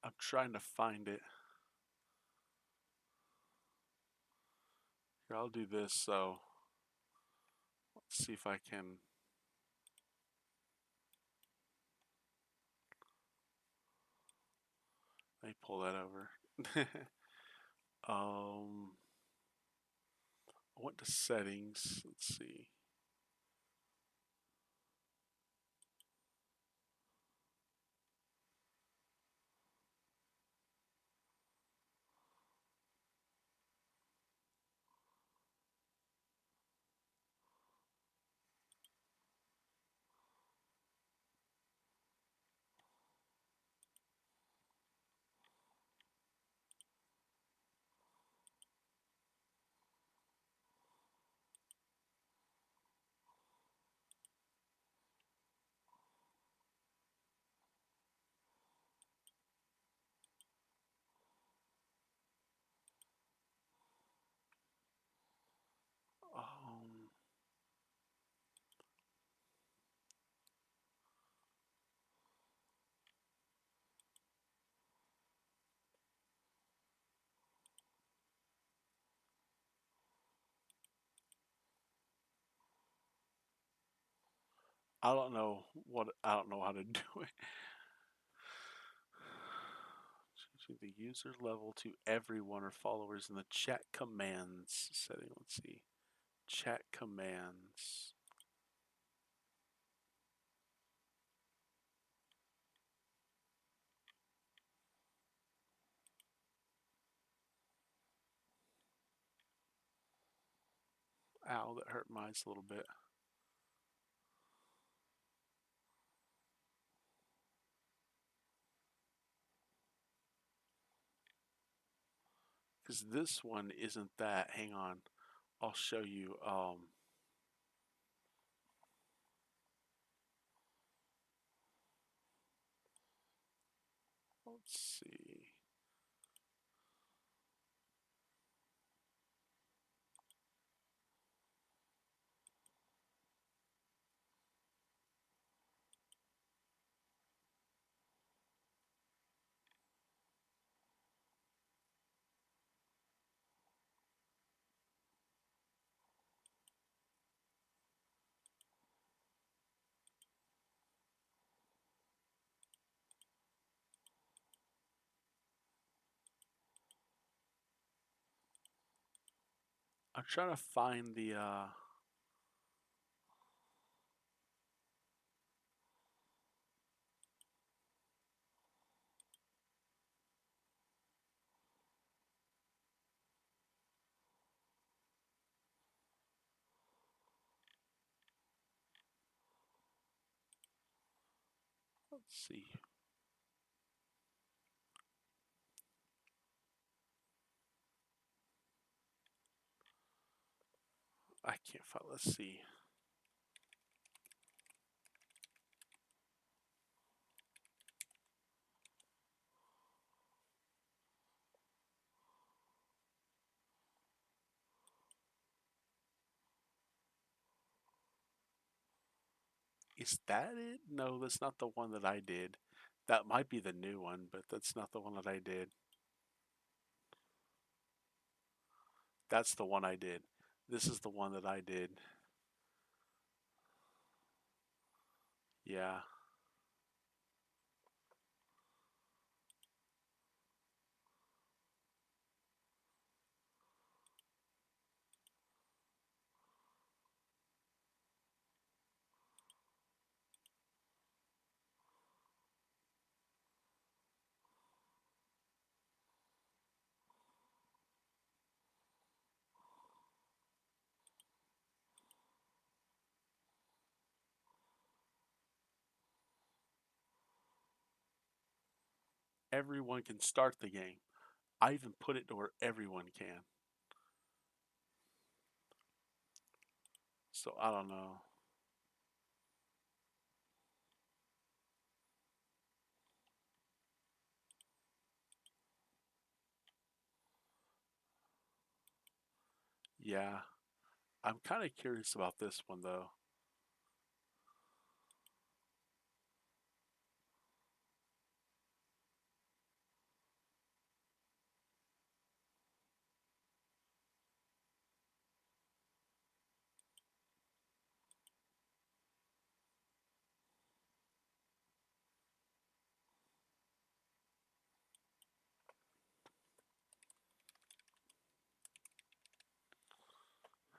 I'm trying to find it. Here, I'll do this. So let's see if I can. Let me pull that over. I went to settings. Let's see. I don't know I don't know how to do it. Changing the user level to everyone or followers in the chat commands setting. Let's see. Chat commands. Ow, that hurt my eyes a little bit. Because this one isn't that. Hang on. I'll show you. Let's see. I'm trying to find the let's see. I can't find. Let's see. Is that it? No, that's not the one that I did. That might be the new one, but that's not the one that I did. That's the one I did. This is the one that I did. Yeah. Everyone can start the game. I even put it to where everyone can. So I don't know. Yeah. I'm kind of curious about this one though.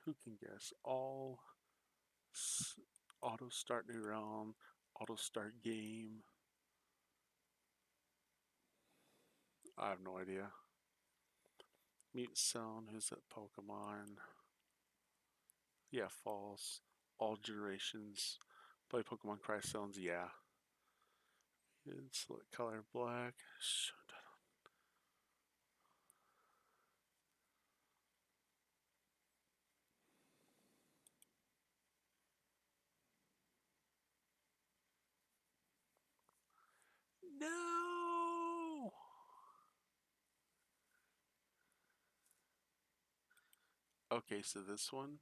Who can guess? Auto start new round, auto start game. I have no idea. Mute sound, who's that Pokemon? Yeah, false. All generations. Play Pokemon Cry sounds, yeah. Select color black. No! Okay, so this one.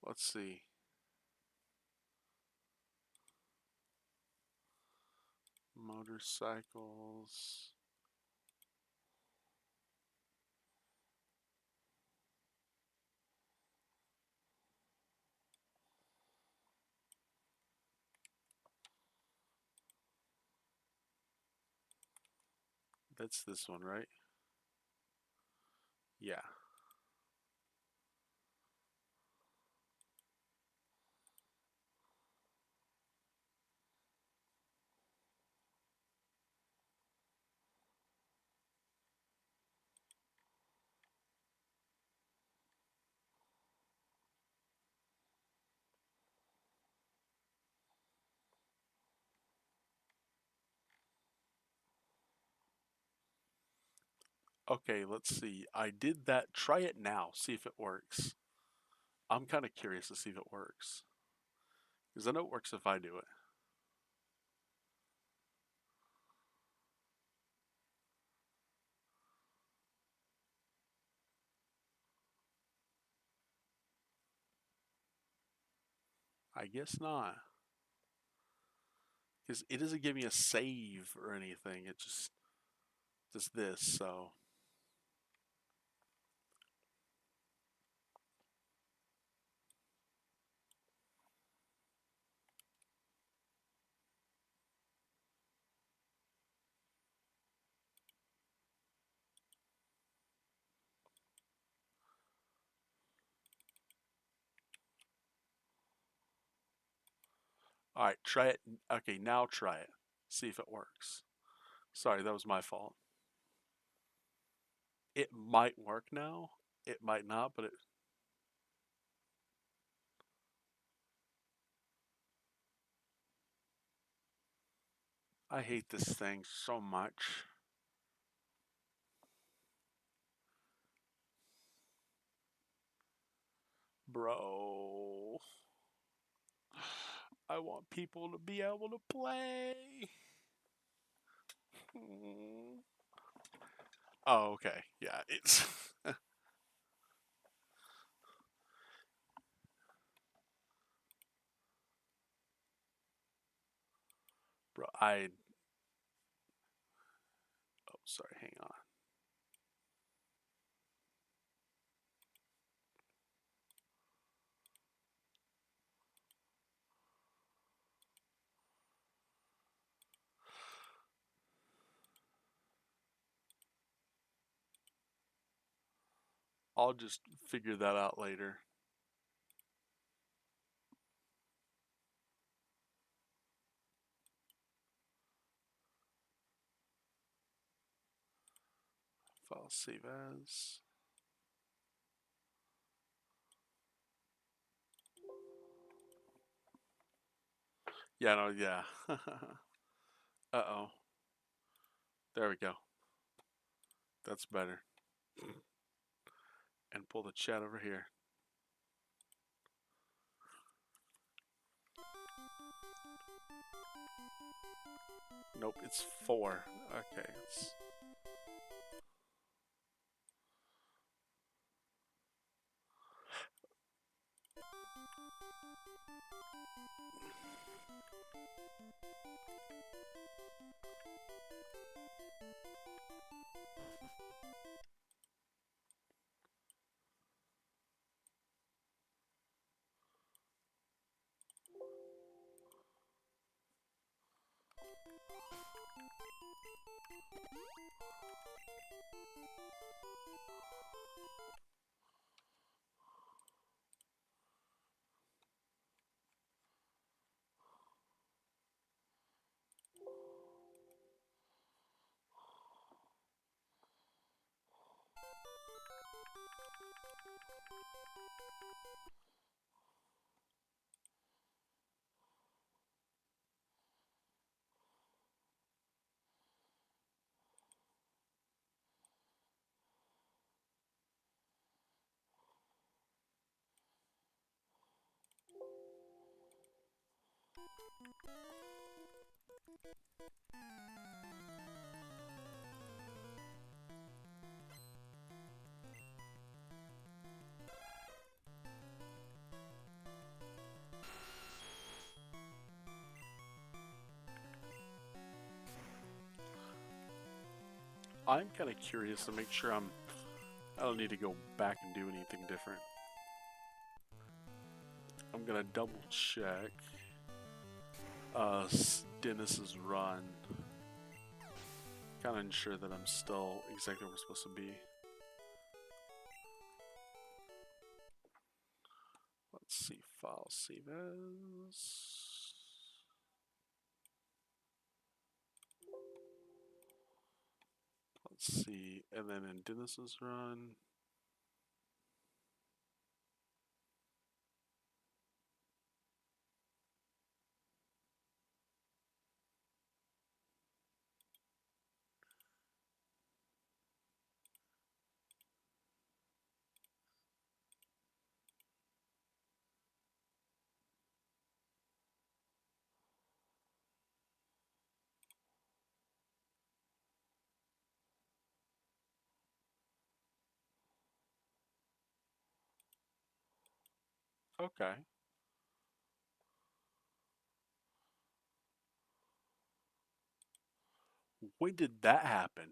Let's see. Motorcycles. It's this one, right? Yeah. Okay, let's see. I did that. Try it now. See if it works. I'm kind of curious to see if it works. Because I know it works if I do it. I guess not. Because it doesn't give me a save or anything. It just does this, so. Alright, try it. Okay, now try it. See if it works. Sorry, that was my fault. It might work now. It might not, but it. I hate this thing so much. Bro. I want people to be able to play. Oh, okay. Yeah, it's. Bro, I. Oh, sorry, hang on. I'll just figure that out later. File save as. Yeah, no, yeah. Uh-oh. There we go. That's better. And pull the chat over here. Nope, it's 4. Okay, it's. I'm kind of curious to make sure I don't need to go back and do anything different. I'm gonna double check Dennis's run. kind of ensure that I'm still exactly where we're supposed to be. Let's see, file save as. Let's see, and then in Dennis's run. Okay. When did that happen?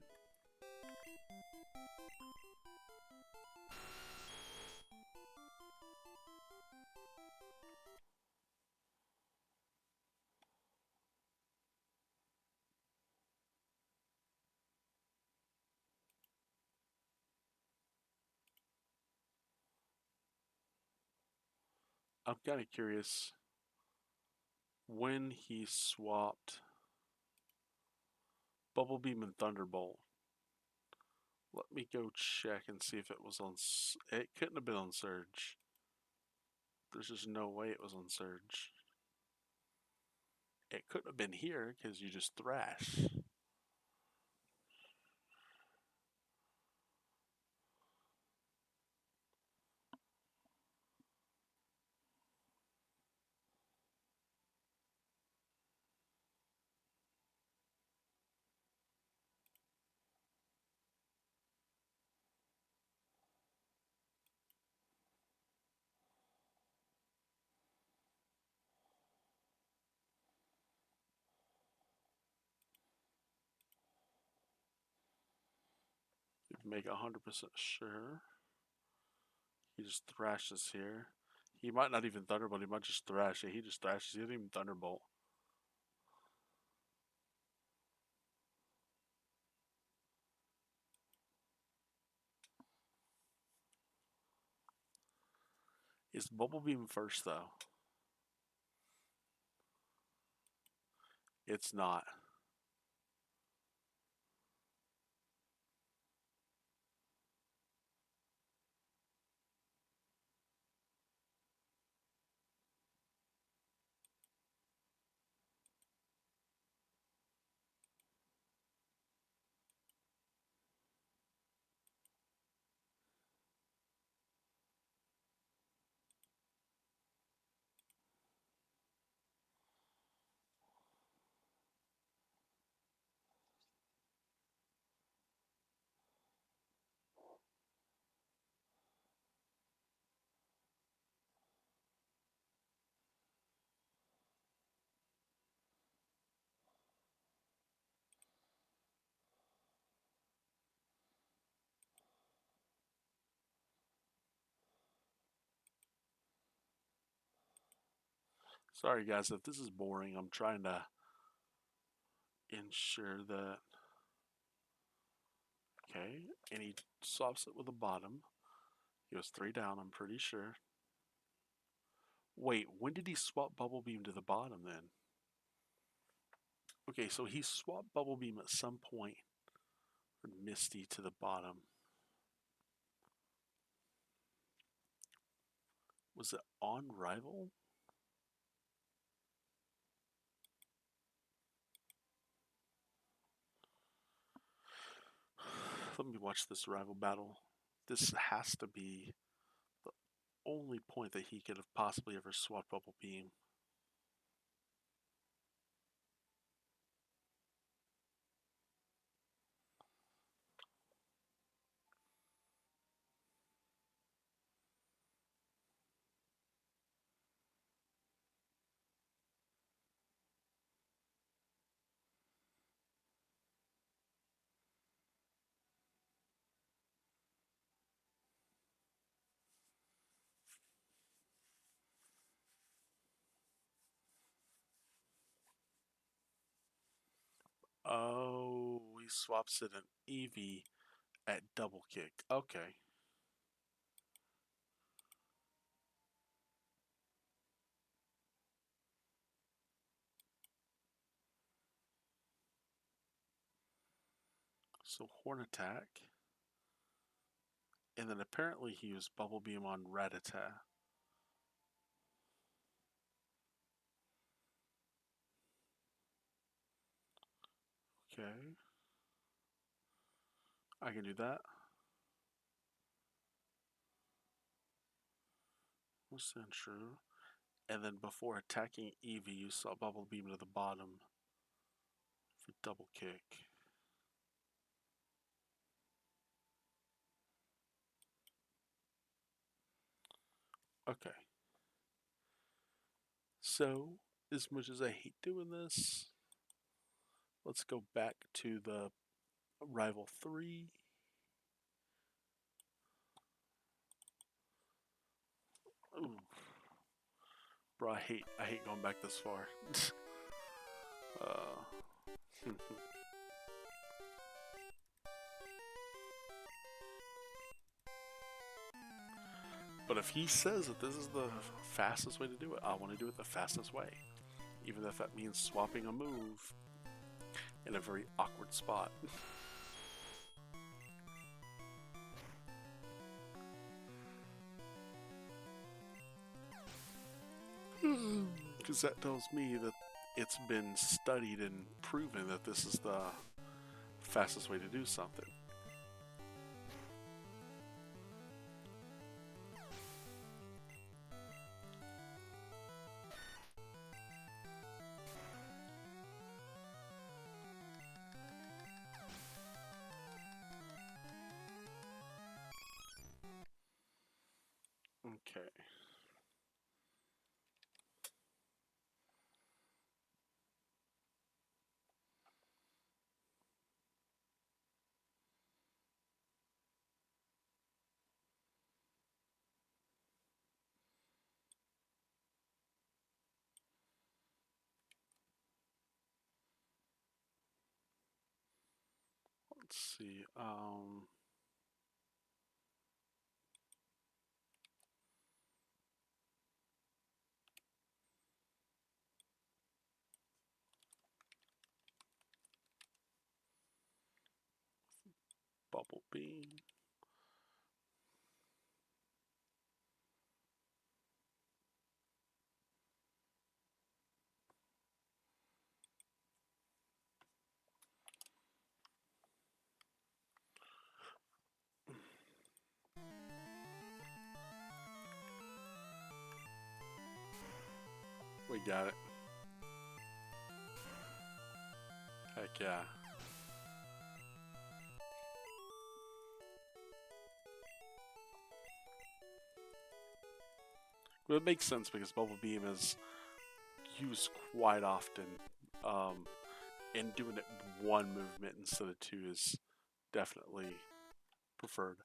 I'm kind of curious when he swapped Bubble Beam and Thunderbolt. Let me go check and see if it was on. It couldn't have been on Surge. There's just no way it was on Surge. It couldn't have been here because you just thrash. You'd make 100% sure. He just thrashes here. He might not even Thunderbolt, he might just thrash it. He just thrashes, he didn't even Thunderbolt. Is Bubble Beam first though? It's not. Sorry guys, if this is boring, I'm trying to ensure that. Okay, and he swaps it with the bottom. He was 3 down, I'm pretty sure. Wait, when did he swap Bubble Beam to the bottom then? Okay, so he swapped Bubble Beam at some point for Misty to the bottom. Was it on Rival? Let me watch this Rival battle. This has to be the only point that he could have possibly ever swapped Bubble Beam. Oh, he swaps it an Eevee at double kick. Okay. So Horn Attack. And then apparently he used Bubble Beam on Rattata. Okay. I can do that. Sandshrew. And then before attacking Eevee, you saw Bubble Beam to the bottom for double kick. Okay. So, as much as I hate doing this, let's go back to the Rival 3. Ooh. Bro, I hate going back this far. But if he says that this is the fastest way to do it, I want to do it the fastest way. Even if that means swapping a move in a very awkward spot. Because that tells me that it's been studied and proven that this is the fastest way to do something. Okay. Let's see. Bubble Beam. We got it. Heck yeah. Well, it makes sense because Bubble Beam is used quite often. And doing it one movement instead of two is definitely preferred.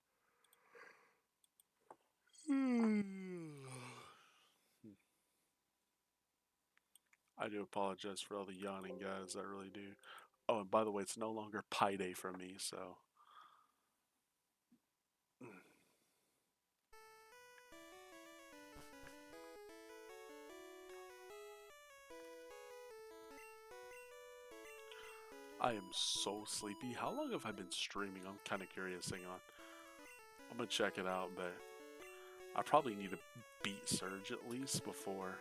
I do apologize for all the yawning, guys. I really do. Oh, and by the way, it's no longer Pi Day for me, so. I am so sleepy. How long have I been streaming? I'm kind of curious. Hang on. I'm going to check it out, but I probably need to beat Surge at least before.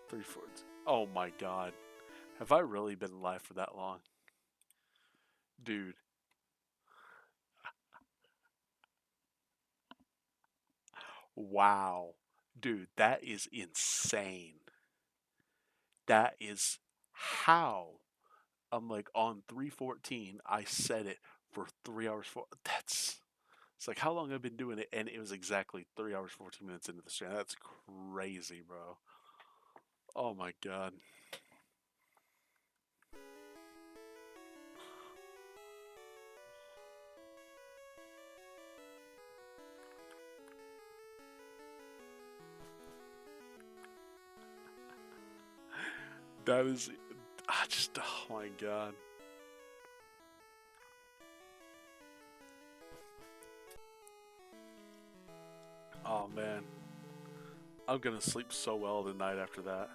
Three, four. Oh my god. Have I really been live for that long? Dude. Wow. Dude, that is insane. That is how. I'm like on 314, I said it for 3 hours. It's like how long I've been doing it, and it was exactly 3 hours 14 minutes into the stream. That's crazy, bro. Oh my god. That is, I just, oh my god. Oh man, I'm gonna sleep so well tonight after that.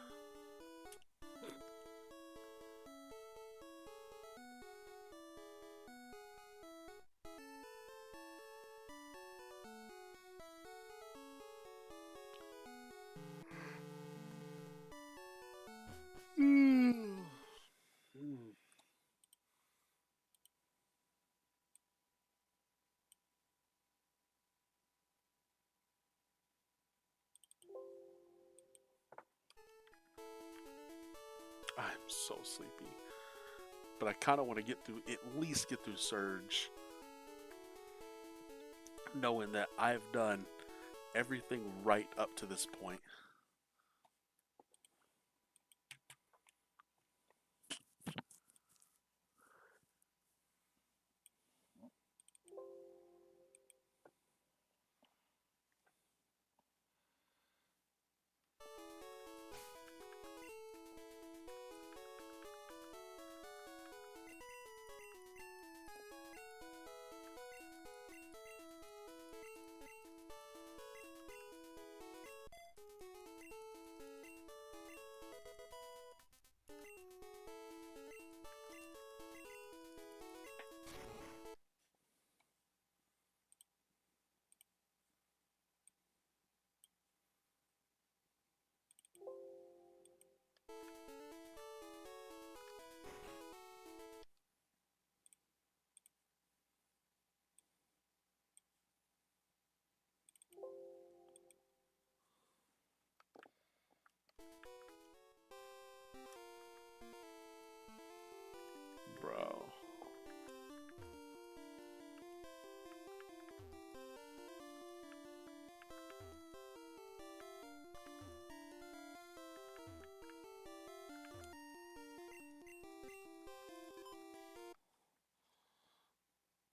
Mm. I'm so sleepy, but I kind of want to get through, at least get through Surge, knowing that I've done everything right up to this point. Bro.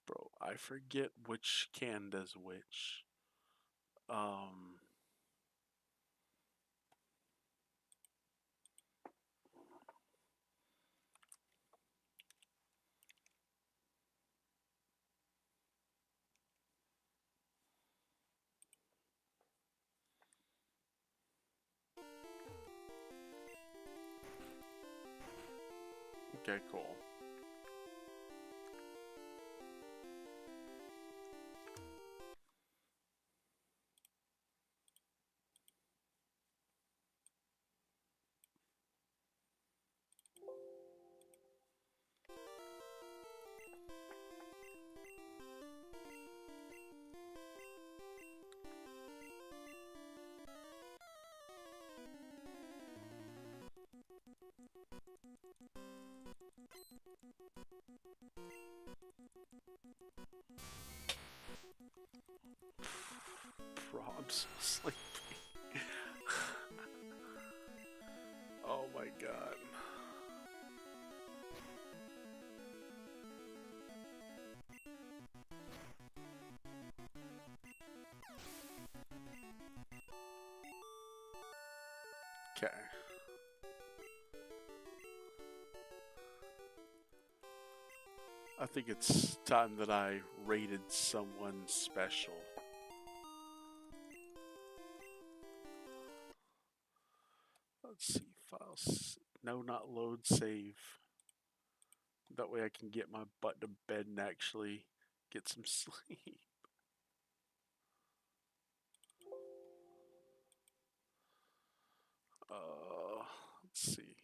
Bro, I forget which can does which. Um, okay, cool. Bro, I'm so sleepy. Oh my god. Okay. I think it's time that I rated someone special. Let's see, files. No, not load save. That way I can get my butt to bed and actually get some sleep. Let's see.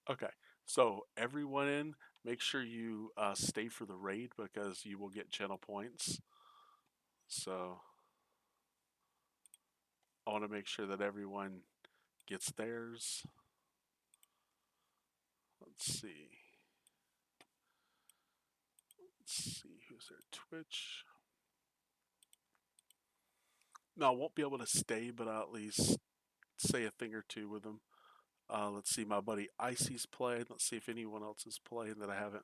Okay, So everyone in, make sure you stay for the raid because you will get channel points. So I want to make sure that everyone gets theirs. Let's see. Let's see who's there. Twitch. No, I won't be able to stay, but I'll at least say a thing or two with them. Let's see, my buddy Icy's played. Let's see if anyone else is playing that I haven't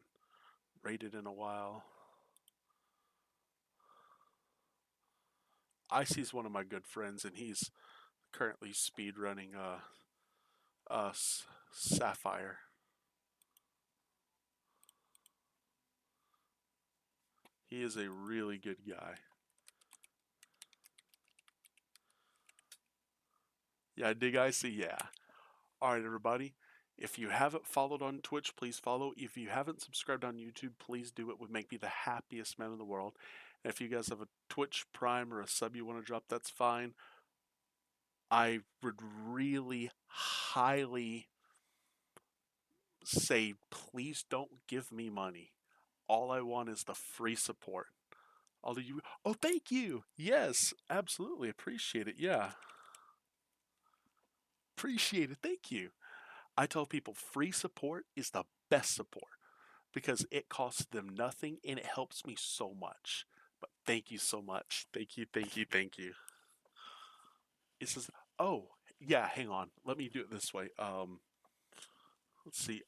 rated in a while. Icy's one of my good friends, and he's currently speed running Sapphire. He is a really good guy. Yeah, dig Icy? Yeah. Alright, everybody. If you haven't followed on Twitch, please follow. If you haven't subscribed on YouTube, please do. It would make me the happiest man in the world. And if you guys have a Twitch Prime or a sub you want to drop, that's fine. I would really highly say, please don't give me money. All I want is the free support. All of you, oh, thank you. Yes, absolutely. Appreciate it. Yeah. Appreciate it. Thank you. I tell people free support is the best support because it costs them nothing and it helps me so much. But thank you so much. Thank you, thank you, thank you. It says, oh, yeah, hang on. Let me do it this way. Let's see.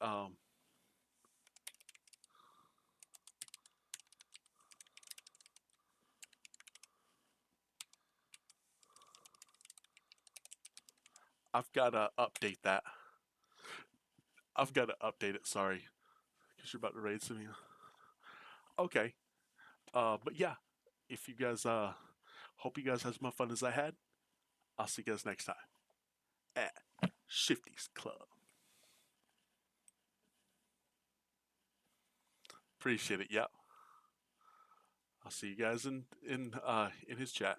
I've got to update that. I've got to update it. Sorry, because you're about to raid some. Okay. But yeah, if you guys hope you guys had as much fun as I had. I'll see you guys next time at Shifty's Club. Appreciate it. Yep. I'll see you guys in his chat.